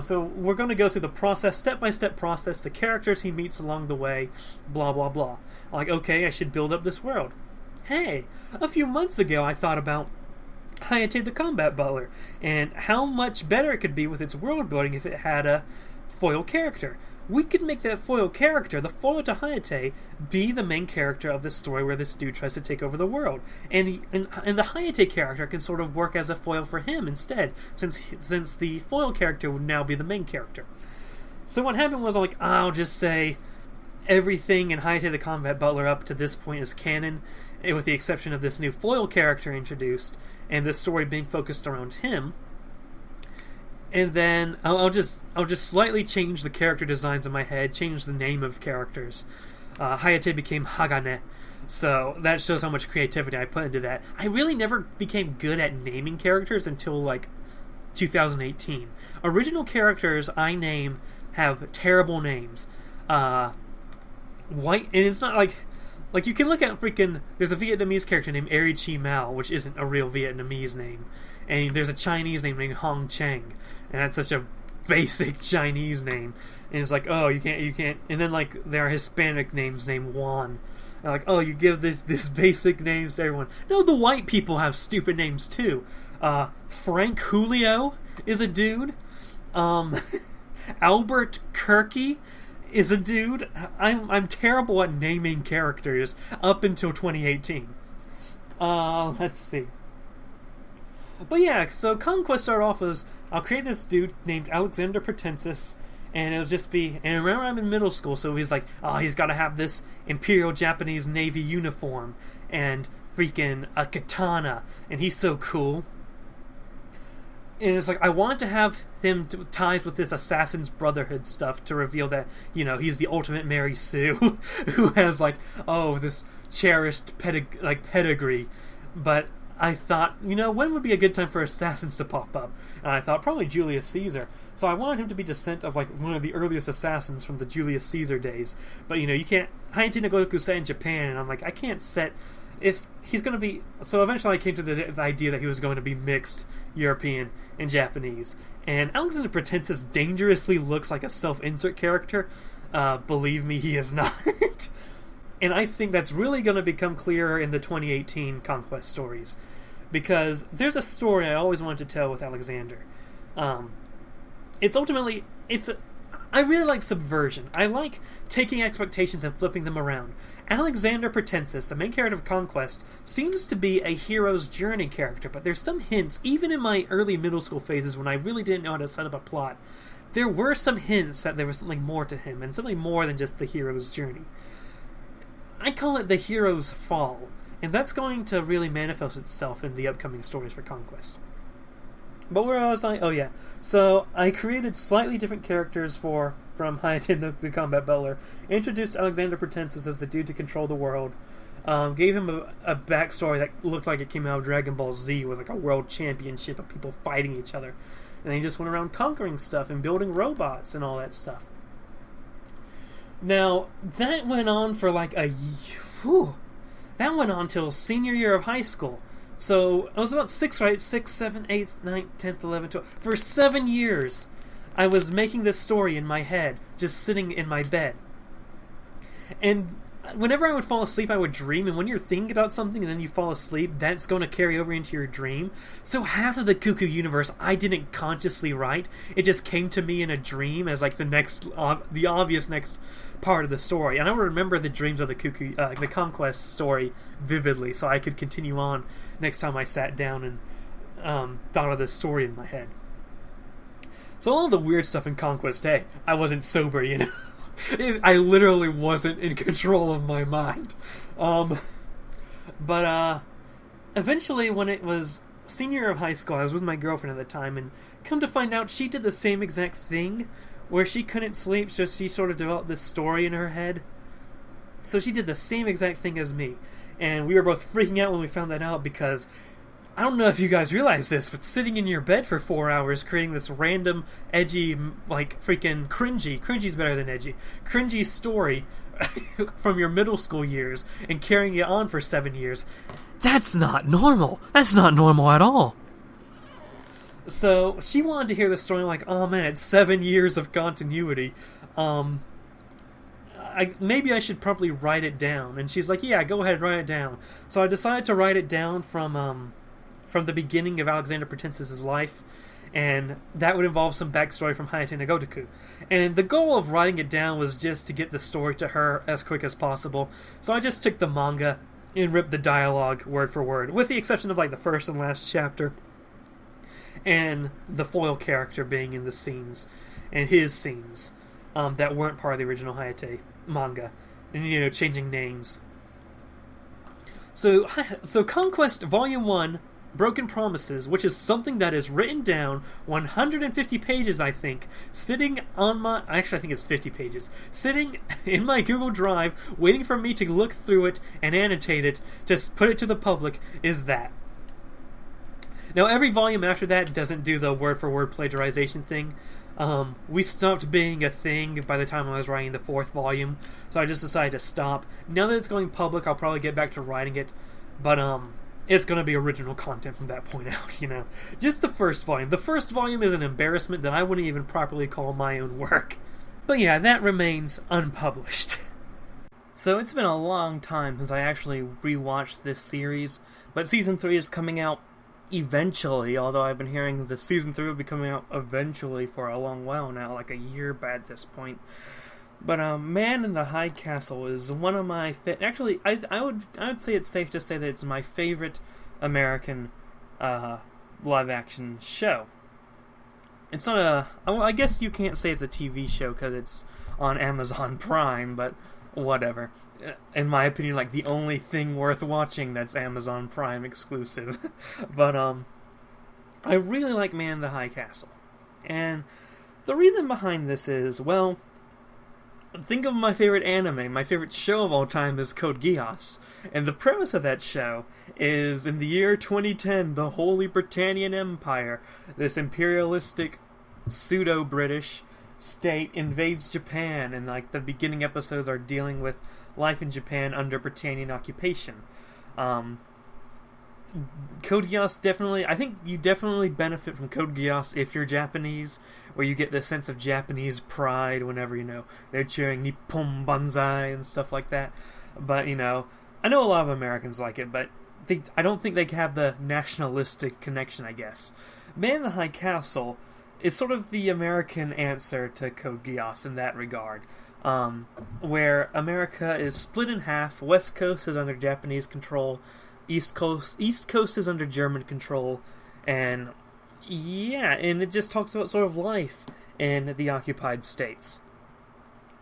So we're going to go through the process, step-by-step process, the characters he meets along the way, blah, blah, blah. Like, okay, I should build up this world. Hey, a few months ago I thought about Hayate the Combat Butler, and how much better it could be with its world building if it had a foil character. We could make that foil character, the foil to Hayate, be the main character of this story where this dude tries to take over the world. And the Hayate character can sort of work as a foil for him instead, since the foil character would now be the main character. So what happened was, like, I'll just say everything in Hayate the Combat Butler up to this point is canon, with the exception of this new foil character introduced, and the story being focused around him. And then I'll just slightly change the character designs in my head, change the name of characters. Hayate became Hagane, so that shows how much creativity I put into that. I really never became good at naming characters until like 2018. Original characters I name have terrible names. White, and it's not like you can look at there's a Vietnamese character named Eri Chi Mao, which isn't a real Vietnamese name. And there's a Chinese name named Hong Cheng, and that's such a basic Chinese name. And it's like, oh, you can't. And then like there are Hispanic names named Juan. And like, oh, you give this basic names to everyone. No, the white people have stupid names too. Frank Julio is a dude. Albert Kirky is a dude. I'm terrible at naming characters up until 2018. Let's see. But yeah, so Conquest started off as, I'll create this dude named Alexander Pratensis, and it'll just be, and remember I'm in middle school, so he's like, oh, he's got to have this Imperial Japanese Navy uniform, and freaking a katana, and he's so cool. And it's like, I want to have him ties with this Assassin's Brotherhood stuff to reveal that, he's the ultimate Mary Sue, who has, this cherished pedigree. But I thought, when would be a good time for assassins to pop up? And I thought, probably Julius Caesar. So I wanted him to be descent of, one of the earliest assassins from the Julius Caesar days. But, you can't... Hayate Nogotoku set in Japan, and I'm like, I can't set... If he's going to be... So eventually I came to the idea that he was going to be mixed European and Japanese. And Alexander Pratensis dangerously looks like a self-insert character. Believe me, he is not. And I think that's really going to become clearer in the 2018 Conquest stories. Because there's a story I always wanted to tell with Alexander. It's ultimately... I really like subversion. I like taking expectations and flipping them around. Alexander Pratensis, the main character of Conquest, seems to be a hero's journey character, but there's some hints, even in my early middle school phases when I really didn't know how to set up a plot, there were some hints that there was something more to him, and something more than just the hero's journey. I call it the hero's fall, and that's going to really manifest itself in the upcoming stories for Conquest. But where I was like, oh yeah, so I created slightly different characters from Hayate the Combat Butler, introduced Alexander Pratensis as the dude to control the world, gave him a backstory that looked like it came out of Dragon Ball Z with a world championship of people fighting each other, and then he just went around conquering stuff and building robots and all that stuff. Now, that went on for that went on till senior year of high school. So, I was about 6, 7, 8, 9, 10, 11, 12. For 7 years, I was making this story in my head, just sitting in my bed. And whenever I would fall asleep, I would dream, and when you're thinking about something and then you fall asleep, that's going to carry over into your dream. So half of the Cuckoo universe I didn't consciously write. It just came to me in a dream as the obvious next part of the story. And I would remember the dreams of the Cuckoo, the Conquest story vividly, so I could continue on next time I sat down and thought of this story in my head. So all the weird stuff in Conquest, hey, I wasn't sober, I literally wasn't in control of my mind. But eventually, when it was senior year of high school, I was with my girlfriend at the time, and come to find out, she did the same exact thing, where she couldn't sleep, so she sort of developed this story in her head. So she did the same exact thing as me. And we were both freaking out when we found that out, because I don't know if you guys realize this, but sitting in your bed for 4 hours creating this random, edgy, freaking cringy's better than edgy, cringy story from your middle school years and carrying it on for 7 years, that's not normal. That's not normal at all. So she wanted to hear the story oh man, it's 7 years of continuity. Maybe I should probably write it down. And she's like, yeah, go ahead, write it down. So I decided to write it down from the beginning of Alexander Pratensis' life, and that would involve some backstory from Hayate Nogotoku. And the goal of writing it down was just to get the story to her as quick as possible. So I just took the manga and ripped the dialogue word for word, with the exception of the first and last chapter, and the foil character being in the scenes, and his scenes that weren't part of the original Hayate manga, and changing names. So Conquest Volume 1, Broken Promises, which is something that is written down, 150 pages, I think, sitting on my... Actually, I think it's 50 pages. Sitting in my Google Drive, waiting for me to look through it and annotate it, just put it to the public, is that. Now, every volume after that doesn't do the word-for-word plagiarization thing. We stopped being a thing by the time I was writing the 4th volume, so I just decided to stop. Now that it's going public, I'll probably get back to writing it, but it's going to be original content from that point out, Just the first volume. The first volume is an embarrassment that I wouldn't even properly call my own work. But yeah, that remains unpublished. So it's been a long time since I actually rewatched this series, but Season 3 is coming out eventually, although I've been hearing the Season 3 will be coming out eventually for a long while now, a year by this point. But Man in the High Castle is one of my actually I would say it's safe to say that it's my favorite American live action show. It's not I guess you can't say it's a TV show because it's on Amazon Prime, but whatever. In my opinion, the only thing worth watching that's Amazon Prime exclusive. But I really like Man in the High Castle. And the reason behind this is, well, think of my favorite anime. My favorite show of all time is Code Geass. And the premise of that show is, in the year 2010, the Holy Britannian Empire, this imperialistic, pseudo-British state, invades Japan. And like the beginning episodes are dealing with life in Japan under Britannian occupation. Code Geass definitely, I think you definitely benefit from Code Geass if you're Japanese, where you get the sense of Japanese pride whenever, they're cheering Nippon Banzai and stuff like that. But, I know a lot of Americans like it, but I don't think they have the nationalistic connection, I guess. Man in the High Castle is sort of the American answer to Code Geass in that regard. Where America is split in half, West Coast is under Japanese control, East Coast is under German control, and it just talks about sort of life in the occupied states.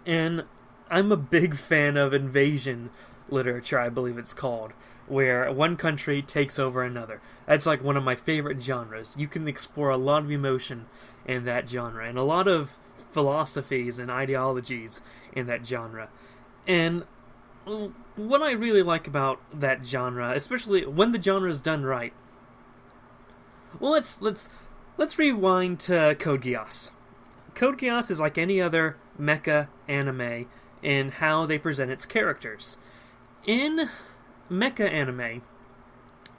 And I'm a big fan of invasion literature, I believe it's called, where one country takes over another. That's like one of my favorite genres. You can explore a lot of emotion in that genre, and a lot of philosophies and ideologies in that genre. And what I really like about that genre, especially when the genre is done right. Well, let's rewind to Code Geass. Code Geass is like any other mecha anime in how they present its characters. In mecha anime,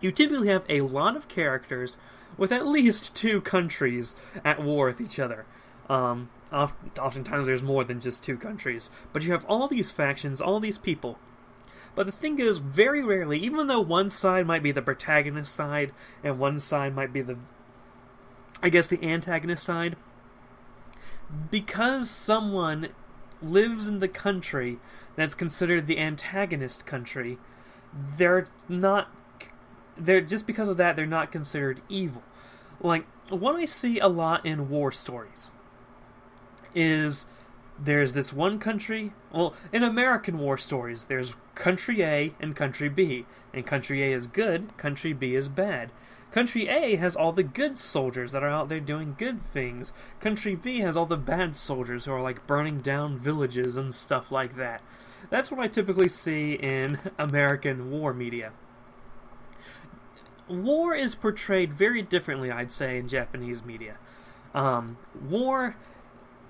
you typically have a lot of characters with at least two countries at war with each other. Oftentimes there's more than just two countries, but you have all these factions, all these people. But the thing is, very rarely, even though one side might be the protagonist side, and one side might be the antagonist side, because someone lives in the country that's considered the antagonist country, just because of that, they're not considered evil. Like, what I see a lot in war stories is there's this one country. Well, in American war stories, there's country A and country B. And country A is good, country B is bad. Country A has all the good soldiers that are out there doing good things. Country B has all the bad soldiers who are like burning down villages and stuff like that. That's what I typically see in American war media. War is portrayed very differently, I'd say, in Japanese media. War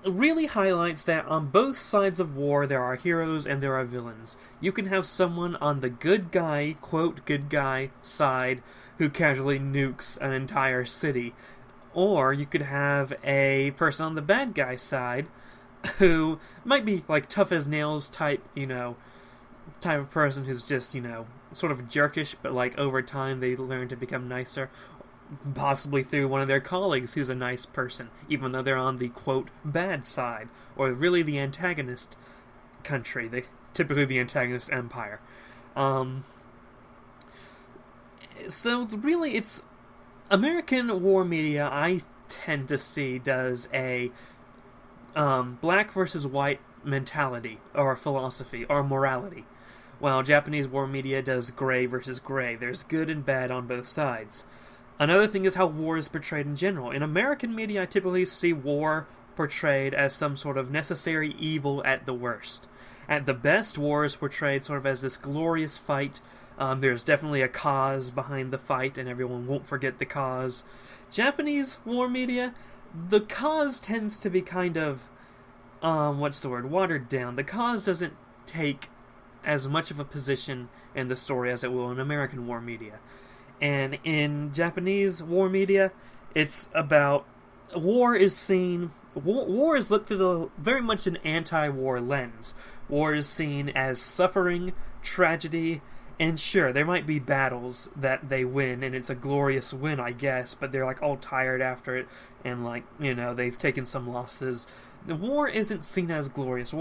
really highlights that on both sides of war there are heroes and there are villains. You can have someone on the good guy, quote, good guy side who casually nukes an entire city. Or you could have a person on the bad guy side who might be like tough as nails type of person who's just, sort of jerkish, but like over time they learn to become nicer. Possibly through one of their colleagues who's a nice person, even though they're on the, quote, bad side, or really the antagonist country, typically the antagonist empire. So really, it's American war media, I tend to see, does a black versus white mentality, or philosophy, or morality, while Japanese war media does gray versus gray. There's good and bad on both sides. Another thing is how war is portrayed in general. In American media, I typically see war portrayed as some sort of necessary evil at the worst. At the best, war is portrayed sort of as this glorious fight. There's definitely a cause behind the fight, and everyone won't forget the cause. Japanese war media, the cause tends to be kind of, watered down. The cause doesn't take as much of a position in the story as it will in American war media. And in Japanese war media, it's about war is looked through very much an anti-war lens. War is seen as suffering, tragedy, and sure, there might be battles that they win, and it's a glorious win, I guess, but they're like all tired after it, and they've taken some losses. The war isn't seen as glorious.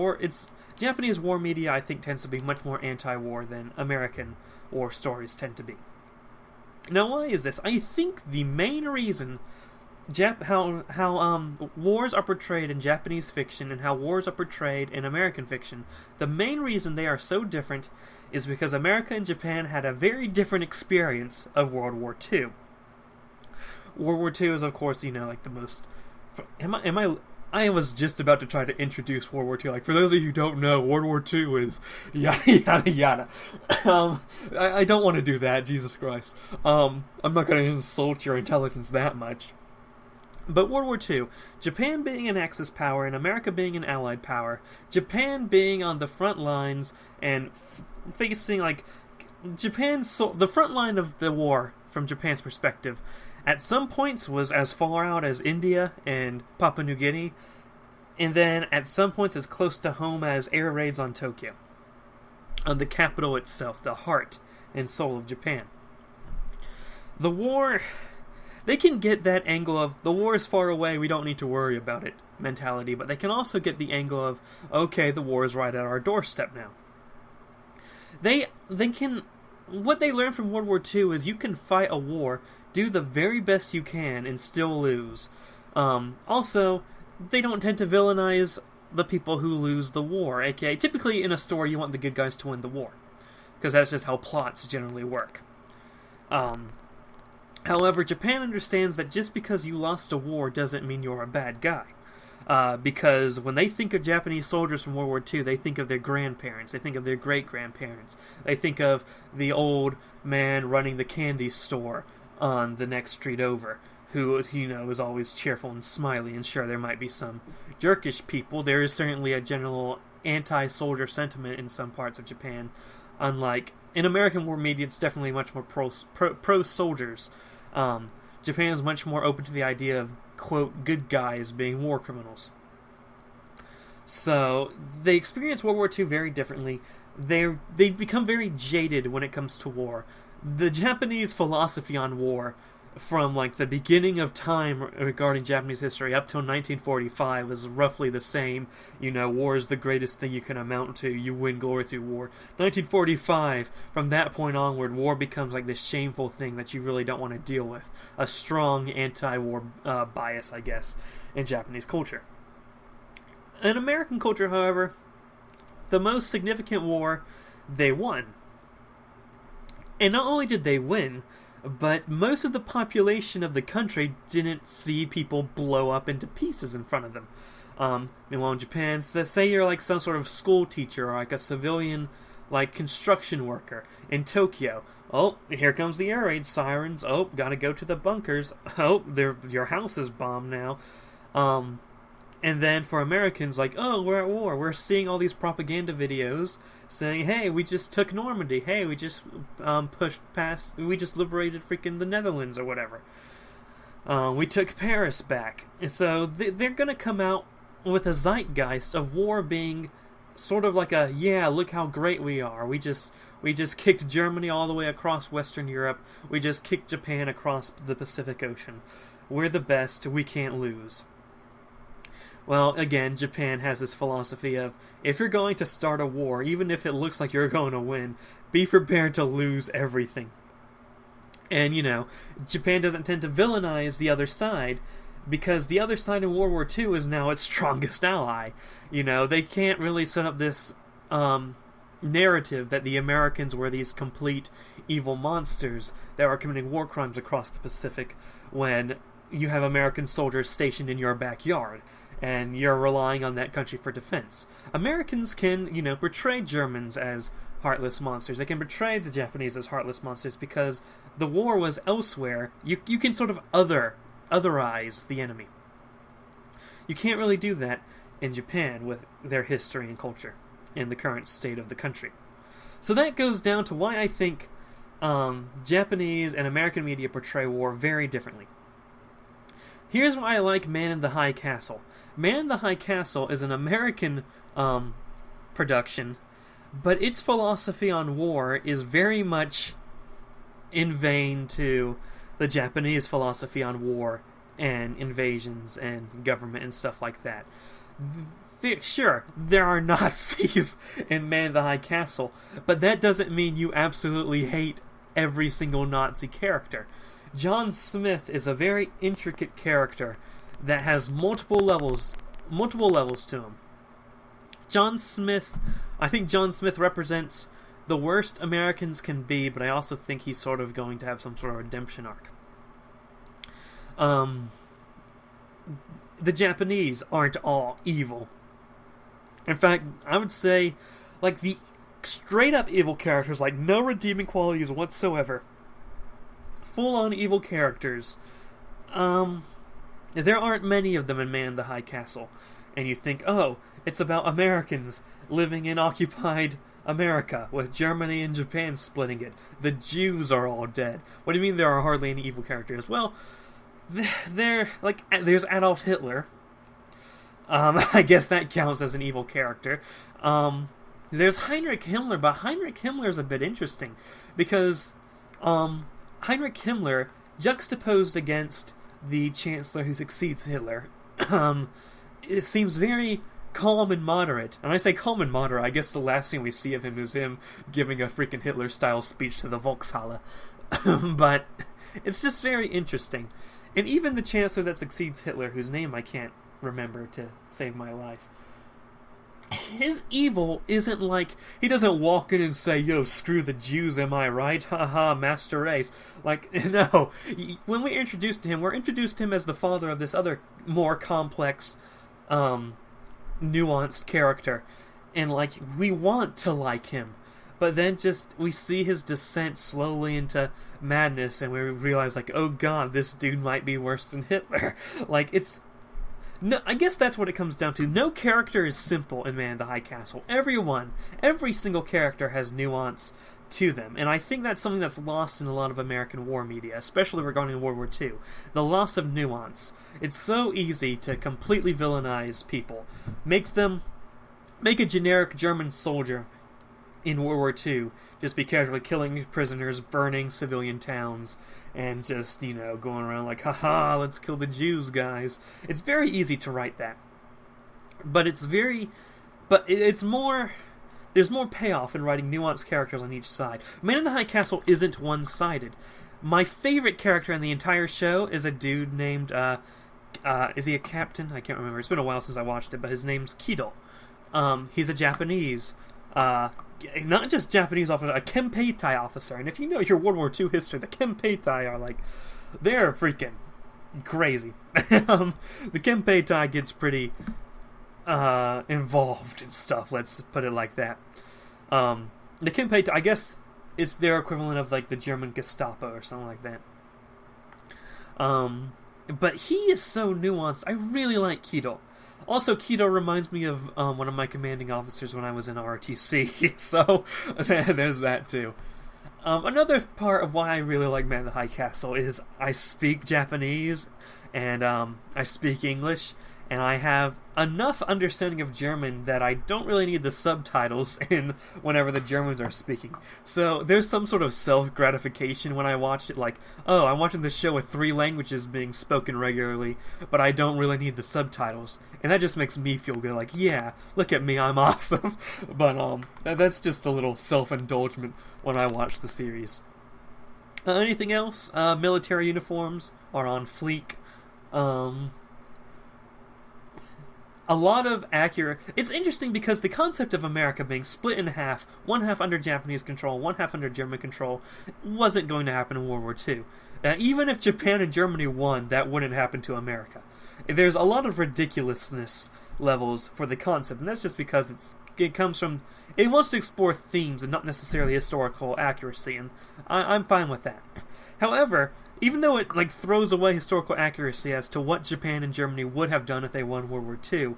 Japanese war media, I think, tends to be much more anti-war than American war stories tend to be. Now, why is this? I think the main reason how wars are portrayed in Japanese fiction and how wars are portrayed in American fiction, the main reason they are so different is because America and Japan had a very different experience of World War II. World War II is, of course, like the most... I was just about to try to introduce World War II. Like, for those of you who don't know, World War II is yada, yada, yada. I don't want to do that, Jesus Christ. I'm not going to insult your intelligence that much. But World War II, Japan being an Axis power and America being an Allied power, Japan being on the front lines and facing, like, the front line of the war, from Japan's perspective, at some points was as far out as India and Papua New Guinea, and then at some points as close to home as air raids on Tokyo, on the capital itself, the heart and soul of Japan. The war, they can get that angle of, the war is far away, we don't need to worry about it mentality, but they can also get the angle of, okay, the war is right at our doorstep now. They can, what they learned from World War II is you can fight a war, do the very best you can, and still lose. Also, they don't tend to villainize the people who lose the war, aka, typically in a story you want the good guys to win the war, because that's just how plots generally work. However, Japan understands that just because you lost a war doesn't mean you're a bad guy. Because when they think of Japanese soldiers from World War II, they think of their grandparents, they think of their great-grandparents, they think of the old man running the candy store on the next street over, who, is always cheerful and smiley, and sure, there might be some jerkish people. There is certainly a general anti-soldier sentiment in some parts of Japan, unlike, in American war media, it's definitely much more pro-soldiers. Japan is much more open to the idea of, quote, good guys being war criminals. So, they experience World War II very differently. They've become very jaded when it comes to war. The Japanese philosophy on war, from like the beginning of time regarding Japanese history up till 1945, is roughly the same. War is the greatest thing you can amount to. You win glory through war. 1945, from that point onward, war becomes like this shameful thing that you really don't want to deal with. A strong anti-war bias, I guess, in Japanese culture. In American culture, however, the most significant war, they won. And not only did they win, but most of the population of the country didn't see people blow up into pieces in front of them. Meanwhile, in Japan, say you're like some sort of school teacher or like a civilian, like construction worker in Tokyo. Oh, here comes the air raid sirens. Oh, gotta go to the bunkers. Oh, your house is bombed now. And then for Americans, like, oh, we're at war. We're seeing all these propaganda videos saying, hey, we just took Normandy. Hey, we just pushed past, we just liberated freaking the Netherlands or whatever. We took Paris back. And so they're going to come out with a zeitgeist of war being sort of like a, yeah, look how great we are. We just kicked Germany all the way across Western Europe. We just kicked Japan across the Pacific Ocean. We're the best. We can't lose. Well, again, Japan has this philosophy of, if you're going to start a war, even if it looks like you're going to win, be prepared to lose everything. And, Japan doesn't tend to villainize the other side, because the other side in World War II is now its strongest ally. They can't really set up this narrative that the Americans were these complete evil monsters that were committing war crimes across the Pacific, when you have American soldiers stationed in your backyard, and you're relying on that country for defense. Americans can, portray Germans as heartless monsters. They can portray the Japanese as heartless monsters because the war was elsewhere. You can sort of otherize the enemy. You can't really do that in Japan with their history and culture and the current state of the country. So that goes down to why I think Japanese and American media portray war very differently. Here's why I like Man in the High Castle. Man in the High Castle is an American production, but its philosophy on war is very much in vain to the Japanese philosophy on war and invasions and government and stuff like that. Sure, there are Nazis in Man in the High Castle, but that doesn't mean you absolutely hate every single Nazi character. John Smith is a very intricate character that has multiple levels to him. I think John Smith represents the worst Americans can be, but I also think he's sort of going to have some sort of redemption arc. The Japanese aren't all evil. In fact, I would say, like, the straight-up evil characters, like, no redeeming qualities whatsoever, full-on evil characters, there aren't many of them in Man in the High Castle. And you think, oh, it's about Americans living in occupied America, with Germany and Japan splitting it. The Jews are all dead. What do you mean there are hardly any evil characters? Well, there's Adolf Hitler. I guess that counts as an evil character. There's Heinrich Himmler, but Heinrich Himmler is a bit interesting because Heinrich Himmler, juxtaposed against the Chancellor who succeeds Hitler, it seems very calm and moderate. And I say calm and moderate, I guess the last thing we see of him is him giving a freaking Hitler-style speech to the Volkshalle. But it's just very interesting. And even the Chancellor that succeeds Hitler, whose name I can't remember to save my life, his evil isn't like, he doesn't walk in and say, yo, screw the Jews, am I right? Haha, master race. Like, no. When we're introduced to him, we're introduced to him as the father of this other, more complex, nuanced character. And, like, we want to like him. But then just, we see his descent slowly into madness, and we realize, like, oh god, this dude might be worse than Hitler. Like, it's... No, I guess that's what it comes down to. No character is simple in Man in the High Castle. Every single character has nuance to them. And I think that's something that's lost in a lot of American war media, especially regarding World War II. The loss of nuance. It's so easy to completely villainize people. Make a generic German soldier in World War II just be casually killing prisoners, burning civilian towns, and just, going around like, haha, let's kill the Jews, guys. It's very easy to write that. But it's more... There's more payoff in writing nuanced characters on each side. Man in the High Castle isn't one-sided. My favorite character in the entire show is a dude named, is he a captain? I can't remember. It's been a while since I watched it, but his name's Kido. He's a Japanese, not just Japanese officer, a Kempeitai officer. And if you know your World War II history, the Kempeitai are like, they're freaking crazy. The Kempeitai gets pretty involved in stuff, let's put it like that. The Kempeitai, I guess it's their equivalent of like the German Gestapo or something like that. But he is so nuanced. I really like Kido. Also, Kido reminds me of one of my commanding officers when I was in ROTC, so there's that too. Another part of why I really like Man in the High Castle is I speak Japanese, and I speak English, and I have enough understanding of German that I don't really need the subtitles in whenever the Germans are speaking. So there's some sort of self-gratification when I watch it, like, oh, I'm watching this show with 3 languages being spoken regularly, but I don't really need the subtitles. And that just makes me feel good, like, yeah, look at me, I'm awesome. But that's just a little self-indulgement when I watch the series. Anything else? Military uniforms are on fleek. A lot of accurate... It's interesting because the concept of America being split in half, one half under Japanese control, one half under German control, wasn't going to happen in World War II. Even if Japan and Germany won, that wouldn't happen to America. There's a lot of ridiculousness levels for the concept, and that's just because it comes from... It wants to explore themes and not necessarily historical accuracy, and I'm fine with that. However, even though it throws away historical accuracy as to what Japan and Germany would have done if they won World War II,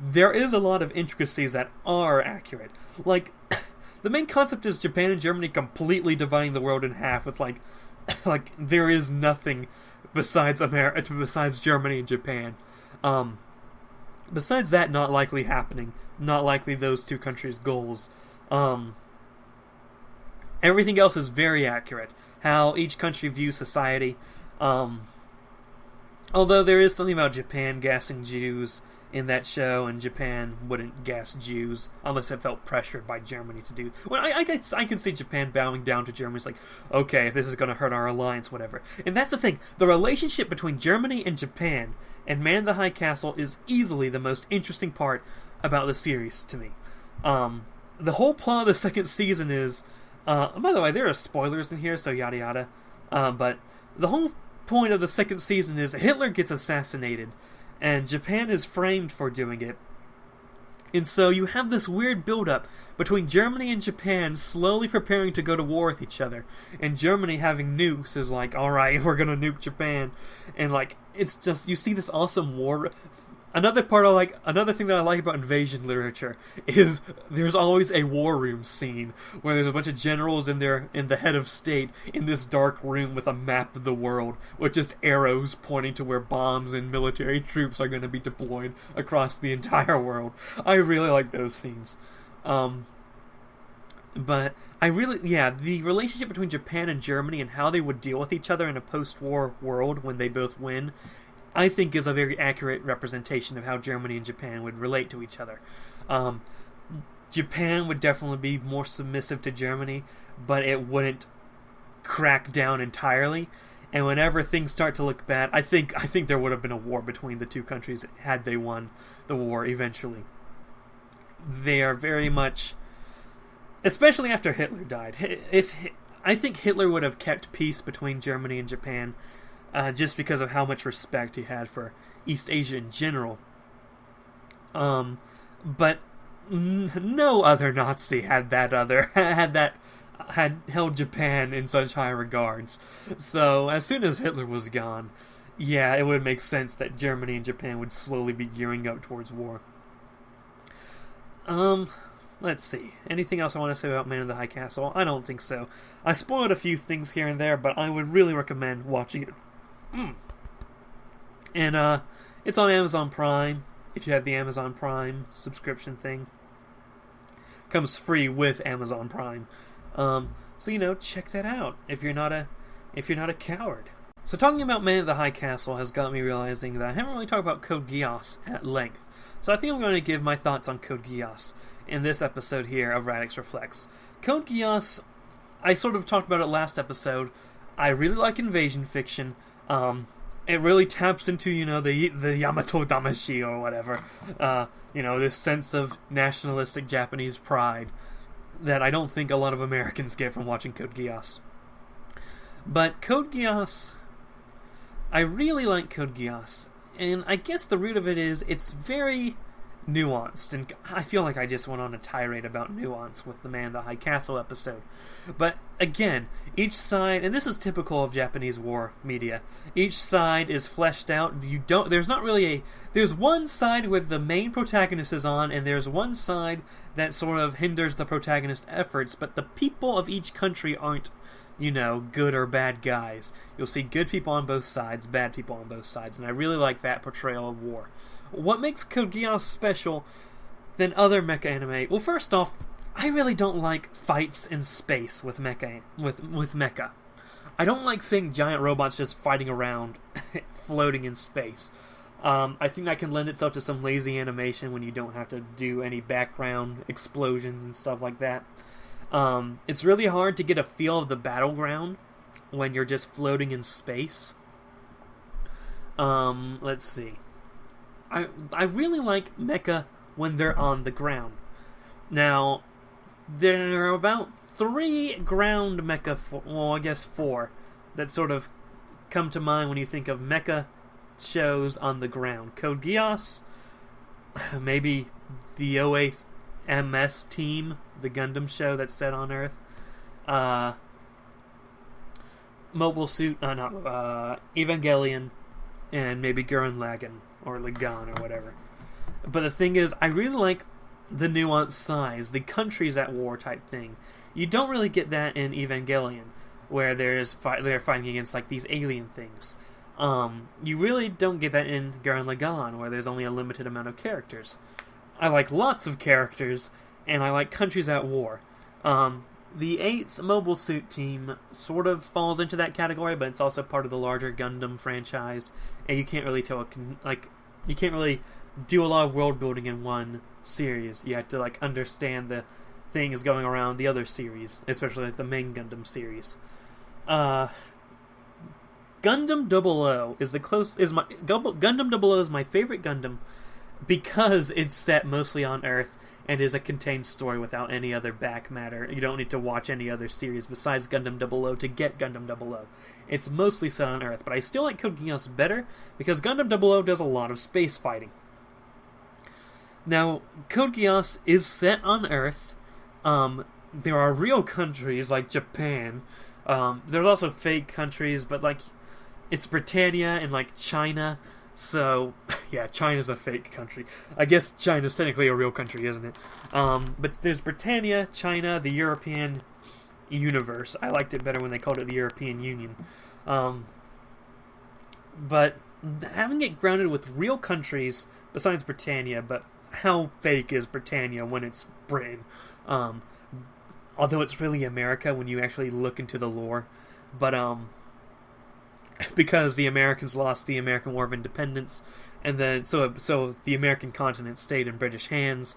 there is a lot of intricacies that are accurate. Like, the main concept is Japan and Germany completely dividing the world in half with there is nothing besides besides Germany and Japan. Besides that, not likely happening. Not likely those two countries' goals. Everything else is very accurate. How each country views society. Although there is something about Japan gassing Jews in that show, and Japan wouldn't gas Jews unless it felt pressured by Germany to do. Well, I can see Japan bowing down to Germany. It's like, okay, if this is going to hurt our alliance, whatever. And that's the thing. The relationship between Germany and Japan and Man in the High Castle is easily the most interesting part about the series to me. The whole plot of the second season is... by the way, there are spoilers in here, so yada yada. But the whole point of the second season is Hitler gets assassinated, and Japan is framed for doing it. And so you have this weird build-up between Germany and Japan slowly preparing to go to war with each other. And Germany having nukes is like, alright, we're gonna nuke Japan. And like, it's just, you see this awesome war. Another thing that I like about invasion literature is there's always a war room scene where there's a bunch of generals in the head of state in this dark room with a map of the world with just arrows pointing to where bombs and military troops are going to be deployed across the entire world. I really like those scenes. But the relationship between Japan and Germany and how they would deal with each other in a post-war world when they both win, I think is a very accurate representation of how Germany and Japan would relate to each other. Japan would definitely be more submissive to Germany, but it wouldn't crack down entirely. And whenever things start to look bad, I think there would have been a war between the two countries had they won the war eventually. They are very much, especially after Hitler died. I think Hitler would have kept peace between Germany and Japan. Just because of how much respect he had for East Asia in general. But no other Nazi had held Japan in such high regards. So as soon as Hitler was gone, yeah, it would make sense that Germany and Japan would slowly be gearing up towards war. Let's see. Anything else I want to say about Man in the High Castle? I don't think so. I spoiled a few things here and there, but I would really recommend watching it. And it's on Amazon Prime. If you have the Amazon Prime subscription thing, comes free with Amazon Prime. So check that out if you're not a coward. So talking about Man at the High Castle has got me realizing that I haven't really talked about Code Geass at length. So I think I'm going to give my thoughts on Code Geass in this episode here of Radix Reflects. Code Geass, I sort of talked about it last episode. I really like invasion fiction. It really taps into, the Yamato Damashi or whatever. This sense of nationalistic Japanese pride that I don't think a lot of Americans get from watching Code Geass. But Code Geass, I really like Code Geass. And I guess the root of it is it's very nuanced, and I feel like I just went on a tirade about nuance with the Man in the High Castle episode. But again, each side, and this is typical of Japanese war media, each side is fleshed out. There's one side where the main protagonist is on, and there's one side that sort of hinders the protagonist's efforts, but the people of each country aren't, good or bad guys. You'll see good people on both sides, bad people on both sides, and I really like that portrayal of war. What makes Code Geass special than other mecha anime? Well, first off, I really don't like fights in space with mecha. With mecha, I don't like seeing giant robots just fighting around, floating in space. I think that can lend itself to some lazy animation when you don't have to do any background explosions and stuff like that. It's really hard to get a feel of the battleground when you're just floating in space. Let's see. I really like mecha when they're on the ground. Now, there are about 3 ground mecha, 4, that sort of come to mind when you think of mecha shows on the ground. Code Geass, maybe the 08 MS team, the Gundam show that's set on Earth. Mobile Suit, Evangelion, and maybe Gurren Lagann, or Lagann, or whatever. But the thing is, I really like the nuanced sides, the countries at war type thing. You don't really get that in Evangelion, where they're fighting against like these alien things. You really don't get that in Gurren Lagann, where there's only a limited amount of characters. I like lots of characters, and I like countries at war. The 8th Mobile Suit team sort of falls into that category, but it's also part of the larger Gundam franchise, and you can't really do a lot of world building in one series. You have to understand the things going around the other series, especially the main Gundam series. Gundam 00 is Gundam 00 is my favorite Gundam, because it's set mostly on Earth and is a contained story without any other back matter. You don't need to watch any other series besides Gundam 00 to get Gundam 00. It's mostly set on Earth, but I still like Code Geass better because Gundam 00 does a lot of space fighting. Now, Code Geass is set on Earth. There are real countries like Japan. There's also fake countries, but like it's Britannia and like China. So, yeah, China's a fake country. I guess China's technically a real country, isn't it? But there's Britannia, China, the European universe. I liked it better when they called it the European Union. But having it grounded with real countries besides Britannia, but how fake is Britannia when it's Britain? Although it's really America when you actually look into the lore. But, because the Americans lost the American War of Independence, and then so the American continent stayed in British hands.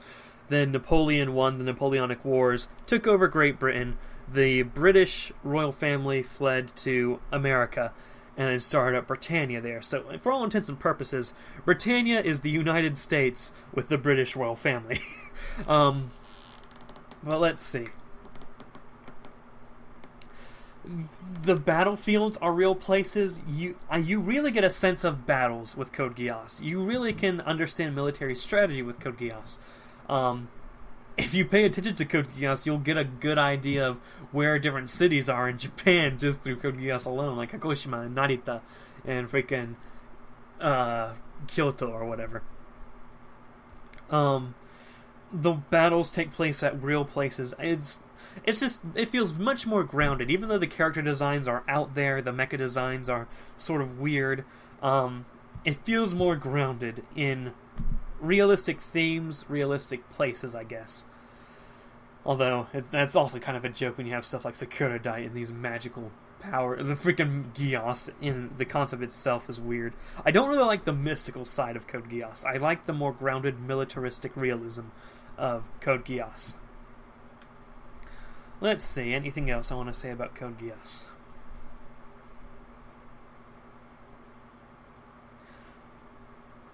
Then Napoleon won the Napoleonic Wars, took over Great Britain. The British royal family fled to America, and then started up Britannia there. So, for all intents and purposes, Britannia is the United States with the British royal family. Well, let's see. The battlefields are real places. You really get a sense of battles with Code Geass. You really can understand military strategy with Code Geass. If you pay attention to Code Geass, you'll get a good idea of where different cities are in Japan just through Code Geass alone, like Kagoshima and Narita and freaking Kyoto or whatever. The battles take place at real places. It feels much more grounded. Even though the character designs are out there, the mecha designs are sort of weird, it feels more grounded in realistic themes, realistic places, I guess. Although, that's also kind of a joke when you have stuff like Sakura Dai and these magical power. The freaking Geass in the concept itself is weird. I don't really like the mystical side of Code Geass. I like the more grounded militaristic realism of Code Geass. Let's see, anything else I want to say about Code Geass?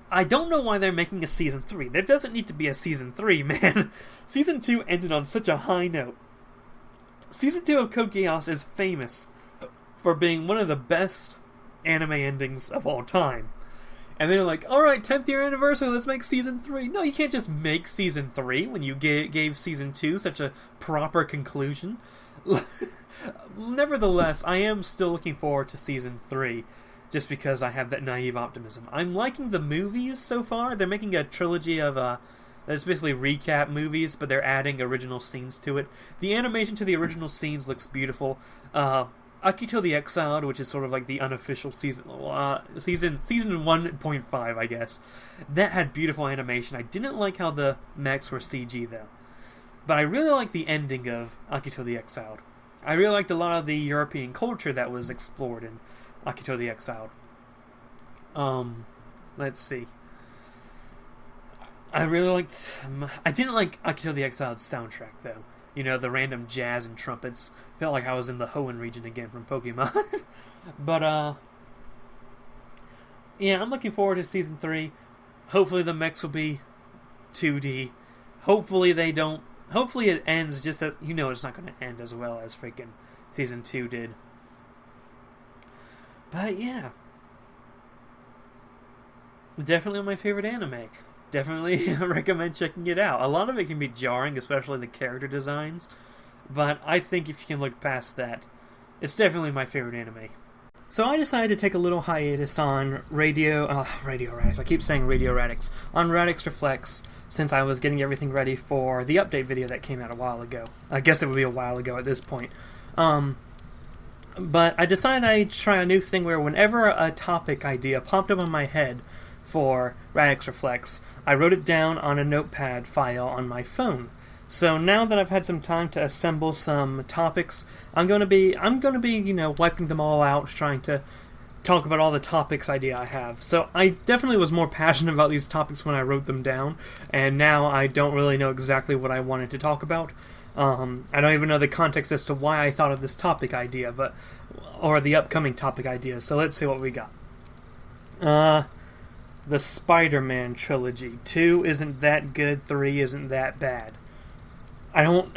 I don't know why they're making a Season 3. There doesn't need to be a Season 3, man. Season 2 ended on such a high note. Season 2 of Code Geass is famous for being one of the best anime endings of all time. And they're like, alright, 10th year anniversary, let's make Season 3. No, you can't just make Season 3 when you gave Season 2 such a proper conclusion. Nevertheless, I am still looking forward to Season 3, just because I have that naive optimism. I'm liking the movies so far. They're making a trilogy of, that's basically recap movies, but they're adding original scenes to it. The animation to the original scenes looks beautiful. Akito the Exiled, which is sort of like the unofficial season 1.5, I guess. That had beautiful animation. I didn't like how the mechs were CG, though. But I really liked the ending of Akito the Exiled. I really liked a lot of the European culture that was explored in Akito the Exiled. Let's see. I didn't like Akito the Exiled's soundtrack, though. You know, the random jazz and trumpets. Felt like I was in the Hoenn region again from Pokemon. But, yeah, I'm looking forward to Season 3. Hopefully the mechs will be 2D. Hopefully it ends just as... You know it's not going to end as well as freaking Season 2 did. But, yeah. Definitely my favorite anime. Definitely recommend checking it out. A lot of it can be jarring, especially the character designs, but I think if you can look past that, it's definitely my favorite anime. So I decided to take a little hiatus on Radio Radix. I keep saying Radio Radix. On Radix Reflects, since I was getting everything ready for the update video that came out a while ago. I guess it would be a while ago at this point. But I decided I'd try a new thing where whenever a topic idea popped up in my head for Radix Reflects, I wrote it down on a notepad file on my phone. So now that I've had some time to assemble some topics, I'm going to be, wiping them all out, trying to talk about all the topics idea I have. So I definitely was more passionate about these topics when I wrote them down, and now I don't really know exactly what I wanted to talk about. I don't even know the context as to why I thought of this topic idea, or the upcoming topic idea. So let's see what we got. the Spider-Man trilogy. 2 isn't that good, 3 isn't that bad. I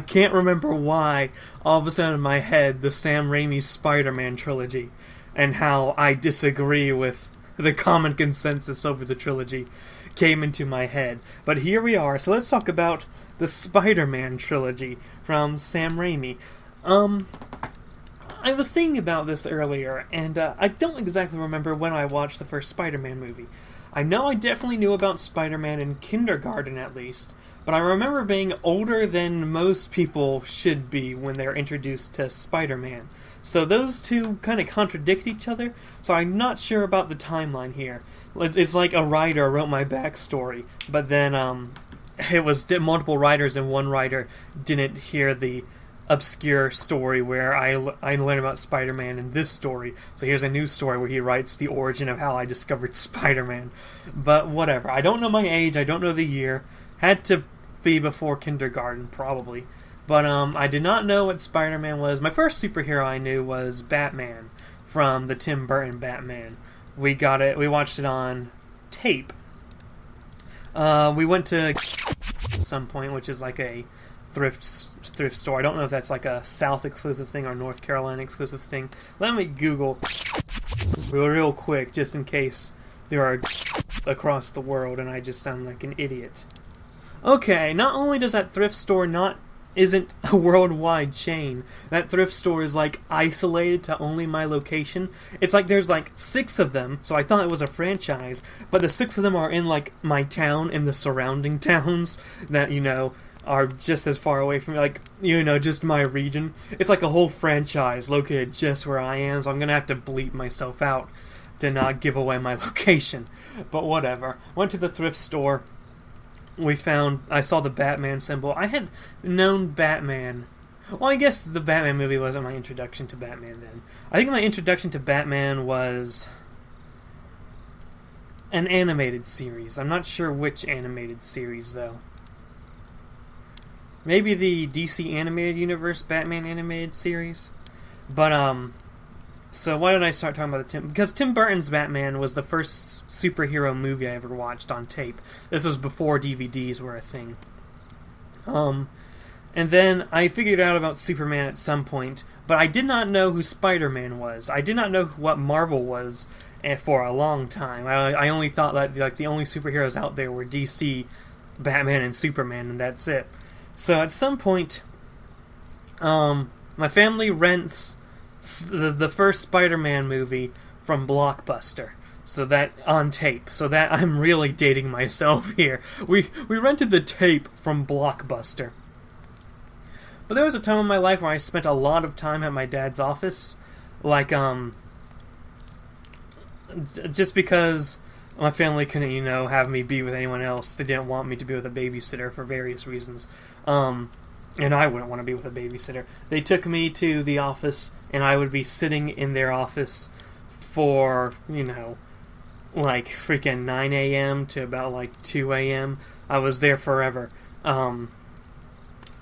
can't remember why all of a sudden in my head the Sam Raimi Spider-Man trilogy and how I disagree with the common consensus over the trilogy came into my head. But here we are, so let's talk about the Spider-Man trilogy from Sam Raimi. I was thinking about this earlier, and I don't exactly remember when I watched the first Spider-Man movie. I know I definitely knew about Spider-Man in kindergarten at least, but I remember being older than most people should be when they're introduced to Spider-Man. So those two kind of contradict each other, so I'm not sure about the timeline here. It's like a writer wrote my backstory, but then it was multiple writers and one writer didn't hear the obscure story where I learned about Spider-Man in this story. So here's a new story where he writes the origin of how I discovered Spider-Man. But whatever. I don't know my age. I don't know the year. Had to be before kindergarten, probably. But I did not know what Spider-Man was. My first superhero I knew was Batman from the Tim Burton Batman. We watched it on tape. We went to some point, which is like a thrift store. I don't know if that's like a South exclusive thing or North Carolina exclusive thing. Let me Google real quick, just in case there are across the world and I just sound like an idiot. Okay, not only does that thrift store isn't a worldwide chain, that thrift store is like isolated to only my location. It's like there's like 6 of them, so I thought it was a franchise, but the 6 of them are in like my town and the surrounding towns that, are just as far away from me, like, just my region. It's like a whole franchise located just where I am, so I'm gonna have to bleep myself out to not give away my location. But whatever. Went to the thrift store. I saw the Batman symbol. I had known Batman. Well, I guess the Batman movie wasn't my introduction to Batman then. I think my introduction to Batman was an animated series. I'm not sure which animated series, though. Maybe the DC Animated Universe Batman animated series. But, so why did I start talking about because Tim Burton's Batman was the first superhero movie I ever watched on tape. This was before DVDs were a thing. And then I figured out about Superman at some point, but I did not know who Spider-Man was. I did not know what Marvel was for a long time. I only thought that the only superheroes out there were DC, Batman, and Superman, and that's it. So at some point, my family rents the first Spider-Man movie from Blockbuster, so that on tape. So that I'm really dating myself here. We rented the tape from Blockbuster. But there was a time in my life where I spent a lot of time at my dad's office, like just because my family couldn't, have me be with anyone else. They didn't want me to be with a babysitter for various reasons. And I wouldn't want to be with a babysitter. They took me to the office, and I would be sitting in their office for, like freaking 9 a.m. to about like 2 a.m. I was there forever.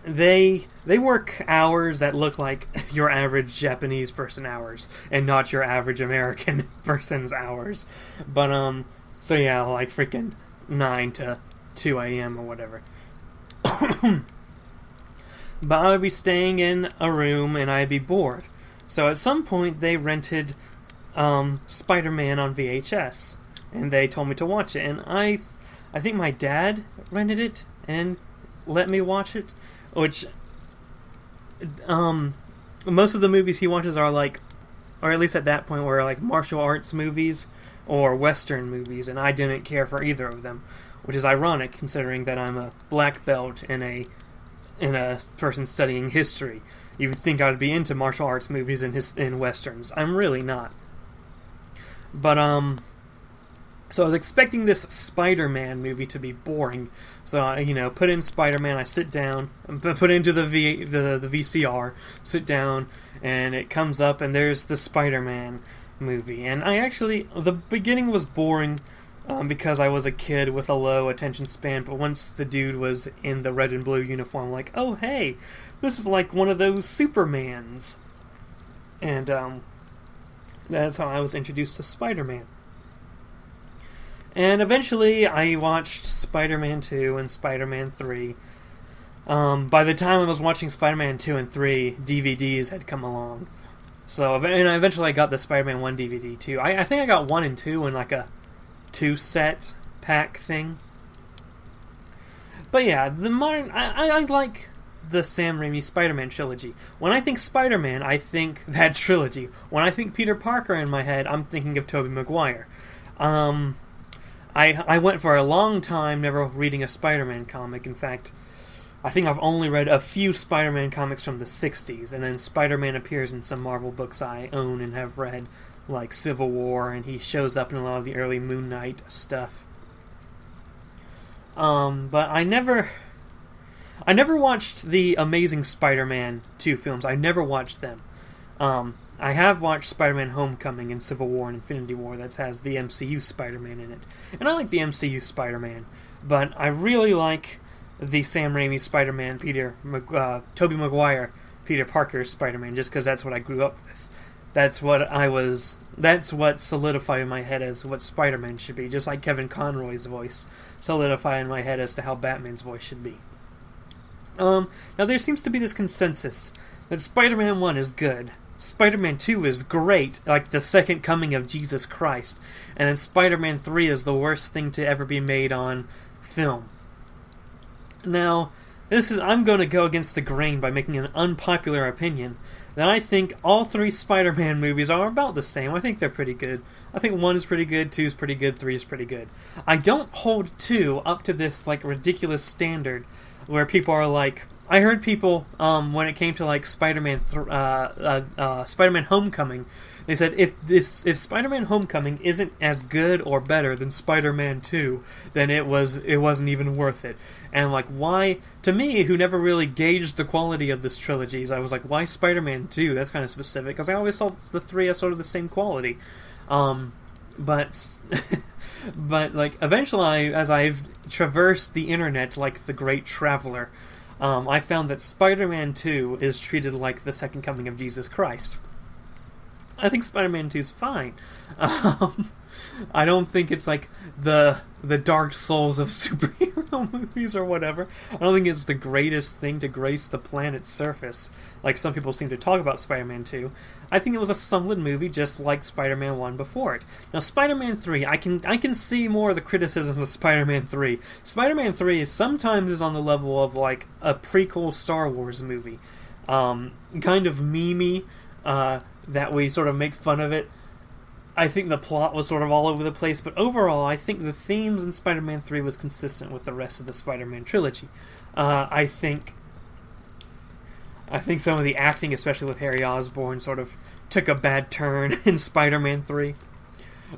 They work hours that look like your average Japanese person hours, and not your average American person's hours. But, so yeah, like freaking 9 to 2 a.m. or whatever. But I would be staying in a room and I'd be bored. So at some point they rented Spider-Man on VHS, and they told me to watch it. And I think my dad rented it and let me watch it, which most of the movies he watches are like, or at least at that point were like martial arts movies or Western movies, and I didn't care for either of them, which is ironic considering that I'm a black belt in a person studying history. You would think I would be into martial arts movies and Westerns. I'm really not. But, so I was expecting this Spider-Man movie to be boring. So I, put in Spider-Man, I sit down, put into the VCR, sit down, and it comes up, and there's the Spider-Man movie. And the beginning was boring, because I was a kid with a low attention span, but once the dude was in the red and blue uniform, I'm like, oh hey, this is like one of those Supermans. And that's how I was introduced to Spider-Man. And eventually I watched Spider-Man 2 and Spider-Man 3. By the time I was watching Spider-Man 2 and 3, DVDs had come along. So, and eventually I got the Spider-Man 1 DVD too. I think I got 1 and 2 in like a 2-set pack thing. But yeah, the modern... I like the Sam Raimi Spider-Man trilogy. When I think Spider-Man, I think that trilogy. When I think Peter Parker in my head, I'm thinking of Tobey Maguire. I went for a long time never reading a Spider-Man comic. In fact, I think I've only read a few Spider-Man comics from the 60s, and then Spider-Man appears in some Marvel books I own and have read, like Civil War, and he shows up in a lot of the early Moon Knight stuff. But I never watched the Amazing Spider-Man 2 films. I never watched them. I have watched Spider-Man Homecoming and Civil War and Infinity War that has the MCU Spider-Man in it. And I like the MCU Spider-Man, but I really like the Sam Raimi Spider-Man, Tobey Maguire, Peter Parker Spider-Man, just because that's what I grew up with. That's what solidified in my head as what Spider-Man should be, just like Kevin Conroy's voice solidified in my head as to how Batman's voice should be. Now there seems to be this consensus that Spider-Man 1 is good, Spider-Man 2 is great, like the second coming of Jesus Christ, and then Spider-Man 3 is the worst thing to ever be made on film. Now, I'm going to go against the grain by making an unpopular opinion, that I think all 3 Spider-Man movies are about the same. I think they're pretty good. I think 1 is pretty good, 2 is pretty good, 3 is pretty good. I don't hold 2 up to this like ridiculous standard where people are like... I heard people, when it came to like Spider-Man Homecoming, they said if Spider-Man Homecoming isn't as good or better than Spider-Man 2, then it wasn't even worth it. And like, why? To me, who never really gauged the quality of this trilogy, I was like, why Spider-Man 2? That's kind of specific, because I always saw the 3 as sort of the same quality. But like eventually, as I've traversed the internet like the great traveler, I found that Spider-Man 2 is treated like the second coming of Jesus Christ. I think Spider-Man 2 is fine. I don't think it's like the Dark Souls of superhero movies or whatever. I don't think it's the greatest thing to grace the planet's surface, like some people seem to talk about Spider-Man 2. I think it was a solid movie, just like Spider-Man 1 before it. Now, Spider-Man 3, I can see more of the criticism of Spider-Man 3. Spider-Man 3 sometimes is on the level of like a prequel Star Wars movie. Kind of memey, that we sort of make fun of it. I think the plot was sort of all over the place, but overall, I think the themes in Spider-Man 3 was consistent with the rest of the Spider-Man trilogy. I think some of the acting, especially with Harry Osborn, sort of took a bad turn in Spider-Man 3.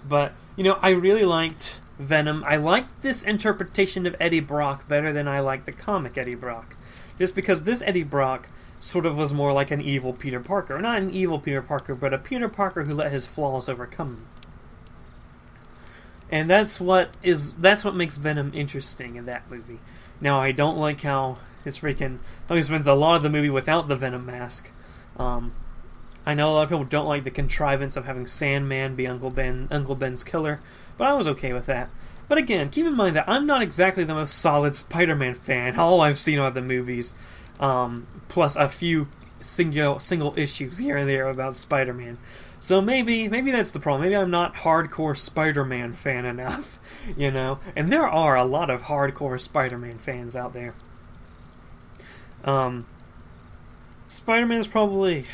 But, I really liked Venom. I liked this interpretation of Eddie Brock better than I liked the comic Eddie Brock. Just because this Eddie Brock sort of was more like an evil Peter Parker. Not an evil Peter Parker, but a Peter Parker who let his flaws overcome him. And that's what makes Venom interesting in that movie. Now, I don't like how he spends a lot of the movie without the Venom mask. I know a lot of people don't like the contrivance of having Sandman be Uncle Ben's killer, but I was okay with that. But again, keep in mind that I'm not exactly the most solid Spider-Man fan. All I've seen are the movies. Plus a few single issues here and there about Spider-Man. So maybe that's the problem. Maybe I'm not hardcore Spider-Man fan enough, And there are a lot of hardcore Spider-Man fans out there. Spider-Man is probably...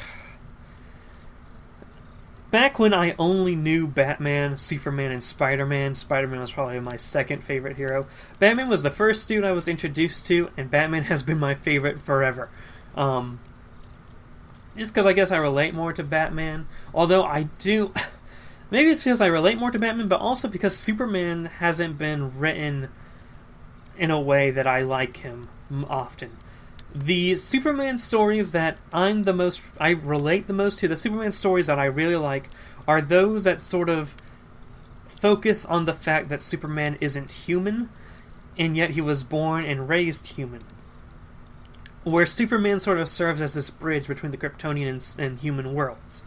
Back when I only knew Batman, Superman, and Spider-Man was probably my second favorite hero. Batman was the first dude I was introduced to, and Batman has been my favorite forever. Just because I guess I relate more to Batman. Although I do... Maybe it's because I relate more to Batman, but also because Superman hasn't been written in a way that I like him often. The Superman stories that I relate the most to, the Superman stories that I really like, are those that sort of focus on the fact that Superman isn't human, and yet he was born and raised human. Where Superman sort of serves as this bridge between the Kryptonian and human worlds,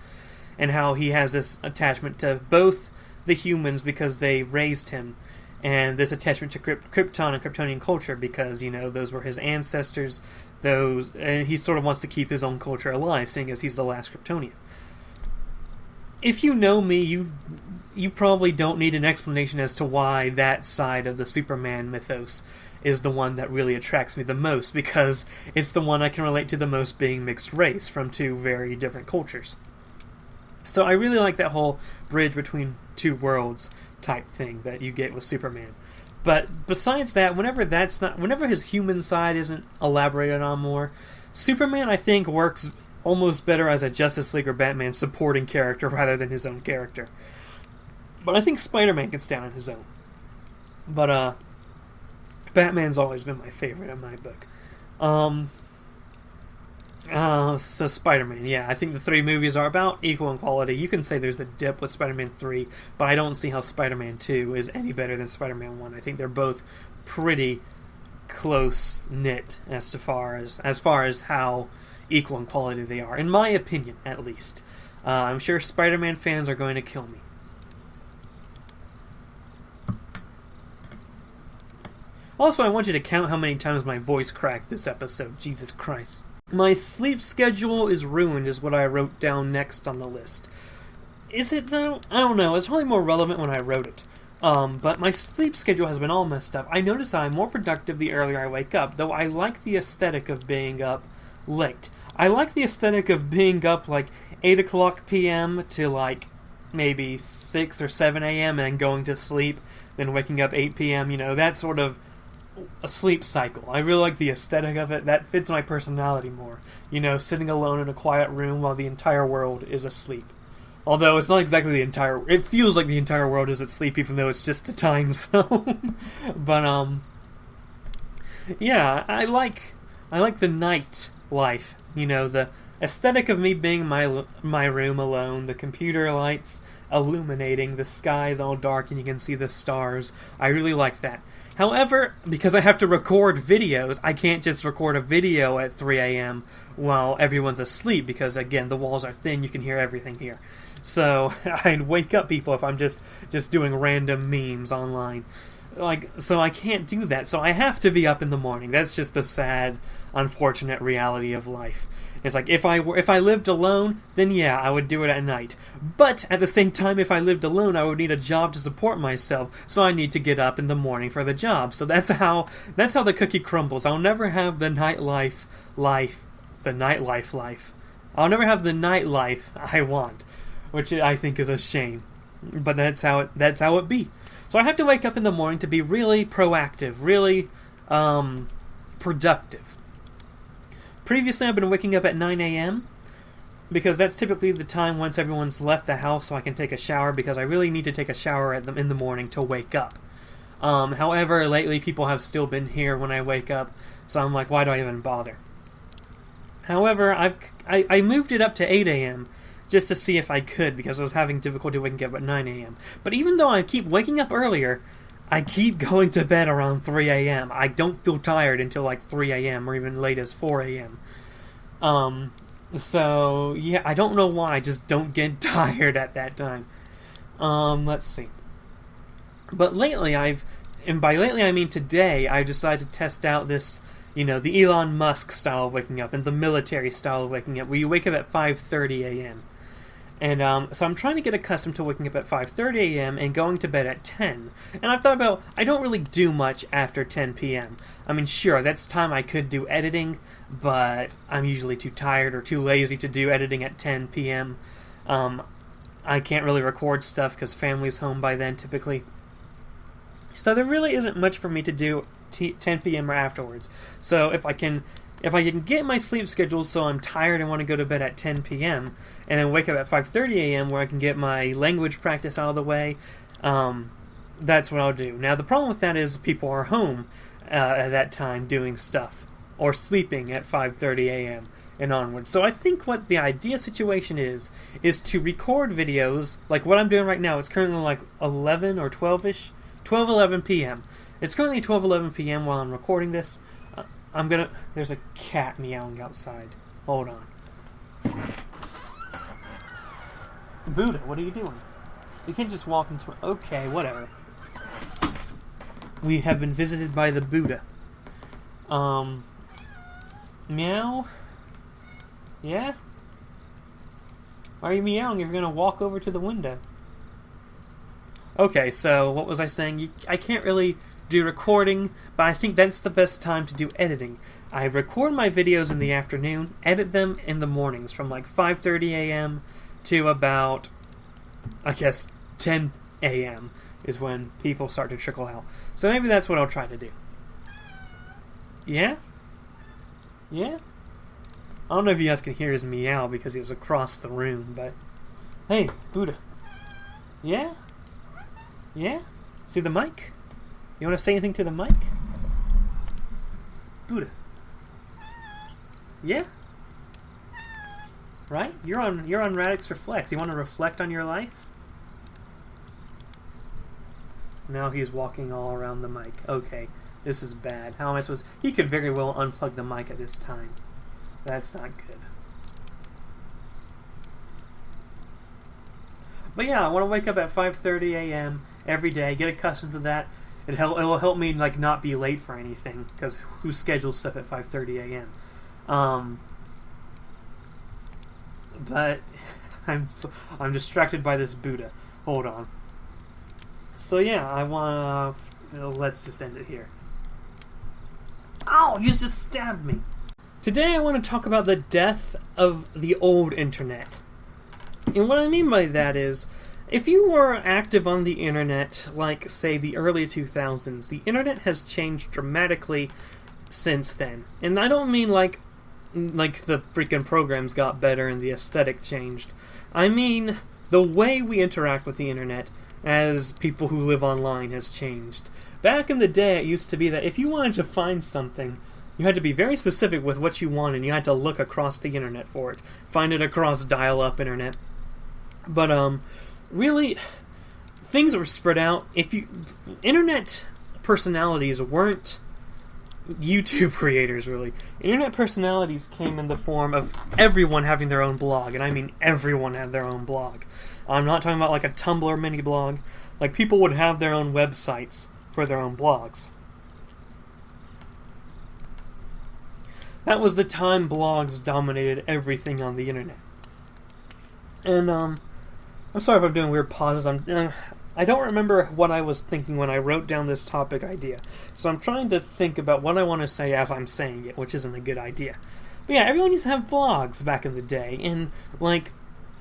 and how he has this attachment to both the humans because they raised him, and this attachment to Krypton and Kryptonian culture because, you know, those were his ancestors. And he sort of wants to keep his own culture alive, seeing as he's the last Kryptonian. If you know me, you probably don't need an explanation as to why that side of the Superman mythos is the one that really attracts me the most, because it's the one I can relate to the most, being mixed race from two very different cultures. So I really like that whole bridge between two worlds type thing that you get with Superman. But besides that, whenever his human side isn't elaborated on more, Superman, I think, works almost better as a Justice League or Batman supporting character rather than his own character. But I think Spider-Man can stand on his own. But Batman's always been my favorite in my book. So Spider-Man, yeah, I think the three movies are about equal in quality. You can say there's a dip with Spider-Man 3, but I don't see how Spider-Man 2 is any better than Spider-Man 1. I think they're both pretty close-knit as far as how equal in quality they are, in my opinion, at least. I'm sure Spider-Man fans are going to kill me. Also, I want you to count how many times my voice cracked this episode. Jesus Christ. My sleep schedule is ruined, is what I wrote down next on the list. Is it, though? I don't know. It's probably more relevant when I wrote it. But my sleep schedule has been all messed up. I notice I'm more productive the earlier I wake up, though I like the aesthetic of being up late. I like the aesthetic of being up like 8 o'clock p.m. to like maybe 6 or 7 a.m. and going to sleep, then waking up 8 p.m., you know, that sort of a sleep cycle. I really like the aesthetic of it. That fits my personality more. You know, sitting alone in a quiet room while the entire world is asleep. Although it's not exactly the entire... It feels like the entire world is asleep, even though it's just the time zone. But, yeah, I like the night life. You know, the aesthetic of me being in my room alone, the computer lights illuminating, the sky is all dark and you can see the stars. I really like that. However, because I have to record videos, I can't just record a video at 3 a.m. while everyone's asleep, because, again, the walls are thin, you can hear everything here. So, I'd wake up people if I'm just doing random memes online. So I can't do that. So I have to be up in the morning. That's just the sad, unfortunate reality of life. It's like, if I lived alone, then yeah, I would do it at night. But at the same time, if I lived alone, I would need a job to support myself, so I need to get up in the morning for the job. So that's how the cookie crumbles. I'll never have the nightlife life. I'll never have the nightlife I want, which I think is a shame. But that's how it be. So I have to wake up in the morning to be really proactive, really productive. Previously, I've been waking up at 9 a.m. because that's typically the time once everyone's left the house so I can take a shower, because I really need to take a shower in the morning to wake up. However, lately people have still been here when I wake up, so I'm like, why do I even bother? However, I moved it up to 8 a.m. just to see if I could, because I was having difficulty waking up at 9 a.m. But even though I keep waking up earlier, I keep going to bed around 3 a.m. I don't feel tired until like 3 a.m. or even late as 4 a.m. So, yeah, I don't know why. I just don't get tired at that time. Let's see. But lately, and by lately I mean today, I've decided to test out this, you know, the Elon Musk style of waking up and the military style of waking up, where you wake up at 5:30 a.m. And so I'm trying to get accustomed to waking up at 5:30 a.m. and going to bed at 10. And I've thought about, I don't really do much after 10 p.m. I mean, sure, that's time I could do editing, but I'm usually too tired or too lazy to do editing at 10 p.m. I can't really record stuff because family's home by then, typically. So there really isn't much for me to do 10 p.m. or afterwards. So if I can get my sleep schedule so I'm tired and want to go to bed at 10 p.m. and then wake up at 5:30 a.m. where I can get my language practice out of the way, that's what I'll do. Now, the problem with that is people are home at that time doing stuff or sleeping at 5:30 a.m. and onward. So I think what the idea situation is to record videos like what I'm doing right now. It's currently like 11 or 12-ish, 11 p.m. It's currently 11 p.m. while I'm recording this. There's a cat meowing outside. Hold on. Buddha, what are you doing? You can't just walk into... Okay, whatever. we have been visited by the Buddha. Meow? Yeah? Why are you meowing if you're gonna walk over to the window? Okay, so what was I saying? I can't really do recording, but I think that's the best time to do editing. I record my videos in the afternoon, edit them in the mornings from like 5:30 a.m. to about, I guess, 10 a.m. is when people start to trickle out. So maybe that's what I'll try to do. Yeah? Yeah? I don't know if you guys can hear his meow because he was across the room, but... Hey, Buddha. Yeah? Yeah? See the mic? You want to say anything to the mic? Buddha. Yeah? Right? You're on Radix Reflects. You want to reflect on your life? Now he's walking all around the mic. Okay, this is bad. How am I supposed... He could very well unplug the mic at this time. That's not good. But yeah, I want to wake up at 5:30 a.m. every day. Get accustomed to that. It will help me like not be late for anything, because who schedules stuff at 5:30 a.m. But I'm distracted by this Buddha. Hold on. So yeah, I wanna... let's just end it here. Ow! You just stabbed me! Today I want to talk about the death of the old internet. And what I mean by that is, if you were active on the internet, like, say, the early 2000s, the internet has changed dramatically since then. And I don't mean like the freaking programs got better and the aesthetic changed. I mean the way we interact with the internet as people who live online has changed. Back in the day, it used to be that if you wanted to find something, you had to be very specific with what you wanted, and you had to look across the internet for it. Find it across dial-up internet. But, really, things were spread out. Internet personalities weren't YouTube creators, really. Internet personalities came in the form of everyone having their own blog, and I mean everyone had their own blog. I'm not talking about like a Tumblr mini blog. Like, people would have their own websites for their own blogs. That was the time blogs dominated everything on the internet. And, I'm sorry if I'm doing weird pauses. I don't remember what I was thinking when I wrote down this topic idea. So I'm trying to think about what I want to say as I'm saying it, which isn't a good idea. But yeah, everyone used to have blogs back in the day. And, like,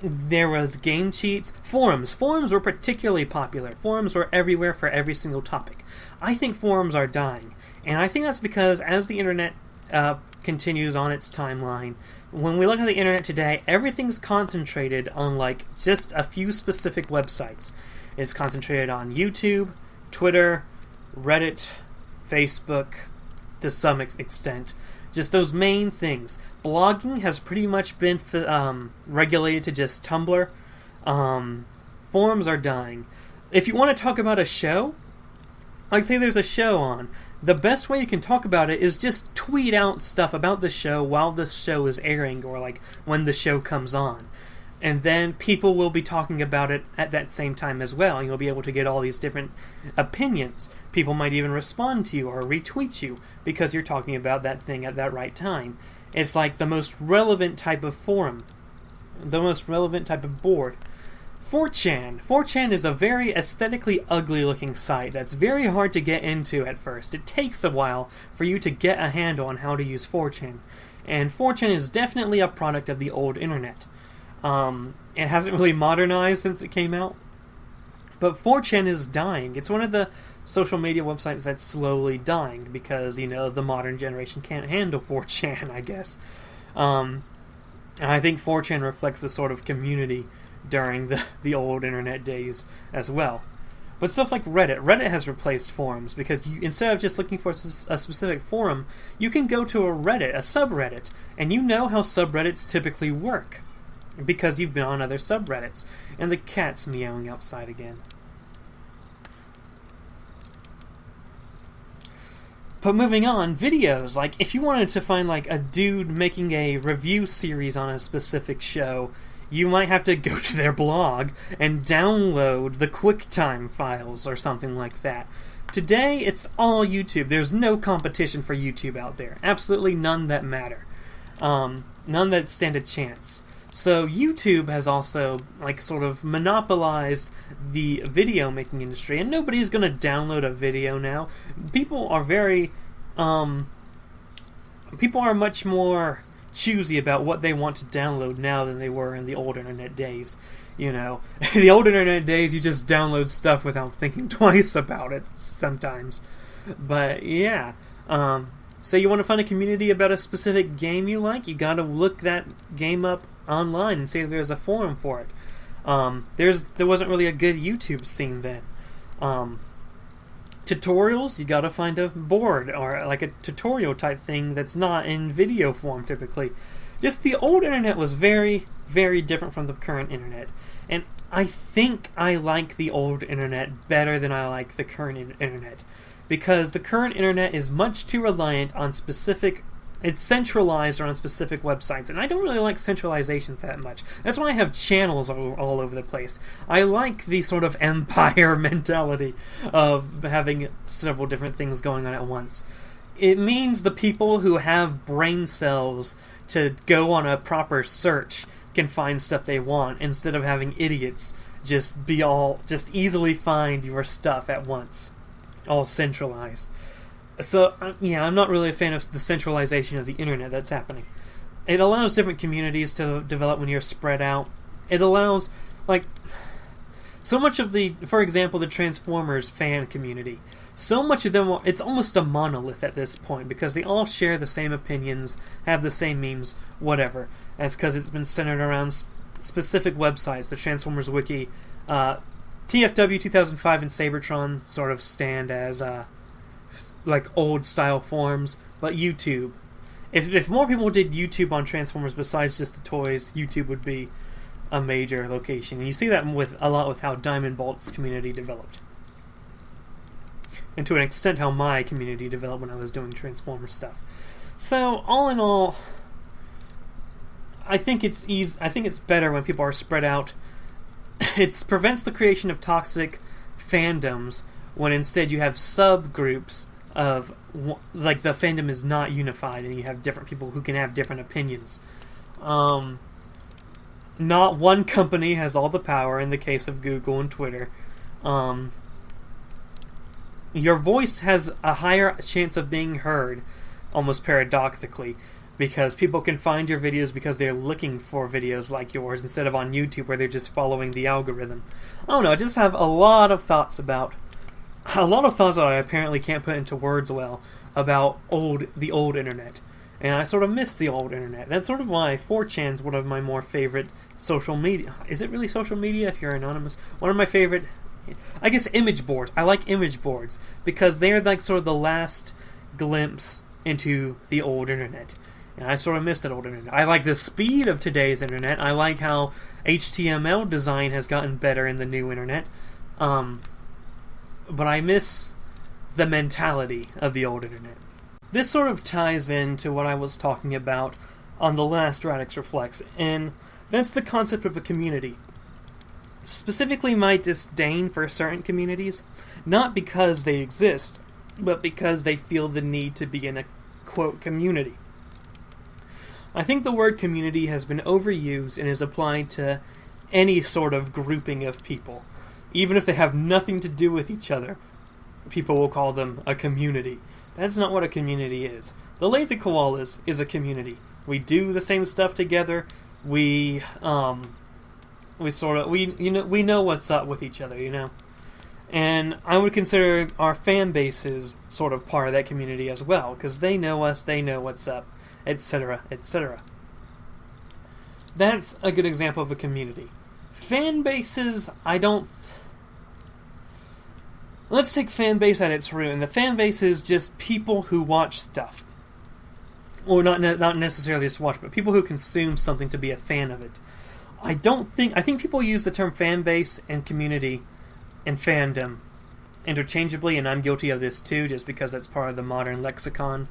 there was game cheats. Forums. Forums were particularly popular. Forums were everywhere for every single topic. I think forums are dying. And I think that's because as the internet continues on its timeline, when we look at the internet today, everything's concentrated on like just a few specific websites. It's concentrated on YouTube, Twitter, Reddit, Facebook, to some extent. Just those main things. Blogging has pretty much been regulated to just Tumblr. Forums are dying. If you want to talk about a show, like say there's a show on, the best way you can talk about it is just tweet out stuff about the show while the show is airing, or like when the show comes on. And then people will be talking about it at that same time as well, and you'll be able to get all these different opinions. People might even respond to you or retweet you because you're talking about that thing at that right time. It's like the most relevant type of forum, the most relevant type of board. 4chan. 4chan is a very aesthetically ugly looking site that's very hard to get into at first. It takes a while for you to get a handle on how to use 4chan. And 4chan is definitely a product of the old internet. It hasn't really modernized since it came out. But 4chan is dying. It's one of the social media websites that's slowly dying because, you know, the modern generation can't handle 4chan, I guess. And I think 4chan reflects the sort of community during the old internet days as well. But stuff like Reddit has replaced forums because instead of just looking for a specific forum, you can go to a subreddit, and you know how subreddits typically work because you've been on other subreddits. And the cat's meowing outside again. But moving on, videos. Like, if you wanted to find like a dude making a review series on a specific show, you might have to go to their blog and download the QuickTime files or something like that. Today, it's all YouTube. There's no competition for YouTube out there. Absolutely none that matter. None that stand a chance. So YouTube has also, like, sort of monopolized the video making industry, and nobody's going to download a video now. People are much more choosy about what they want to download now than they were in the old internet days. You know, the old internet days, you just download stuff without thinking twice about it sometimes. But yeah, so you want to find a community about a specific game you like, you got to look that game up online and see if there's a forum for it. There wasn't really a good YouTube scene then. Tutorials, you got to find a board or like a tutorial type thing that's not in video form typically. Just the old internet was very, very different from the current internet. And I think I like the old internet better than I like the current internet. Because the current internet is much too reliant on it's centralized around specific websites, and I don't really like centralizations that much. That's why I have channels all over the place. I like the sort of empire mentality of having several different things going on at once. It means the people who have brain cells to go on a proper search can find stuff they want, instead of having idiots just easily find your stuff at once, all centralized. So yeah, I'm not really a fan of the centralization of the internet that's happening. It allows different communities to develop when you're spread out. It allows, like, so much of for example, the Transformers fan community. So much of them, it's almost a monolith at this point, because they all share the same opinions, have the same memes, whatever. That's because it's been centered around specific websites. The Transformers Wiki, TFW 2005 and Sabertron sort of stand as like old style forums, but YouTube. If more people did YouTube on Transformers besides just the toys, YouTube would be a major location. And you see that a lot with how Diamond Bolt's community developed. And to an extent how my community developed when I was doing Transformers stuff. So, all in all, I think it's better when people are spread out. It prevents the creation of toxic fandoms when instead you have subgroups of, like, the fandom is not unified and you have different people who can have different opinions. Not one company has all the power in the case of Google and Twitter. Your voice has a higher chance of being heard, almost paradoxically, because people can find your videos because they're looking for videos like yours instead of on YouTube where they're just following the algorithm. I don't know, I just have a lot of thoughts that I apparently can't put into words well about the old internet. And I sort of miss the old internet. That's sort of why 4chan's one of my more favorite social media. Is it really social media if you're anonymous? One of my favorite, I guess, image boards. I like image boards because they're like sort of the last glimpse into the old internet. And I sort of miss that old internet. I like the speed of today's internet. I like how HTML design has gotten better in the new internet. But I miss the mentality of the old internet. This sort of ties into what I was talking about on the last Radix Reflects, and that's the concept of a community. Specifically my disdain for certain communities, not because they exist, but because they feel the need to be in a, quote, community. I think the word community has been overused and is applied to any sort of grouping of people. Even if they have nothing to do with each other, people will call them a community. That's not what a community is. The Lazy Koalas is a community. We do the same stuff together. We know what's up with each other, you know. And I would consider our fan bases sort of part of that community as well, because they know us, they know what's up, etc., etc. That's a good example of a community. Fan bases, let's take fan base at its root, and the fan base is just people who watch stuff. Or not necessarily just watch, but people who consume something to be a fan of it. I think people use the term fan base and community and fandom interchangeably, and I'm guilty of this too, just because that's part of the modern lexicon.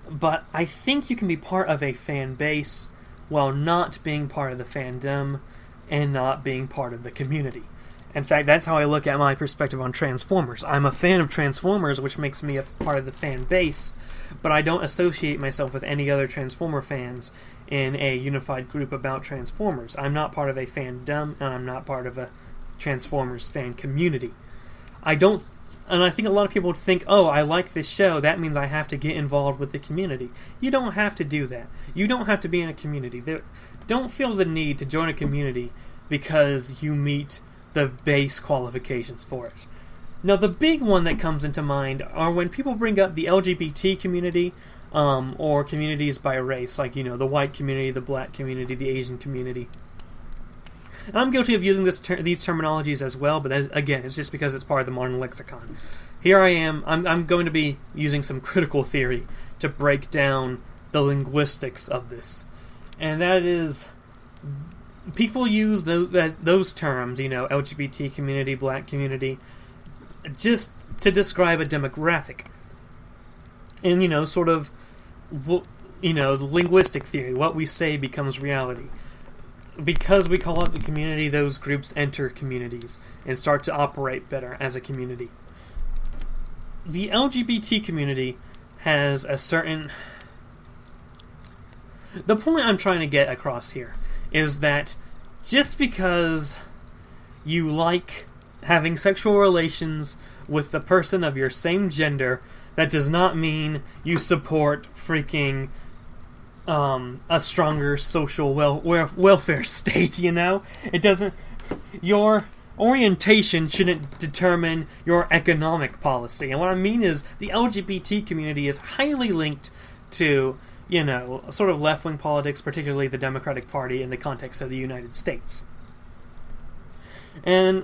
But I think you can be part of a fan base while not being part of the fandom and not being part of the community. In fact, that's how I look at my perspective on Transformers. I'm a fan of Transformers, which makes me a part of the fan base, but I don't associate myself with any other Transformer fans in a unified group about Transformers. I'm not part of a fandom, and I'm not part of a Transformers fan community. And I think a lot of people think, oh, I like this show, that means I have to get involved with the community. You don't have to do that. You don't have to be in a community. Don't feel the need to join a community because you meet the base qualifications for it. Now, the big one that comes into mind are when people bring up the LGBT community, or communities by race, like, the white community, the black community, the Asian community. And I'm guilty of using these terminologies as well, but again, it's just because it's part of the modern lexicon. Here I am, I'm going to be using some critical theory to break down the linguistics of this. And that is, people use those terms, LGBT community, black community, just to describe a demographic. And, sort of, the linguistic theory, what we say becomes reality. Because we call out the community, those groups enter communities and start to operate better as a community. The LGBT community has a certain... The point I'm trying to get across here is that just because you like having sexual relations with the person of your same gender, that does not mean you support freaking a stronger social welfare state, It doesn't... Your orientation shouldn't determine your economic policy. And what I mean is, the LGBT community is highly linked to, sort of left-wing politics, particularly the Democratic Party in the context of the United States. And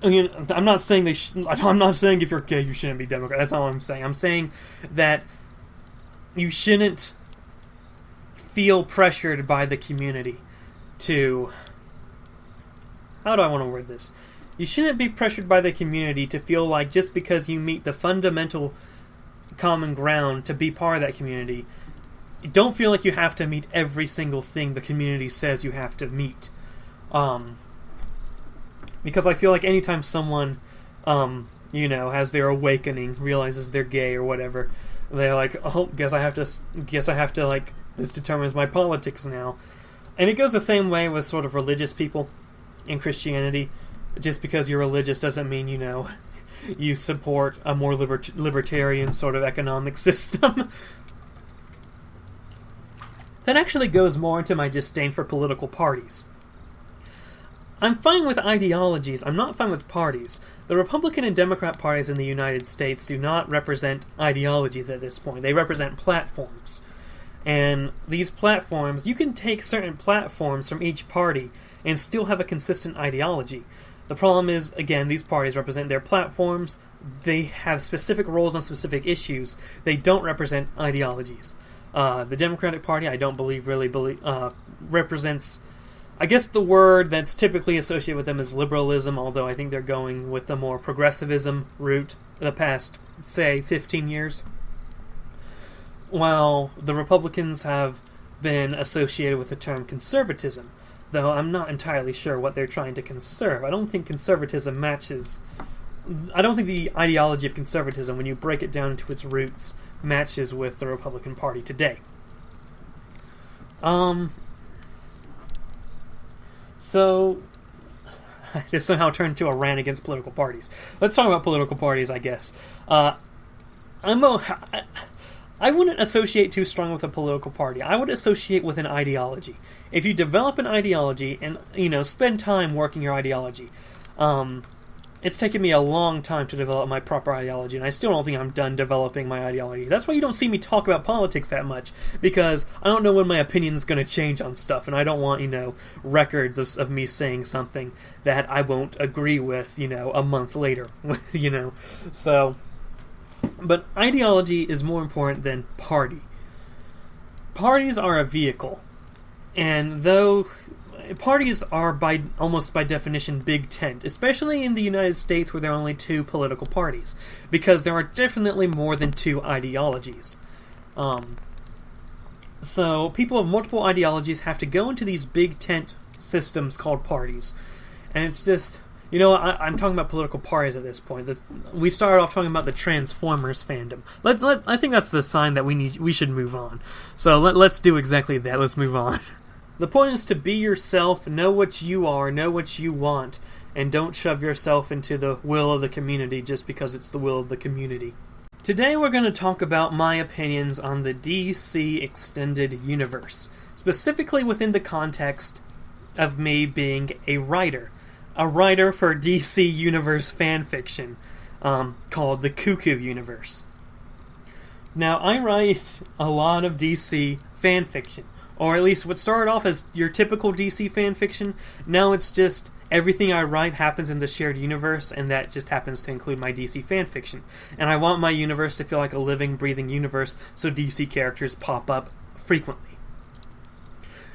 I'm not saying I'm not saying if you're gay you shouldn't be Democrat. That's not what I'm saying. I'm saying that you shouldn't feel pressured by the community to... How do I want to word this? You shouldn't be pressured by the community to feel like just because you meet the fundamental common ground to be part of that community, don't feel like you have to meet every single thing the community says you have to meet. Because I feel like anytime someone, has their awakening, realizes they're gay or whatever, they're like, oh, guess I have to, like, this determines my politics now. And it goes the same way with sort of religious people in Christianity. Just because you're religious doesn't mean, you support a more libertarian sort of economic system. That actually goes more into my disdain for political parties. I'm fine with ideologies, I'm not fine with parties. The Republican and Democrat parties in the United States do not represent ideologies at this point. They represent platforms. And these platforms, you can take certain platforms from each party and still have a consistent ideology. The problem is, again, these parties represent their platforms. They have specific roles on specific issues. They don't represent ideologies. The Democratic Party, I don't believe really represents... I guess the word that's typically associated with them is liberalism, although I think they're going with a more progressivism route the past, say, 15 years. While the Republicans have been associated with the term conservatism, though I'm not entirely sure what they're trying to conserve. I don't think conservatism matches... I don't think the ideology of conservatism, when you break it down into its roots, matches with the Republican Party today. So, this somehow turned into a rant against political parties. Let's talk about political parties, I guess. I wouldn't associate too strong with a political party. I would associate with an ideology. If you develop an ideology and, spend time working your ideology, it's taken me a long time to develop my proper ideology, and I still don't think I'm done developing my ideology. That's why you don't see me talk about politics that much, because I don't know when my opinion's going to change on stuff, and I don't want, records of me saying something that I won't agree with, a month later, So, but ideology is more important than party. Parties are a vehicle, and though... Parties are almost by definition big tent, especially in the United States where there are only two political parties, because there are definitely more than two ideologies. So people of multiple ideologies have to go into these big tent systems called parties, and it's just, You know, I'm talking about political parties at this point. We started off talking about the Transformers fandom. I think that's the sign that we should move on. So let's do exactly that. Let's move on. The point is to be yourself, know what you are, know what you want, and don't shove yourself into the will of the community just because it's the will of the community. Today we're going to talk about my opinions on the DC Extended Universe, specifically within the context of me being a writer for DC Universe fanfiction called the Cuckoo Universe. Now, I write a lot of DC fanfiction, or at least what started off as your typical DC fanfiction. Now it's just everything I write happens in the shared universe, and that just happens to include my DC fanfiction. And I want my universe to feel like a living, breathing universe, so DC characters pop up frequently.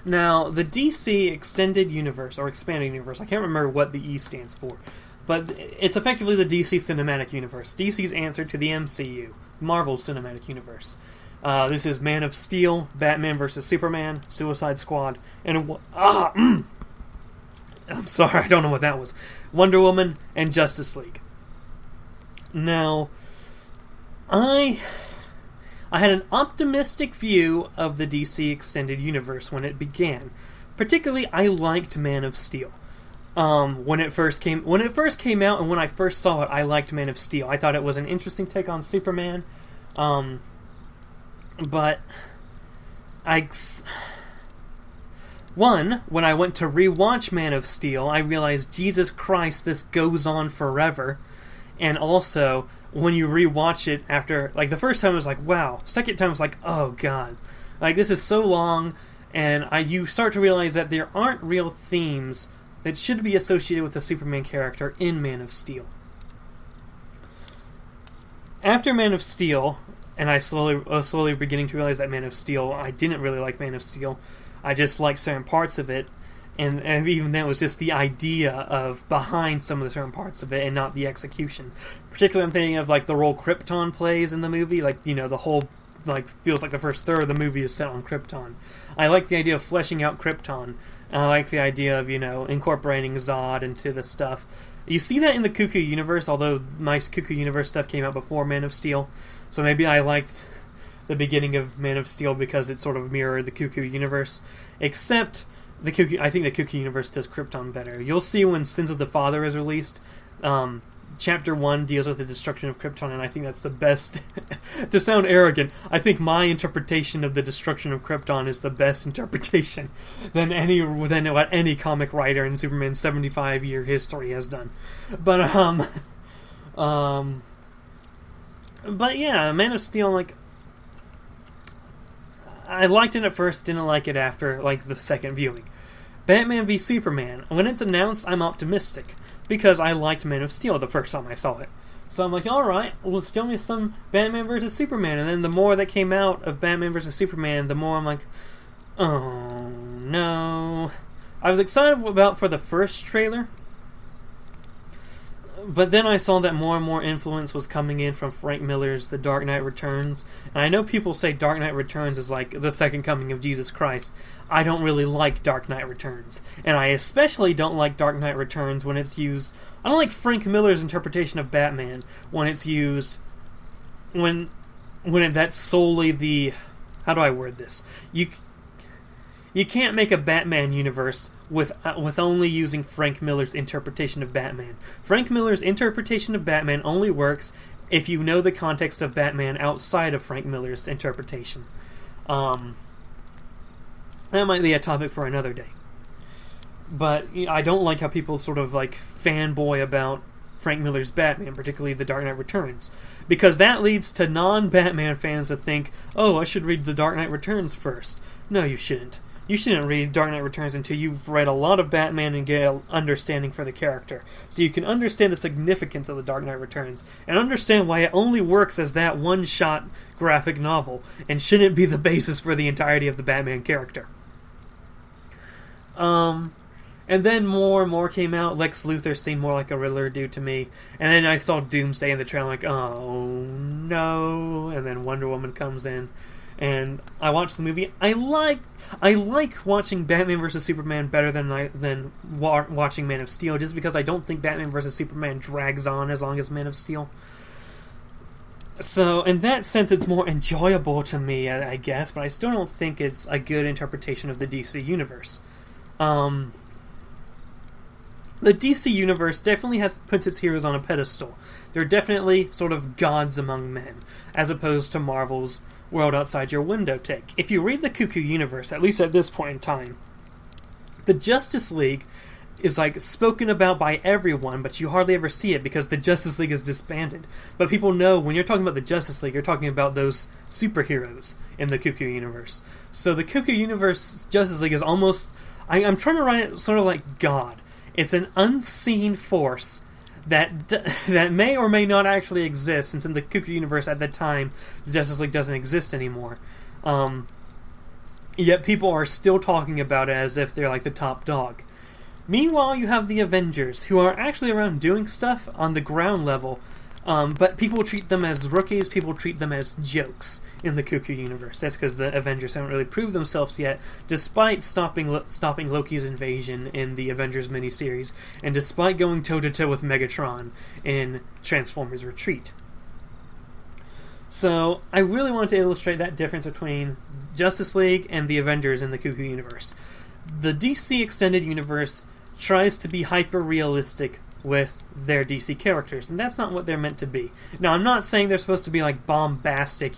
Now, the DC Extended Universe, or Expanded Universe, I can't remember what the E stands for, but it's effectively the DC Cinematic Universe, DC's answer to the MCU, Marvel Cinematic Universe. This is Man of Steel, Batman vs. Superman, Suicide Squad, and I'm sorry, I don't know what that was. Wonder Woman and Justice League. Now, I had an optimistic view of the DC Extended Universe when it began. Particularly, I liked Man of Steel. When it first came out, and when I first saw it, I liked Man of Steel. I thought it was an interesting take on Superman. But when I went to rewatch Man of Steel, I realized, Jesus Christ, this goes on forever. And also, when you rewatch it after, like, the first time it was like, wow. Second time it was like, oh god. Like, this is so long, and you start to realize that there aren't real themes that should be associated with the Superman character in Man of Steel. After Man of Steel, and I was slowly beginning to realize that Man of Steel, I didn't really like Man of Steel. I just liked certain parts of it, and even then it was just the idea of behind some of the certain parts of it and not the execution. Particularly I'm thinking of like the role Krypton plays in the movie, like, you know, the whole, like, feels like the first third of the movie is set on Krypton. I like the idea of fleshing out Krypton, and I like the idea of, you know, incorporating Zod into the stuff. You see that in the Cuckoo Universe, although my Cuckoo Universe stuff came out before Man of Steel, so maybe I liked the beginning of Man of Steel because it sort of mirrored the Cuckoo Universe, except I think the Cuckoo Universe does Krypton better. You'll see when Sins of the Father is released, Chapter 1 deals with the destruction of Krypton, and I think that's the best. To sound arrogant, I think my interpretation of the destruction of Krypton is the best interpretation than what any comic writer in Superman's 75-year history has done. But yeah, Man of Steel, like, I liked it at first, didn't like it after, like, the second viewing. Batman v Superman, when it's announced, I'm optimistic, because I liked Man of Steel the first time I saw it. So I'm like, alright, let's tell me some Batman vs. Superman, and then the more that came out of Batman vs. Superman, the more I'm like, oh no. I was excited for the first trailer, but then I saw that more and more influence was coming in from Frank Miller's The Dark Knight Returns. And I know people say Dark Knight Returns is like the second coming of Jesus Christ. I don't really like Dark Knight Returns. And I especially don't like Dark Knight Returns when it's used... I don't like Frank Miller's interpretation of Batman when it's used... That's solely the... How do I word this? You can't make a Batman universe with only using Frank Miller's interpretation of Batman. Frank Miller's interpretation of Batman only works if you know the context of Batman outside of Frank Miller's interpretation. That might be a topic for another day. But I don't like how people sort of like fanboy about Frank Miller's Batman, particularly The Dark Knight Returns, because that leads to non-Batman fans to think, oh, I should read The Dark Knight Returns first. No, you shouldn't. You shouldn't read Dark Knight Returns until you've read a lot of Batman and get an understanding for the character, so you can understand the significance of The Dark Knight Returns, and understand why it only works as that one-shot graphic novel, and shouldn't be the basis for the entirety of the Batman character. And then more and more came out. Lex Luthor seemed more like a Riddler dude to me. And then I saw Doomsday in the trailer, like, oh no. And then Wonder Woman comes in. and I watched the movie. I like watching Batman vs Superman better than watching Man of Steel, just because I don't think Batman vs Superman drags on as long as Man of Steel. So, in that sense, it's more enjoyable to me, I guess, but I still don't think it's a good interpretation of the DC universe. The DC universe definitely puts its heroes on a pedestal. They're definitely sort of gods among men, as opposed to Marvel's world outside your window take. If you read the Cuckoo universe, at least at this point in time, the Justice League is like spoken about by everyone, but you hardly ever see it because the Justice League is disbanded. But people know when you're talking about the Justice League, you're talking about those superheroes in the Cuckoo universe. So the Cuckoo universe Justice League is almost... I'm trying to write it sort of like God. It's an unseen force that may or may not actually exist, since in the Cuckoo universe at that time, the Justice League doesn't exist anymore. Yet people are still talking about it as if they're like the top dog. Meanwhile, you have the Avengers, who are actually around doing stuff on the ground level, but people treat them as rookies, people treat them as jokes in the Cuckoo universe. That's because the Avengers haven't really proved themselves yet, despite stopping Loki's invasion in the Avengers miniseries, and despite going toe-to-toe with Megatron in Transformers Retreat. So, I really wanted to illustrate that difference between Justice League and the Avengers in the Cuckoo universe. The DC Extended Universe tries to be hyper-realistic with their DC characters, and that's not what they're meant to be. Now, I'm not saying they're supposed to be like bombastic,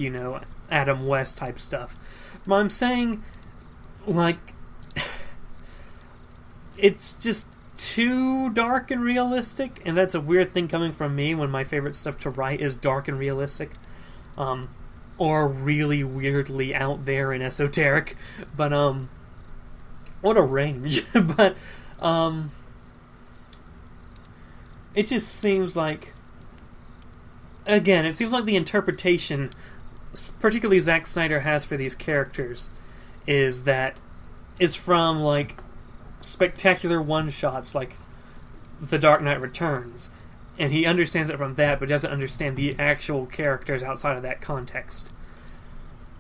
Adam West type stuff, but I'm saying, like, it's just too dark and realistic, and that's a weird thing coming from me when my favorite stuff to write is dark and realistic, or really weirdly out there and esoteric, but, what a range, but, it just seems like, again, it seems like the interpretation, particularly Zack Snyder has for these characters, is from, like, spectacular one-shots, like The Dark Knight Returns, and he understands it from that, but doesn't understand the actual characters outside of that context.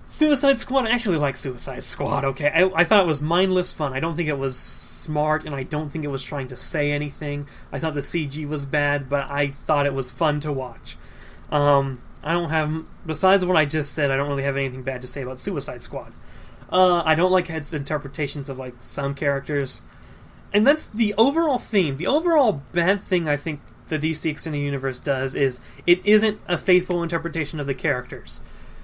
Suicide Squad, I actually like Suicide Squad, okay? I thought it was mindless fun. I don't think it was smart, and I don't think it was trying to say anything. I thought the CG was bad, but I thought it was fun to watch. Besides what I just said, I don't really have anything bad to say about Suicide Squad. I don't like its interpretations of, like, some characters. And that's the overall theme. The overall bad thing I think the DC Extended Universe does is it isn't a faithful interpretation of the characters.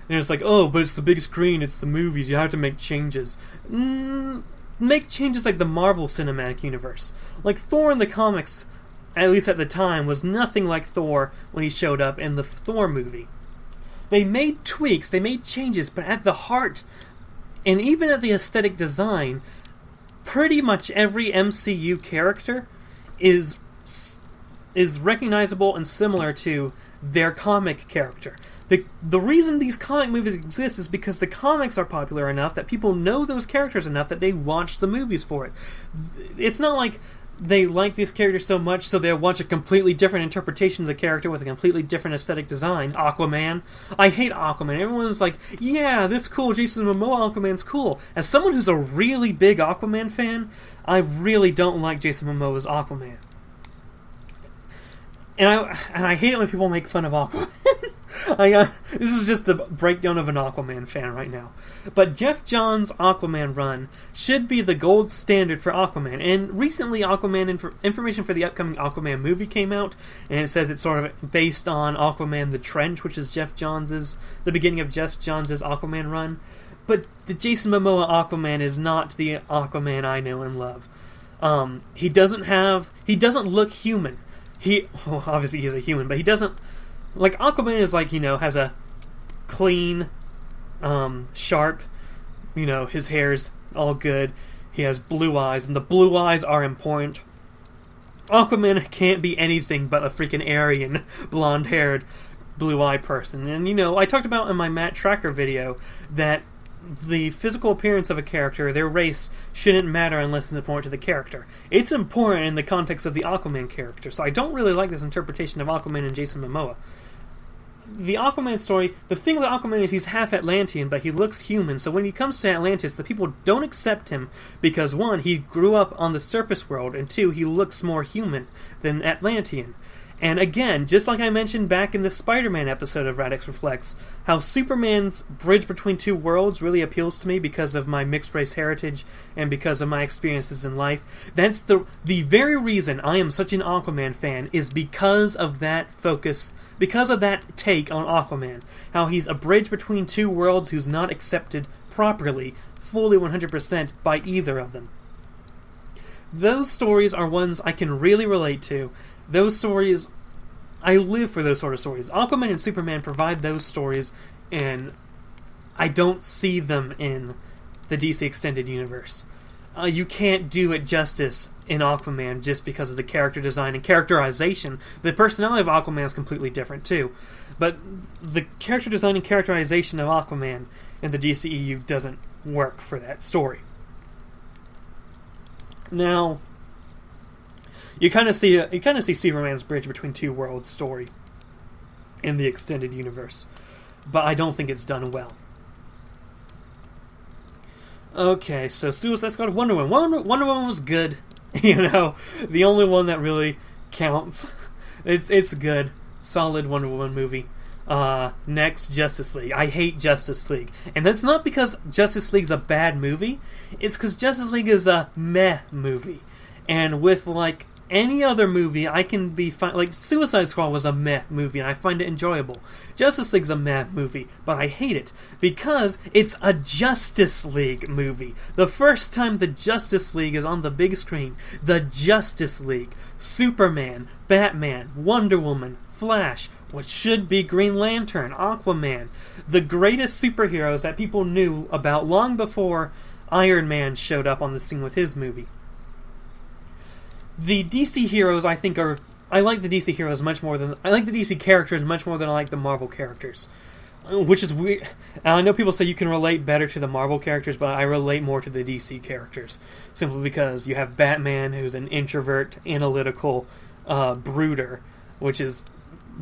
And it's like, oh, but it's the big screen, it's the movies, you have to make changes. Make changes like the Marvel Cinematic Universe. Like, Thor in the comics, at least at the time, was nothing like Thor when he showed up in the Thor movie. They made tweaks, they made changes, but at the heart, and even at the aesthetic design, pretty much every MCU character is recognizable and similar to their comic character. The reason these comic movies exist is because the comics are popular enough that people know those characters enough that they watch the movies for it. It's not like they like these characters so much so they'll watch a completely different interpretation of the character with a completely different aesthetic design. Aquaman. I hate Aquaman. Everyone's like, yeah, this cool, Jason Momoa Aquaman's cool. As someone who's a really big Aquaman fan, I really don't like Jason Momoa's Aquaman. And I hate it when people make fun of Aquaman. This is just the breakdown of an Aquaman fan right now. But Jeff Johns' Aquaman run should be the gold standard for Aquaman. And recently, Aquaman information for the upcoming Aquaman movie came out, and it says it's sort of based on Aquaman the Trench, which is the beginning of Jeff Johns' Aquaman run. But the Jason Momoa Aquaman is not the Aquaman I know and love. He doesn't look human. Obviously he's a human, but he doesn't... Like, Aquaman is like, has a clean, sharp, his hair's all good. He has blue eyes, and the blue eyes are important. Aquaman can't be anything but a freaking Aryan, blonde-haired, blue-eyed person. And, I talked about in my Matt Tracker video that the physical appearance of a character, their race, shouldn't matter unless it's important to the character. It's important in the context of the Aquaman character, so I don't really like this interpretation of Aquaman and Jason Momoa. the Aquaman story, the thing with Aquaman is he's half Atlantean, but he looks human, so when he comes to Atlantis, the people don't accept him because, one, he grew up on the surface world, and two, he looks more human than Atlantean. And again, just like I mentioned back in the Spider-Man episode of Radix Reflects, how Superman's bridge between two worlds really appeals to me because of my mixed-race heritage and because of my experiences in life. That's the very reason I am such an Aquaman fan, is because of that focus, because of that take on Aquaman. How he's a bridge between two worlds who's not accepted properly, fully 100% by either of them. Those stories are ones I can really relate to. Those stories, I live for those sort of stories. Aquaman and Superman provide those stories, and I don't see them in the DC Extended Universe. You can't do it justice in Aquaman just because of the character design and characterization. The personality of Aquaman is completely different too, but the character design and characterization of Aquaman in the DCEU doesn't work for that story. Now, you kind of see Superman's bridge between two worlds story in the extended universe, but I don't think it's done well. Okay, so Suicide Squad, Wonder Woman. Wonder Woman was good. The only one that really counts. It's good, solid Wonder Woman movie. Next, Justice League. I hate Justice League, and that's not because Justice League's a bad movie. It's because Justice League is a meh movie, and with like any other movie, I can be fine. Like, Suicide Squad was a meh movie, and I find it enjoyable. Justice League's a meh movie, but I hate it because it's a Justice League movie. The first time the Justice League is on the big screen, the Justice League, Superman, Batman, Wonder Woman, Flash, what should be Green Lantern, Aquaman, the greatest superheroes that people knew about long before Iron Man showed up on the scene with his movie. The DC heroes, I think, I like the DC heroes much more than... I like the DC characters much more than I like the Marvel characters. Which is weird. And I know people say you can relate better to the Marvel characters, but I relate more to the DC characters. Simply because you have Batman, who's an introvert, analytical brooder, which is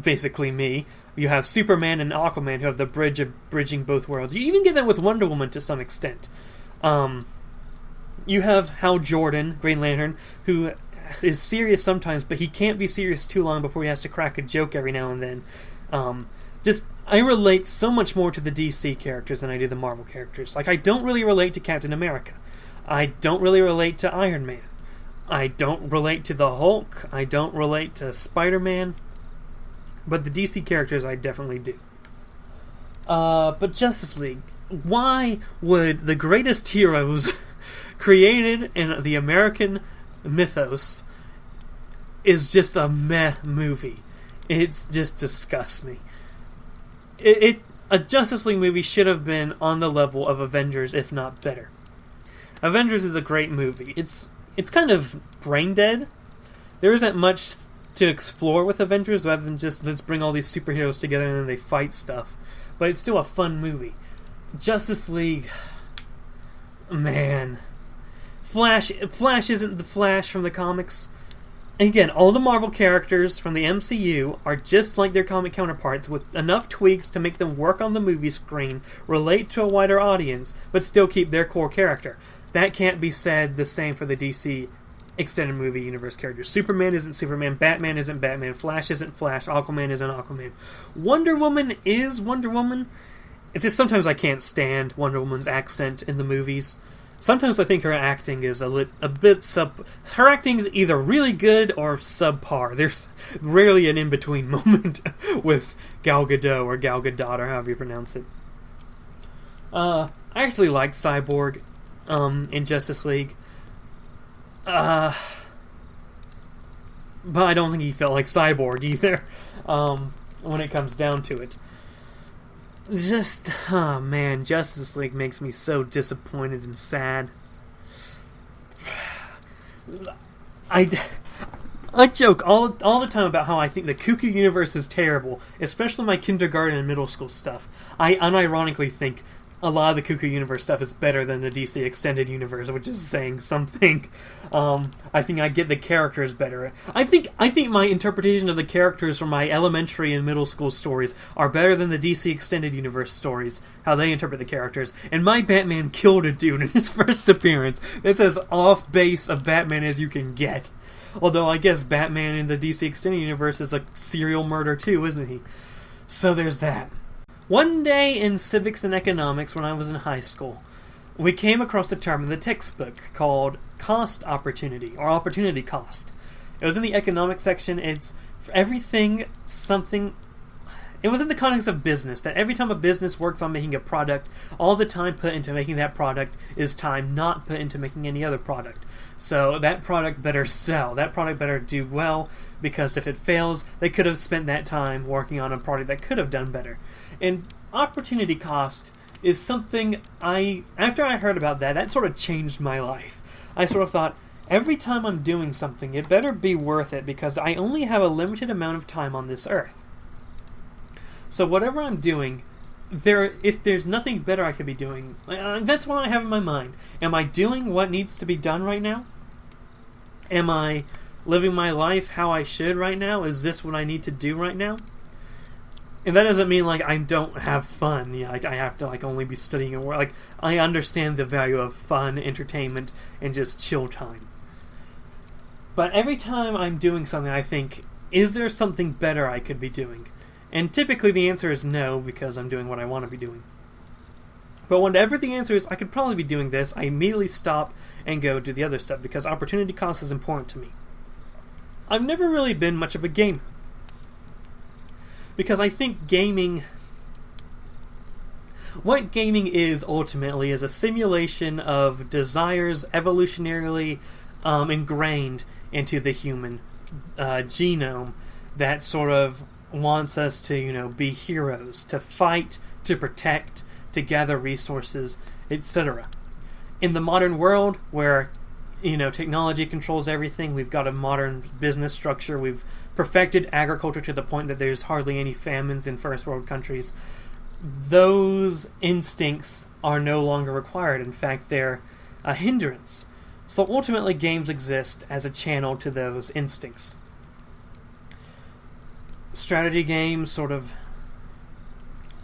basically me. You have Superman and Aquaman, who have the bridge of bridging both worlds. You even get that with Wonder Woman to some extent. You have Hal Jordan, Green Lantern, who is serious sometimes, but he can't be serious too long before he has to crack a joke every now and then. I relate so much more to the DC characters than I do the Marvel characters. Like, I don't really relate to Captain America. I don't really relate to Iron Man. I don't relate to the Hulk. I don't relate to Spider-Man. But the DC characters I definitely do. But Justice League. Why would the greatest heroes created in the American mythos is just a meh movie? It just disgusts me. A Justice League movie should have been on the level of Avengers, if not better. Avengers is a great movie. It's kind of brain dead. There isn't much to explore with Avengers rather than just let's bring all these superheroes together and then they fight stuff. But it's still a fun movie. Justice League, man. Flash isn't the Flash from the comics. And again, all the Marvel characters from the MCU are just like their comic counterparts, with enough tweaks to make them work on the movie screen, relate to a wider audience, but still keep their core character. That can't be said the same for the DC extended movie universe characters. Superman isn't Superman, Batman isn't Batman, Flash isn't Flash, Aquaman isn't Aquaman. Wonder Woman is Wonder Woman. It's just sometimes I can't stand Wonder Woman's accent in the movies. Sometimes I think her acting is a bit her acting is either really good or subpar. There's rarely an in-between moment with Gal Gadot or Gal Gadot, or however you pronounce it. I actually liked Cyborg in Justice League. But I don't think he felt like Cyborg either when it comes down to it. Just, oh man, Justice League makes me so disappointed and sad. I joke all the time about how I think the Cuckoo universe is terrible, especially my kindergarten and middle school stuff. I unironically think a lot of the Cuckoo Universe stuff is better than the DC Extended Universe, which is saying something. I think I get the characters better. I think my interpretation of the characters from my elementary and middle school stories are better than the DC Extended Universe stories, how they interpret the characters. And my Batman killed a dude in his first appearance. That's as off base of Batman as you can get. Although I guess Batman in the DC Extended Universe is a serial murder too, isn't he? So there's that. One day in civics and economics when I was in high school, we came across a term in the textbook called cost opportunity, or opportunity cost. It was in the economics section. It's for everything something... It was in the context of business, that every time a business works on making a product, all the time put into making that product is time not put into making any other product. So that product better sell. That product better do well, because if it fails, they could have spent that time working on a product that could have done better. And opportunity cost is something after I heard about that sort of changed my life. I sort of thought, every time I'm doing something, it better be worth it, because I only have a limited amount of time on this earth. So whatever I'm doing, if there's nothing better I could be doing, that's what I have in my mind. Am I doing what needs to be done right now? Am I living my life how I should right now? Is this what I need to do right now? And that doesn't mean I don't have fun. I have to only be studying and work. I understand the value of fun, entertainment, and just chill time. But every time I'm doing something, I think, is there something better I could be doing? And typically the answer is no, because I'm doing what I want to be doing. But whenever the answer is, I could probably be doing this, I immediately stop and go do the other stuff, because opportunity cost is important to me. I've never really been much of a gamer, because I think what gaming is ultimately is a simulation of desires evolutionarily ingrained into the human genome that sort of wants us to, be heroes, to fight, to protect, to gather resources, etc. In the modern world, where technology controls everything, we've got a modern business structure, we've perfected agriculture to the point that there's hardly any famines in first world countries, those instincts are no longer required. In fact, they're a hindrance. So ultimately, games exist as a channel to those instincts. Strategy games sort of...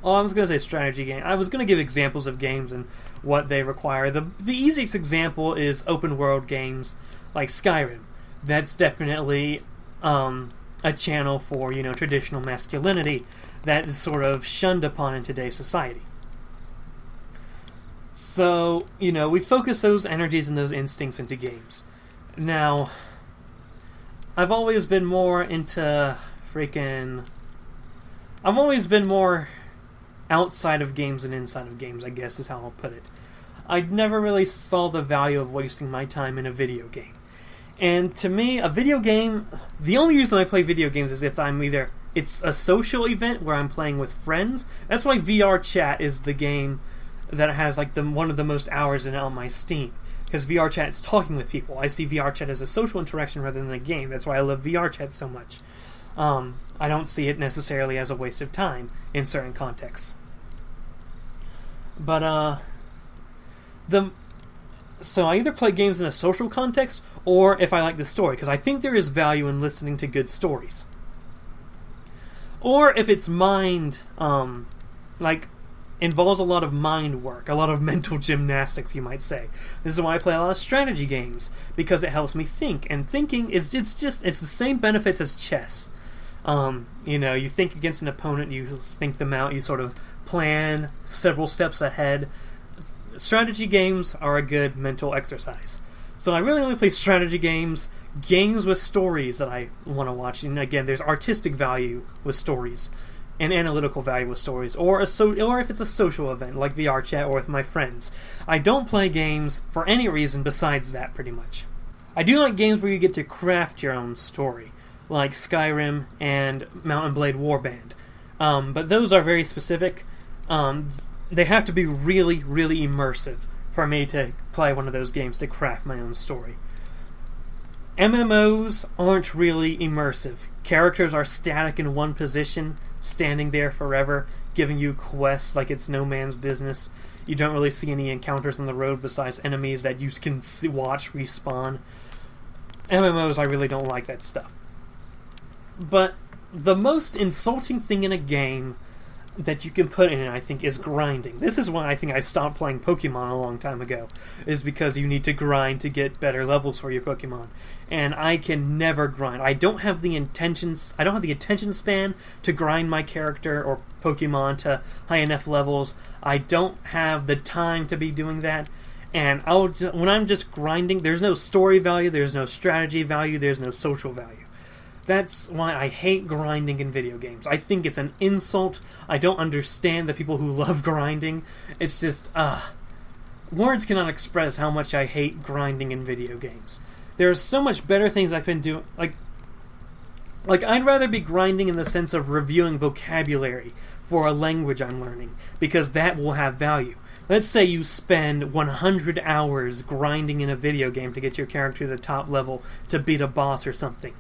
Oh, I was going to say strategy game. I was going to give examples of games and what they require. The easiest example is open world games like Skyrim. That's definitely a channel for, traditional masculinity that is sort of shunned upon in today's society. So, we focus those energies and those instincts into games. Now, I've always been more into I've always been more outside of games than inside of games, I guess is how I'll put it. I never really saw the value of wasting my time in a video game. And to me, a video game, the only reason I play video games is if it's a social event where I'm playing with friends. That's why VR Chat is the game that has one of the most hours in it on my Steam. Because VR Chat's talking with people. I see VR Chat as a social interaction rather than a game. That's why I love VR Chat so much. I don't see it necessarily as a waste of time in certain contexts. But, so I either play games in a social context, or if I like the story, because I think there is value in listening to good stories. Or if it's involves a lot of mind work, a lot of mental gymnastics, you might say. This is why I play a lot of strategy games, because it helps me think. And thinking it's the same benefits as chess. You think against an opponent, you think them out, you sort of plan several steps ahead. Strategy games are a good mental exercise. So I really only play strategy games with stories that I want to watch. And again, there's artistic value with stories, and analytical value with stories, or if it's a social event like VR Chat or with my friends. I don't play games for any reason besides that, pretty much. I do like games where you get to craft your own story, like Skyrim and Mount and Blade Warband. But those are very specific. They have to be really, really immersive for me to play one of those games to craft my own story. MMOs aren't really immersive. Characters are static in one position, standing there forever, giving you quests like it's no man's business. You don't really see any encounters on the road besides enemies that you can watch respawn. MMOs, I really don't like that stuff. But the most insulting thing in a game that you can put in it, I think, is grinding. This is why I think I stopped playing Pokemon a long time ago, is because you need to grind to get better levels for your Pokemon. And I can never grind. I don't have the attention span to grind my character or Pokemon to high enough levels. I don't have the time to be doing that. And when I'm just grinding, there's no story value, there's no strategy value, there's no social value. That's why I hate grinding in video games. I think it's an insult. I don't understand the people who love grinding. It's just, words cannot express how much I hate grinding in video games. There are so much better things I can do. Like I'd rather be grinding in the sense of reviewing vocabulary for a language I'm learning, because that will have value. Let's say you spend 100 hours grinding in a video game to get your character to the top level to beat a boss or something.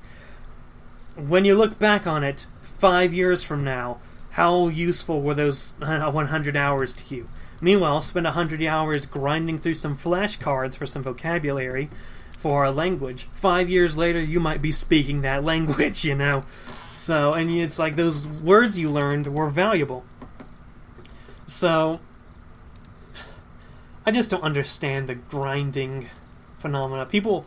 When you look back on it 5 years from now, how useful were those 100 hours to you? Meanwhile, spend 100 hours grinding through some flashcards for some vocabulary for a language. 5 years later, you might be speaking that language, you know? So, and it's like those words you learned were valuable. So, I just don't understand the grinding phenomena. People...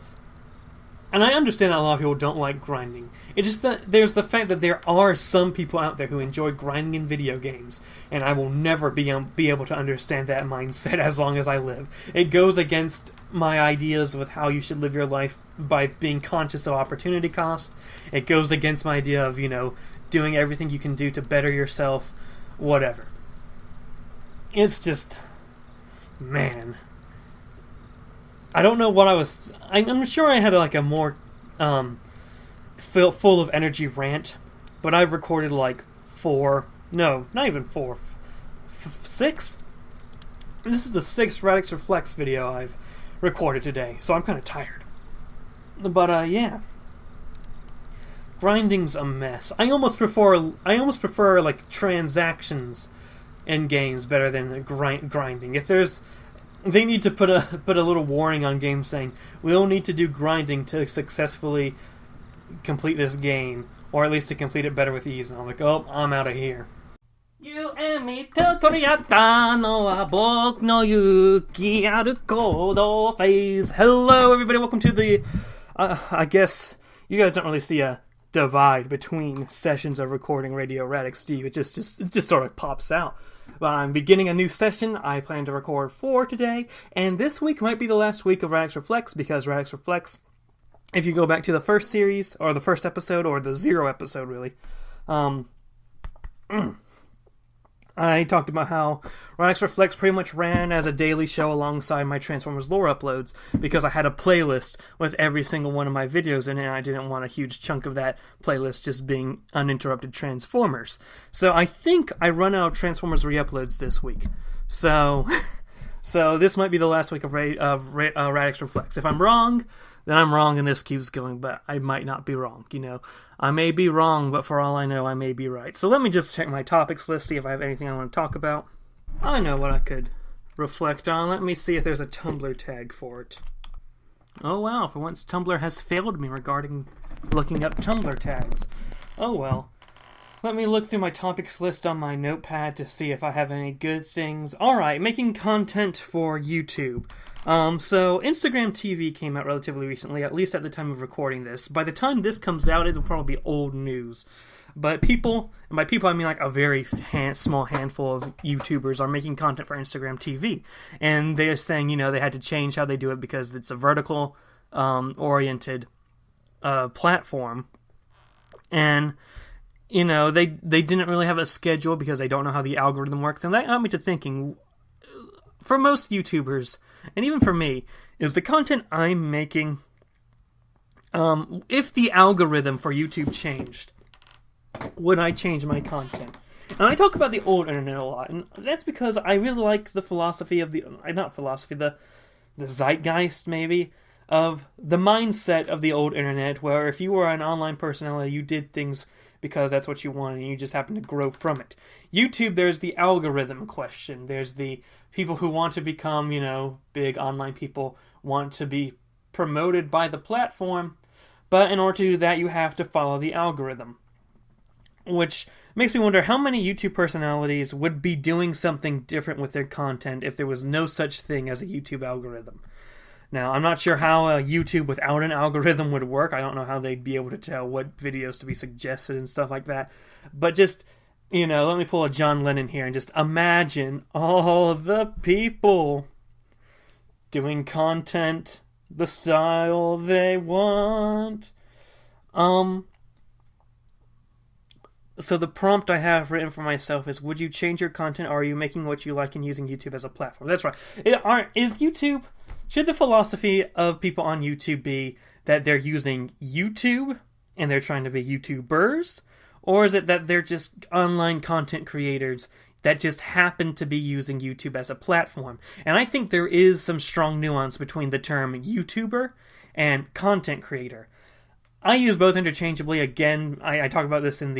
And I understand that a lot of people don't like grinding. It's just that there's the fact that there are some people out there who enjoy grinding in video games, and I will never be able to understand that mindset as long as I live. It goes against my ideas with how you should live your life by being conscious of opportunity cost. It goes against my idea of, doing everything you can do to better yourself, whatever. It's just... Man... I don't know what I was... I'm sure I had a more full of energy rant, but I've recorded 4... No, not even 4. 6? This is the 6th Radix Reflects video I've recorded today, so I'm kind of tired. But, yeah. Grinding's a mess. I almost prefer transactions in games better than grinding. If there's... They need to put a little warning on games saying, we'll need to do grinding to successfully complete this game, or at least to complete it better with ease. And I'm like, oh, I'm out of here. You and me tutoriata no wa boku no yuki aru kodo phase. Hello, everybody. Welcome to the... I guess you guys don't really see a divide between sessions of recording Radio Radix, do you? It just sort of pops out. I'm beginning a new session. I plan to record 4 today, and this week might be the last week of Radix Reflects, because Radix Reflects, if you go back to the first series, or the first episode, or the 0 episode, really, I talked about how Radix Reflects pretty much ran as a daily show alongside my Transformers lore uploads, because I had a playlist with every single one of my videos in it, and I didn't want a huge chunk of that playlist just being uninterrupted Transformers. So I think I run out of Transformers re-uploads this week. So this might be the last week of Radix Reflects. If I'm wrong, then I'm wrong and this keeps going, but I might not be wrong, I may be wrong, but for all I know, I may be right. So let me just check my topics list, see if I have anything I want to talk about. I know what I could reflect on. Let me see if there's a Tumblr tag for it. Oh wow, for once Tumblr has failed me regarding looking up Tumblr tags. Oh well. Let me look through my topics list on my notepad to see if I have any good things. Alright, making content for YouTube. So Instagram TV came out relatively recently, at least at the time of recording this. By the time this comes out, it'll probably be old news. But people, and by people I mean a very small handful of YouTubers are making content for Instagram TV. And they're saying, they had to change how they do it because it's a vertical oriented platform. And, they didn't really have a schedule because they don't know how the algorithm works. And that got me to thinking, for most YouTubers, and even for me, is the content I'm making, if the algorithm for YouTube changed, would I change my content? And I talk about the old internet a lot, and that's because I really like the philosophy of the zeitgeist, maybe, of the mindset of the old internet, where if you were an online personality, you did things because that's what you wanted, and you just happened to grow from it. YouTube, there's the algorithm question. There's the people who want to become, big online people, want to be promoted by the platform, but in order to do that, you have to follow the algorithm. Which makes me wonder how many YouTube personalities would be doing something different with their content if there was no such thing as a YouTube algorithm. Now, I'm not sure how YouTube without an algorithm would work. I don't know how they'd be able to tell what videos to be suggested and stuff like that. But just, let me pull a John Lennon here and just imagine all of the people doing content the style they want. So the prompt I have written for myself is, would you change your content, or are you making what you like and using YouTube as a platform? That's right. Should the philosophy of people on YouTube be that they're using YouTube and they're trying to be YouTubers? Or is it that they're just online content creators that just happen to be using YouTube as a platform? And I think there is some strong nuance between the term YouTuber and content creator. I use both interchangeably. Again, I talk about this in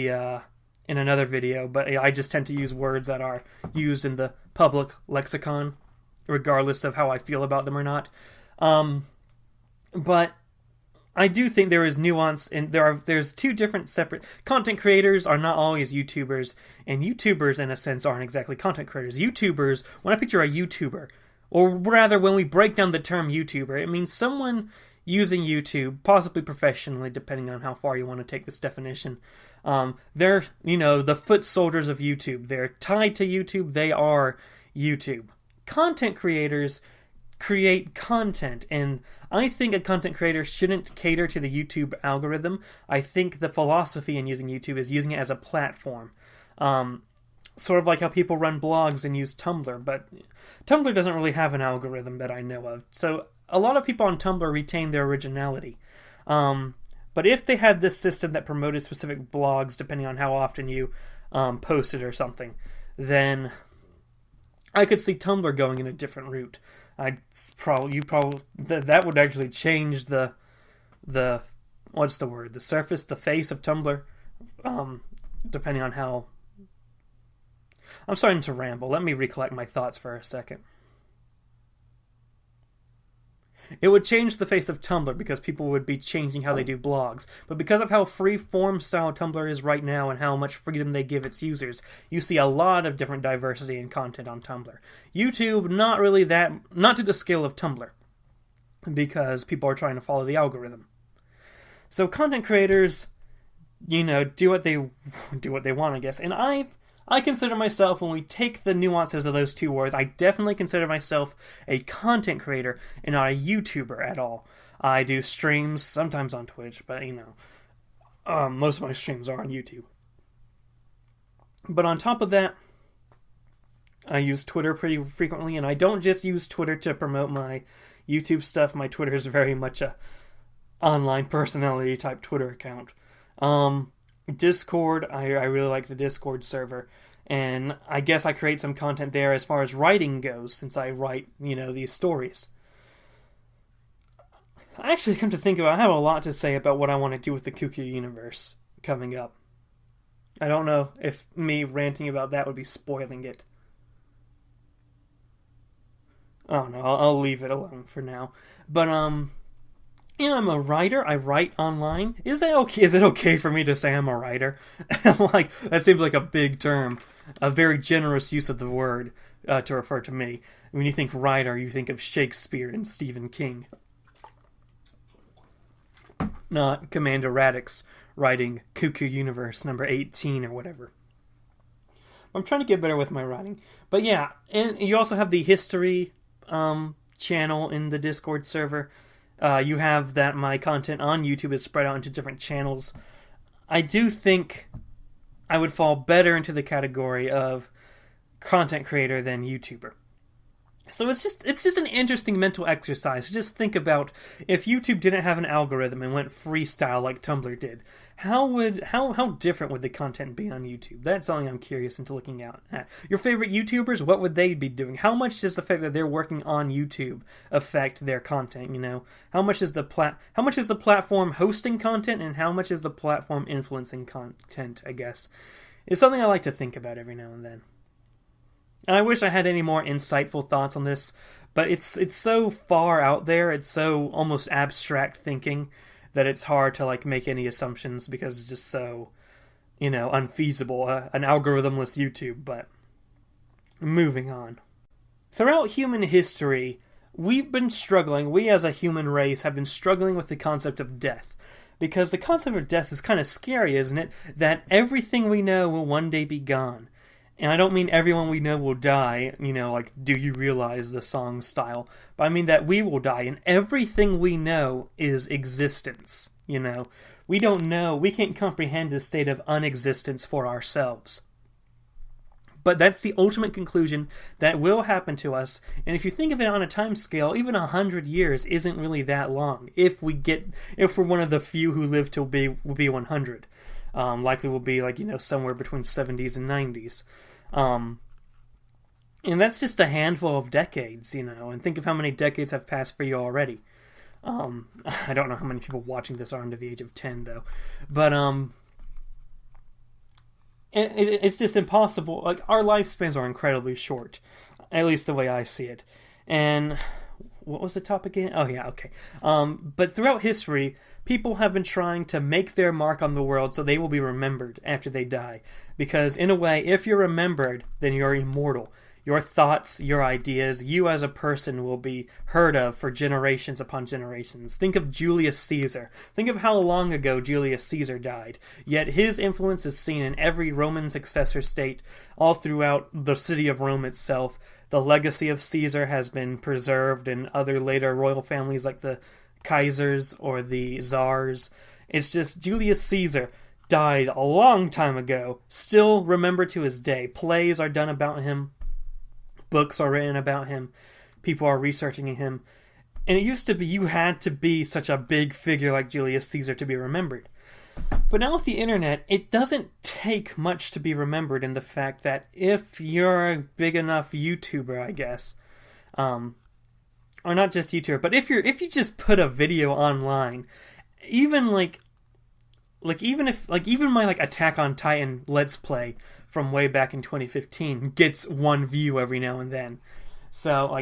another video, but I just tend to use words that are used in the public lexicon, regardless of how I feel about them or not. But I do think there is nuance, and there's two different separate... Content creators are not always YouTubers, and YouTubers, in a sense, aren't exactly content creators. YouTubers, when I picture a YouTuber, or rather, when we break down the term YouTuber, it means someone using YouTube, possibly professionally, depending on how far you want to take this definition. They're, the foot soldiers of YouTube. They're tied to YouTube. They are YouTube. Content creators create content, and I think a content creator shouldn't cater to the YouTube algorithm. I think the philosophy in using YouTube is using it as a platform. Sort of like how people run blogs and use Tumblr, but Tumblr doesn't really have an algorithm that I know of. So a lot of people on Tumblr retain their originality. But if they had this system that promoted specific blogs, depending on how often you posted or something, then I could see Tumblr going in a different route. That would actually change the what's the word? The surface, the face of Tumblr, depending on how. I'm starting to ramble. Let me recollect my thoughts for a second. It would change the face of Tumblr because people would be changing how they do blogs. But because of how free-form style Tumblr is right now and how much freedom they give its users, you see a lot of different diversity in content on Tumblr. YouTube, not to the scale of Tumblr, because people are trying to follow the algorithm. So content creators, do what they want, I guess. And I consider myself, when we take the nuances of those two words, I definitely consider myself a content creator and not a YouTuber at all. I do streams, sometimes on Twitch, but most of my streams are on YouTube. But on top of that, I use Twitter pretty frequently, and I don't just use Twitter to promote my YouTube stuff. My Twitter is very much a online personality type Twitter account. Discord, I really like the Discord server, and I guess I create some content there as far as writing goes, since I write, these stories. I actually come to think about it, I have a lot to say about what I want to do with the Cuckoo universe coming up. I don't know if me ranting about that would be spoiling it. Oh no, I'll leave it alone for now. But, I'm a writer. I write online. Is that okay? Is it okay for me to say I'm a writer? That seems like a big term, a very generous use of the word to refer to me. When you think writer, you think of Shakespeare and Stephen King, not Commander Radix writing Cuckoo Universe number 18 or whatever. I'm trying to get better with my writing, but yeah, and you also have the history channel in the Discord server. You have that my content on YouTube is spread out into different channels. I do think I would fall better into the category of content creator than YouTuber. So it's just an interesting mental exercise to just think about if YouTube didn't have an algorithm and went freestyle like Tumblr did. how different would the content be on YouTube? That's something I'm curious into looking out at. Your favorite YouTubers, what would they be doing? How much does the fact that they're working on YouTube affect their content? How much is the platform hosting content, and how much is the platform influencing content? I guess is something I like to think about every now and then. And I wish I had any more insightful thoughts on this, but it's so far out there. It's so almost abstract thinking that it's hard to make any assumptions because it's just so, unfeasible. An algorithmless YouTube, but moving on. Throughout human history, we as a human race have been struggling with the concept of death. Because the concept of death is kind of scary, isn't it? That everything we know will one day be gone. And I don't mean everyone we know will die, Do You Realize the song style. But I mean that we will die, and everything we know is existence, We don't know, we can't comprehend a state of unexistence for ourselves. But that's the ultimate conclusion that will happen to us, and if you think of it on a time scale, even 100 years isn't really that long, if we're one of the few who live to be 100. Likely will be somewhere between 70s and 90s. And that's just a handful of decades, and think of how many decades have passed for you already. I don't know how many people watching this are under the age of 10, though. But, it's just impossible. Our lifespans are incredibly short, at least the way I see it. And what was the topic again? Oh, yeah, okay. But throughout history, people have been trying to make their mark on the world so they will be remembered after they die. Because, in a way, if you're remembered, then you're immortal. Your thoughts, your ideas, you as a person will be heard of for generations upon generations. Think of Julius Caesar. Think of how long ago Julius Caesar died. Yet his influence is seen in every Roman successor state, all throughout the city of Rome itself. The legacy of Caesar has been preserved in other later royal families like the Kaisers or the Tsars. It's just Julius Caesar died a long time ago, still remembered to his day. Plays are done about him. Books are written about him. People are researching him. And it used to be you had to be such a big figure like Julius Caesar to be remembered. But now with the internet, it doesn't take much to be remembered in the fact that if you're a big enough YouTuber, I guess, or not just YouTuber, but if you just put a video online, even even my Attack on Titan Let's Play from way back in 2015 gets one view every now and then. So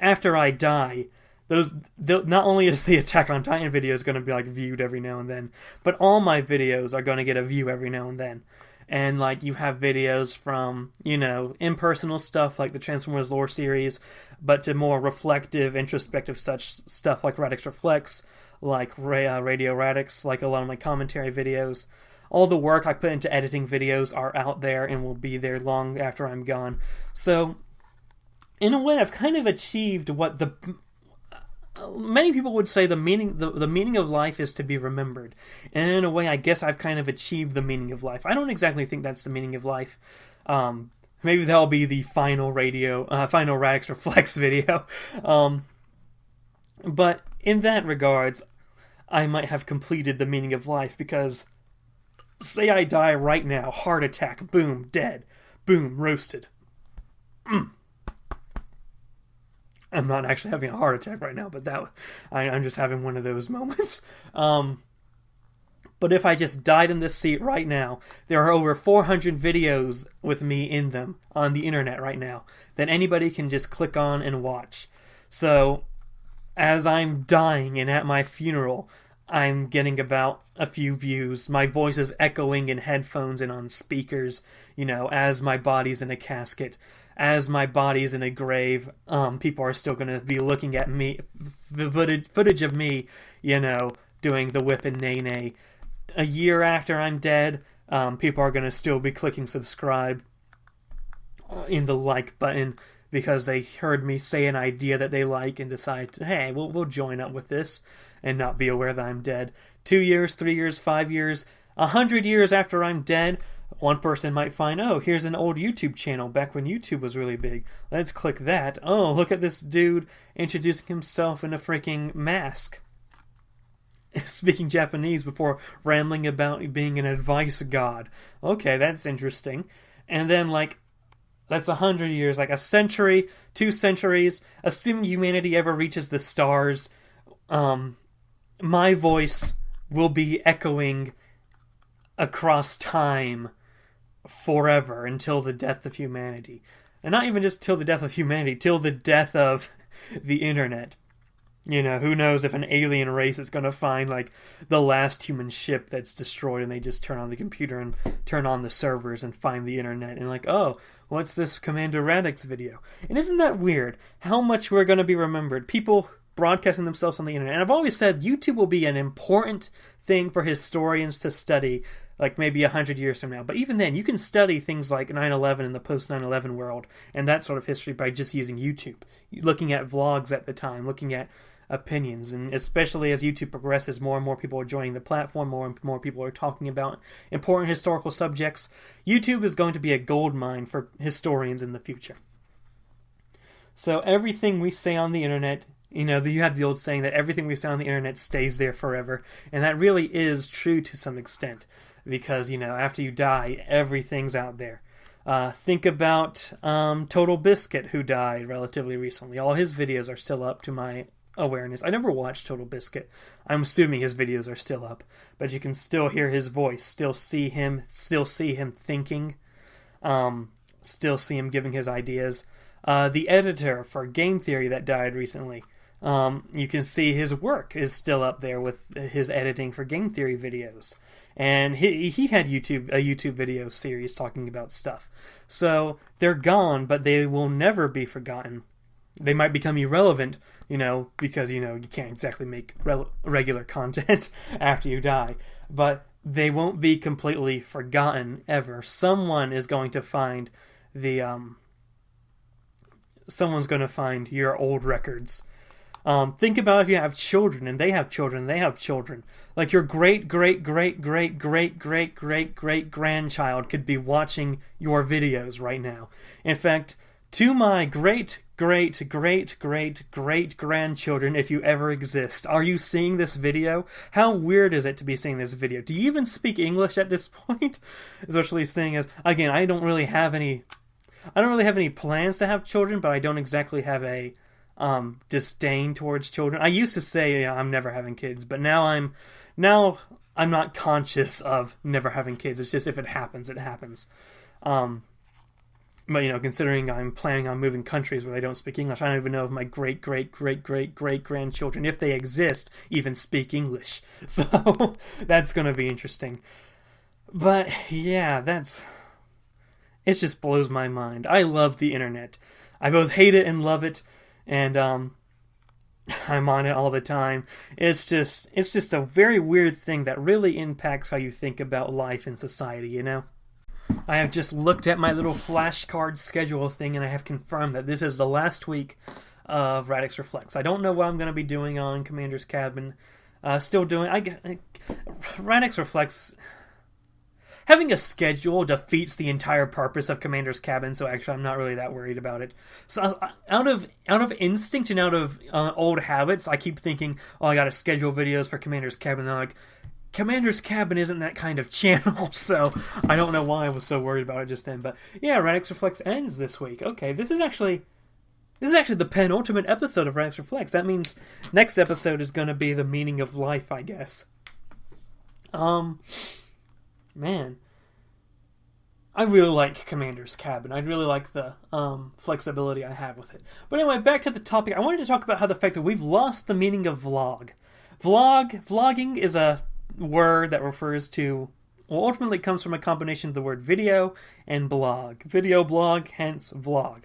after I die, not only is the Attack on Titan videos going to be viewed every now and then, but all my videos are going to get a view every now and then. And you have videos from impersonal stuff like the Transformers lore series, but to more reflective, introspective such stuff like Radix Reflects, like Radio Radix, like a lot of my commentary videos. All the work I put into editing videos are out there and will be there long after I'm gone. So, in a way, I've kind of achieved what many people would say the meaning of life is to be remembered. And in a way, I guess I've kind of achieved the meaning of life. I don't exactly think that's the meaning of life. Maybe that'll be the final Radix Reflects video. But in that regards, I might have completed the meaning of life because, say I die right now, heart attack, boom, dead, boom, roasted. I'm not actually having a heart attack right now, but I'm just having one of those moments. But if I just died in this seat right now, there are over 400 videos with me in them on the internet right now that anybody can just click on and watch. So, as I'm dying and at my funeral, I'm getting about a few views. My voice is echoing in headphones and on speakers, as my body's in a casket. As my body's in a grave, people are still going to be looking at me, footage of me, doing the whip and nay-nay. A year after I'm dead, people are going to still be clicking subscribe in the like button because they heard me say an idea that they like and decide, hey, we'll join up with this and not be aware that I'm dead. 2 years, 3 years, 5 years, 100 years after I'm dead, one person might find, oh, here's an old YouTube channel back when YouTube was really big. Let's click that. Oh, look at this dude introducing himself in a freaking mask. speaking Japanese before rambling about being an advice god. Okay, that's interesting. And then, like, that's 100 years, like a century, 2 centuries, assuming humanity ever reaches the stars, my voice will be echoing across time forever until the death of humanity. And not even just till the death of humanity, till the death of the internet. You know, who knows if an alien race is going to find, like, the last human ship that's destroyed, and they just turn on the computer and turn on the servers and find the internet, and like, oh, what's this Commander Radix video? And isn't that weird, how much we're going to be remembered? People broadcasting themselves on the internet. And I've always said YouTube will be an important thing for historians to study, like maybe 100 years from now. But even then, you can study things like 9/11 and the post-9/11 world and that sort of history by just using YouTube. Looking at vlogs at the time, looking at opinions, and especially as YouTube progresses, more and more people are joining the platform, more and more people are talking about important historical subjects. YouTube is going to be a gold mine for historians in the future. So everything we say on the internet, you know, you have the old saying that everything we say on the internet stays there forever, and that really is true to some extent, because, you know, after you die, everything's out there. Think about Total Biscuit, who died relatively recently. All his videos are still up to my awareness. I never watched Total Biscuit. I'm assuming his videos are still up, but you can still hear his voice, still see him thinking, still see him giving his ideas. The editor for Game Theory that died recently, you can see his work is still up there with his editing for Game Theory videos. And he had a YouTube video series talking about stuff. So they're gone, but they will never be forgotten. They might become irrelevant, you know, because, you know, you can't exactly make regular content after you die. But they won't be completely forgotten ever. Someone is going to find someone's going to find your old records. Think about if you have children, and they have children, and they have children. Like your great-great-great-great-great-great-great-grandchild could be watching your videos right now. In fact, to my great-great-great-great-great-grandchildren, if you ever exist, are you seeing this video? How weird is it to be seeing this video? Do you even speak English at this point? Especially seeing as, again, I don't really have any plans to have children, but I don't exactly have a disdain towards children. I used to say, I'm never having kids, but now I'm not conscious of never having kids. It's just if it happens, it happens. But, you know, considering I'm planning on moving countries where they don't speak English, I don't even know if my great-great-great-great-great-grandchildren, if they exist, even speak English. So that's going to be interesting. But, yeah, it just blows my mind. I love the internet. I both hate it and love it, and I'm on it all the time. It's just a very weird thing that really impacts how you think about life and society, you know? I have just looked at my little flashcard schedule thing, and I have confirmed that this is the last week of Radix Reflects. I don't know what I'm going to be doing on Commander's Cabin. Radix Reflects. Having a schedule defeats the entire purpose of Commander's Cabin, so actually I'm not really that worried about it. So out of instinct and out of old habits, I keep thinking, oh, I gotta schedule videos for Commander's Cabin, and I'm like, Commander's Cabin isn't that kind of channel, so I don't know why I was so worried about it just then. But yeah, Radix Reflects ends this week. Okay, this is actually the penultimate episode of Radix Reflects. That means next episode is going to be the meaning of life, I guess. Man, I really like Commander's Cabin. I really like the flexibility I have with it. But anyway, back to the topic. I wanted to talk about how the fact that we've lost the meaning of vlog. Vlogging is a word that refers to, well, ultimately comes from a combination of the word video and blog. Video, blog, hence vlog.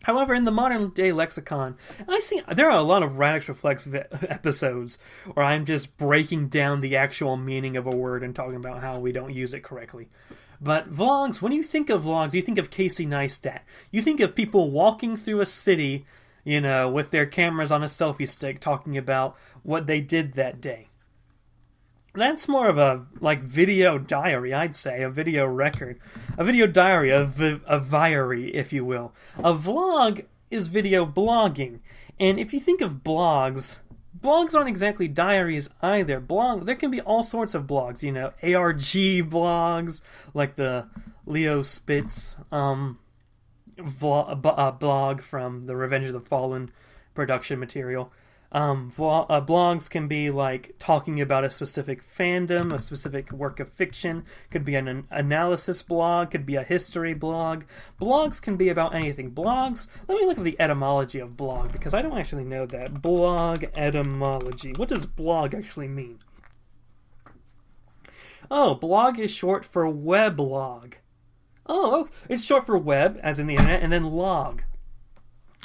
However, in the modern day lexicon, I see there are a lot of Radix Reflects episodes where I'm just breaking down the actual meaning of a word and talking about how we don't use it correctly. But vlogs, when you think of vlogs, you think of Casey Neistat. You think of people walking through a city, you know, with their cameras on a selfie stick talking about what they did that day. That's more of a, like, video diary, I'd say, a video record. A video diary, a viary, if you will. A vlog is video blogging. And if you think of blogs, blogs aren't exactly diaries either. There can be all sorts of blogs, ARG blogs, like the Leo Spitz blog from the Revenge of the Fallen production material. Blogs can be like talking about a specific fandom, a specific work of fiction. Could be an analysis blog, could be a history blog. Blogs can be about anything. Blogs, let me look at the etymology of blog, because I don't actually know that. Blog etymology. What does blog actually mean? Oh, blog is short for weblog. Oh, it's short for web, as in the internet, and then log.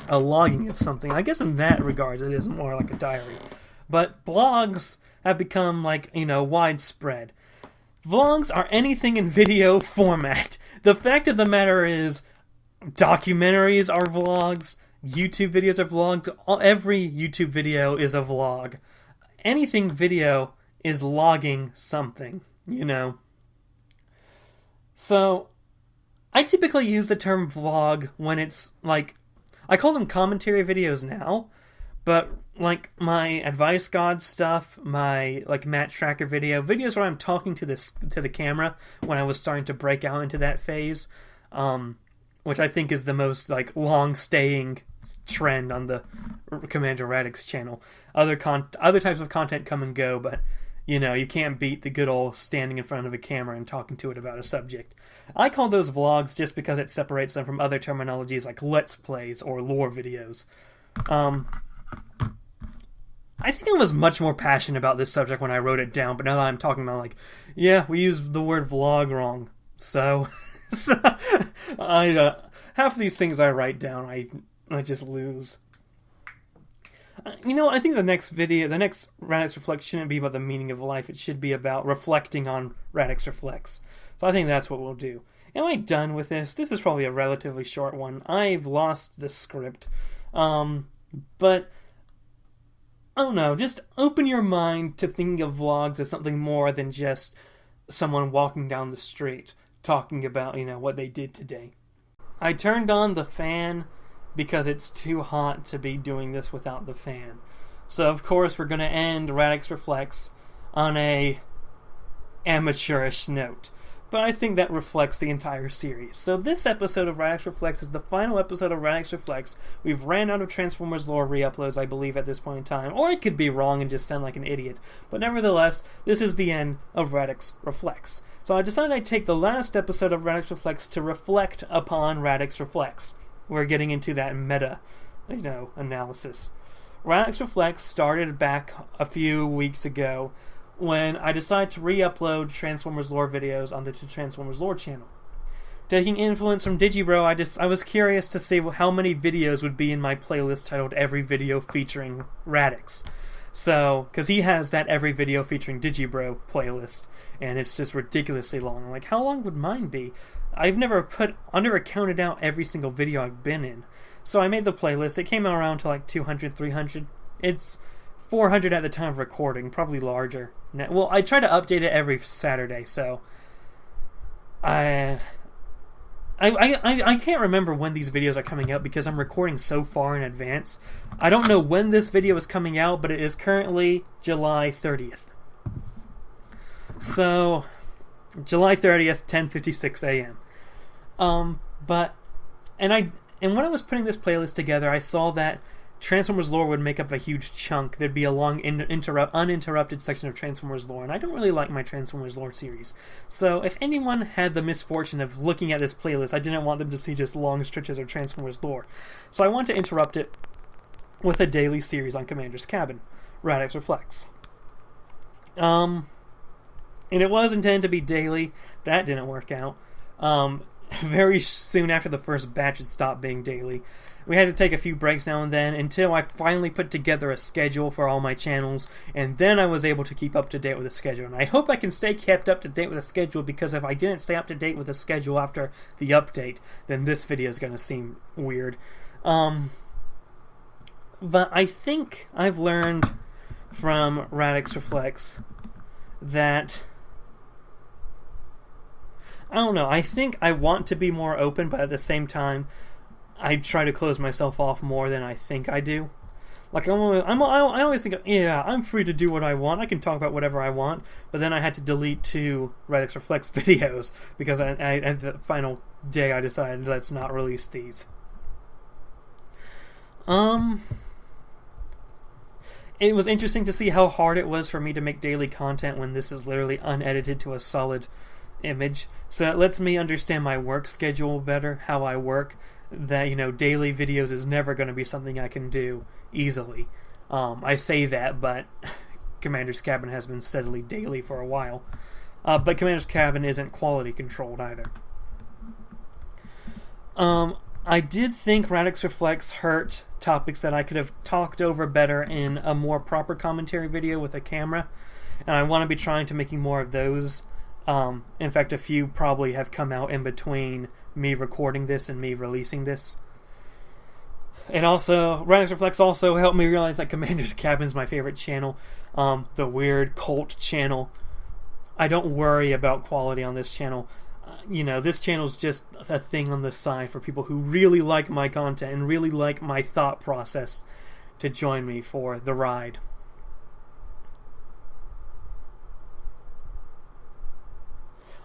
A logging of something. I guess in that regard it is more like a diary. But blogs have become widespread. Vlogs are anything in video format. The fact of the matter is, documentaries are vlogs, YouTube videos are vlogs, every YouTube video is a vlog. Anything video is logging something, So, I typically use the term vlog when it's like, I call them commentary videos now, but like my Advice God stuff, my Matt Tracker videos where I'm talking to the camera when I was starting to break out into that phase, which I think is the most long-staying trend on the Commander Radix channel. Other types of content come and go, but you can't beat the good old standing in front of a camera and talking to it about a subject. I call those vlogs just because it separates them from other terminologies like Let's Plays or lore videos. I think I was much more passionate about this subject when I wrote it down, but now that I'm talking about we used the word vlog wrong. So half of these things I write down, I just lose. I think the next Radix Reflects shouldn't be about the meaning of life. It should be about reflecting on Radix Reflects. So I think that's what we'll do. Am I done with this? This is probably a relatively short one. I've lost the script. But, I don't know, just open your mind to thinking of vlogs as something more than just someone walking down the street talking about, what they did today. I turned on the fan because it's too hot to be doing this without the fan. So, of course, we're going to end Radix Reflects on a amateurish note. But I think that reflects the entire series. So this episode of Radix Reflects is the final episode of Radix Reflects. We've ran out of Transformers lore re-uploads, I believe, at this point in time. Or I could be wrong and just sound like an idiot. But nevertheless, this is the end of Radix Reflects. So I decided I'd take the last episode of Radix Reflects to reflect upon Radix Reflects. We're getting into that meta, analysis. Radix Reflects started back a few weeks ago when I decided to re-upload Transformers lore videos on the Transformers lore channel. Taking influence from Digibro, I was curious to see how many videos would be in my playlist titled Every Video Featuring Radix. So, because he has that Every Video Featuring Digibro playlist, and it's just ridiculously long. Like, how long would mine be? I've never counted out every single video I've been in. So I made the playlist. It came out around to 200, 300. It's 400 at the time of recording, probably larger. Well, I try to update it every Saturday, so I can't remember when these videos are coming out because I'm recording so far in advance. I don't know when this video is coming out, but it is currently July 30th. So, July 30th, 10:56 a.m. And when I was putting this playlist together, I saw that Transformers lore would make up a huge chunk. There'd be a long, uninterrupted section of Transformers lore, and I don't really like my Transformers lore series. So if anyone had the misfortune of looking at this playlist, I didn't want them to see just long stretches of Transformers lore. So I want to interrupt it with a daily series on Commander's Cabin, Radix Reflects. And it was intended to be daily. That didn't work out. Very soon after the first batch, it stopped being daily. We had to take a few breaks now and then until I finally put together a schedule for all my channels, and then I was able to keep up to date with the schedule. And I hope I can stay kept up to date with the schedule, because if I didn't stay up to date with the schedule after the update, then this video is going to seem weird. But I think I've learned from Radix Reflects that, I don't know, I think I want to be more open, but at the same time, I try to close myself off more than I think I do. Like, I always think, yeah, I'm free to do what I want. I can talk about whatever I want. But then I had to delete 2 Radix Reflects videos because at the final day I decided let's not release these. It was interesting to see how hard it was for me to make daily content when this is literally unedited to a solid image. So it lets me understand my work schedule better, how I work. That, daily videos is never going to be something I can do easily. I say that, but Commander's Cabin has been steadily daily for a while. But Commander's Cabin isn't quality controlled either. I did think Radix Reflects hurt topics that I could have talked over better in a more proper commentary video with a camera, and I want to be trying to making more of those. In fact, a few probably have come out in between me recording this and me releasing this. And also, Radix Reflects also helped me realize that Commander's Cabin is my favorite channel, the weird cult channel. I don't worry about quality on this channel. This channel is just a thing on the side for people who really like my content and really like my thought process to join me for the ride.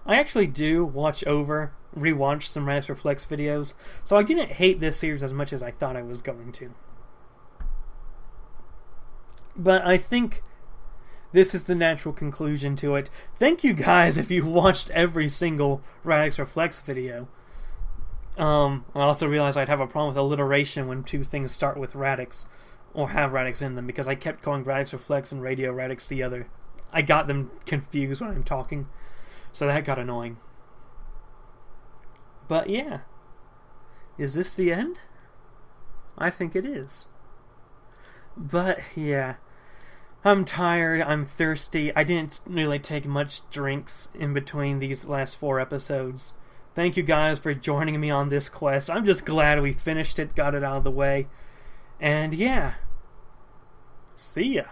I actually do rewatch some Radix Reflects videos, so I didn't hate this series as much as I thought I was going to. But I think this is the natural conclusion to it. Thank you guys if you watched every single Radix Reflects video. I also realized I'd have a problem with alliteration when 2 things start with Radix, or have Radix in them, because I kept calling Radix Reflects and Radio Radix the other. I got them confused when I'm talking, so that got annoying. But yeah. Is this the end? I think it is. But yeah. I'm tired, I'm thirsty. I didn't really take much drinks in between these last 4 episodes. Thank you guys for joining me on this quest. I'm just glad we finished it, got it out of the way. And yeah. See ya.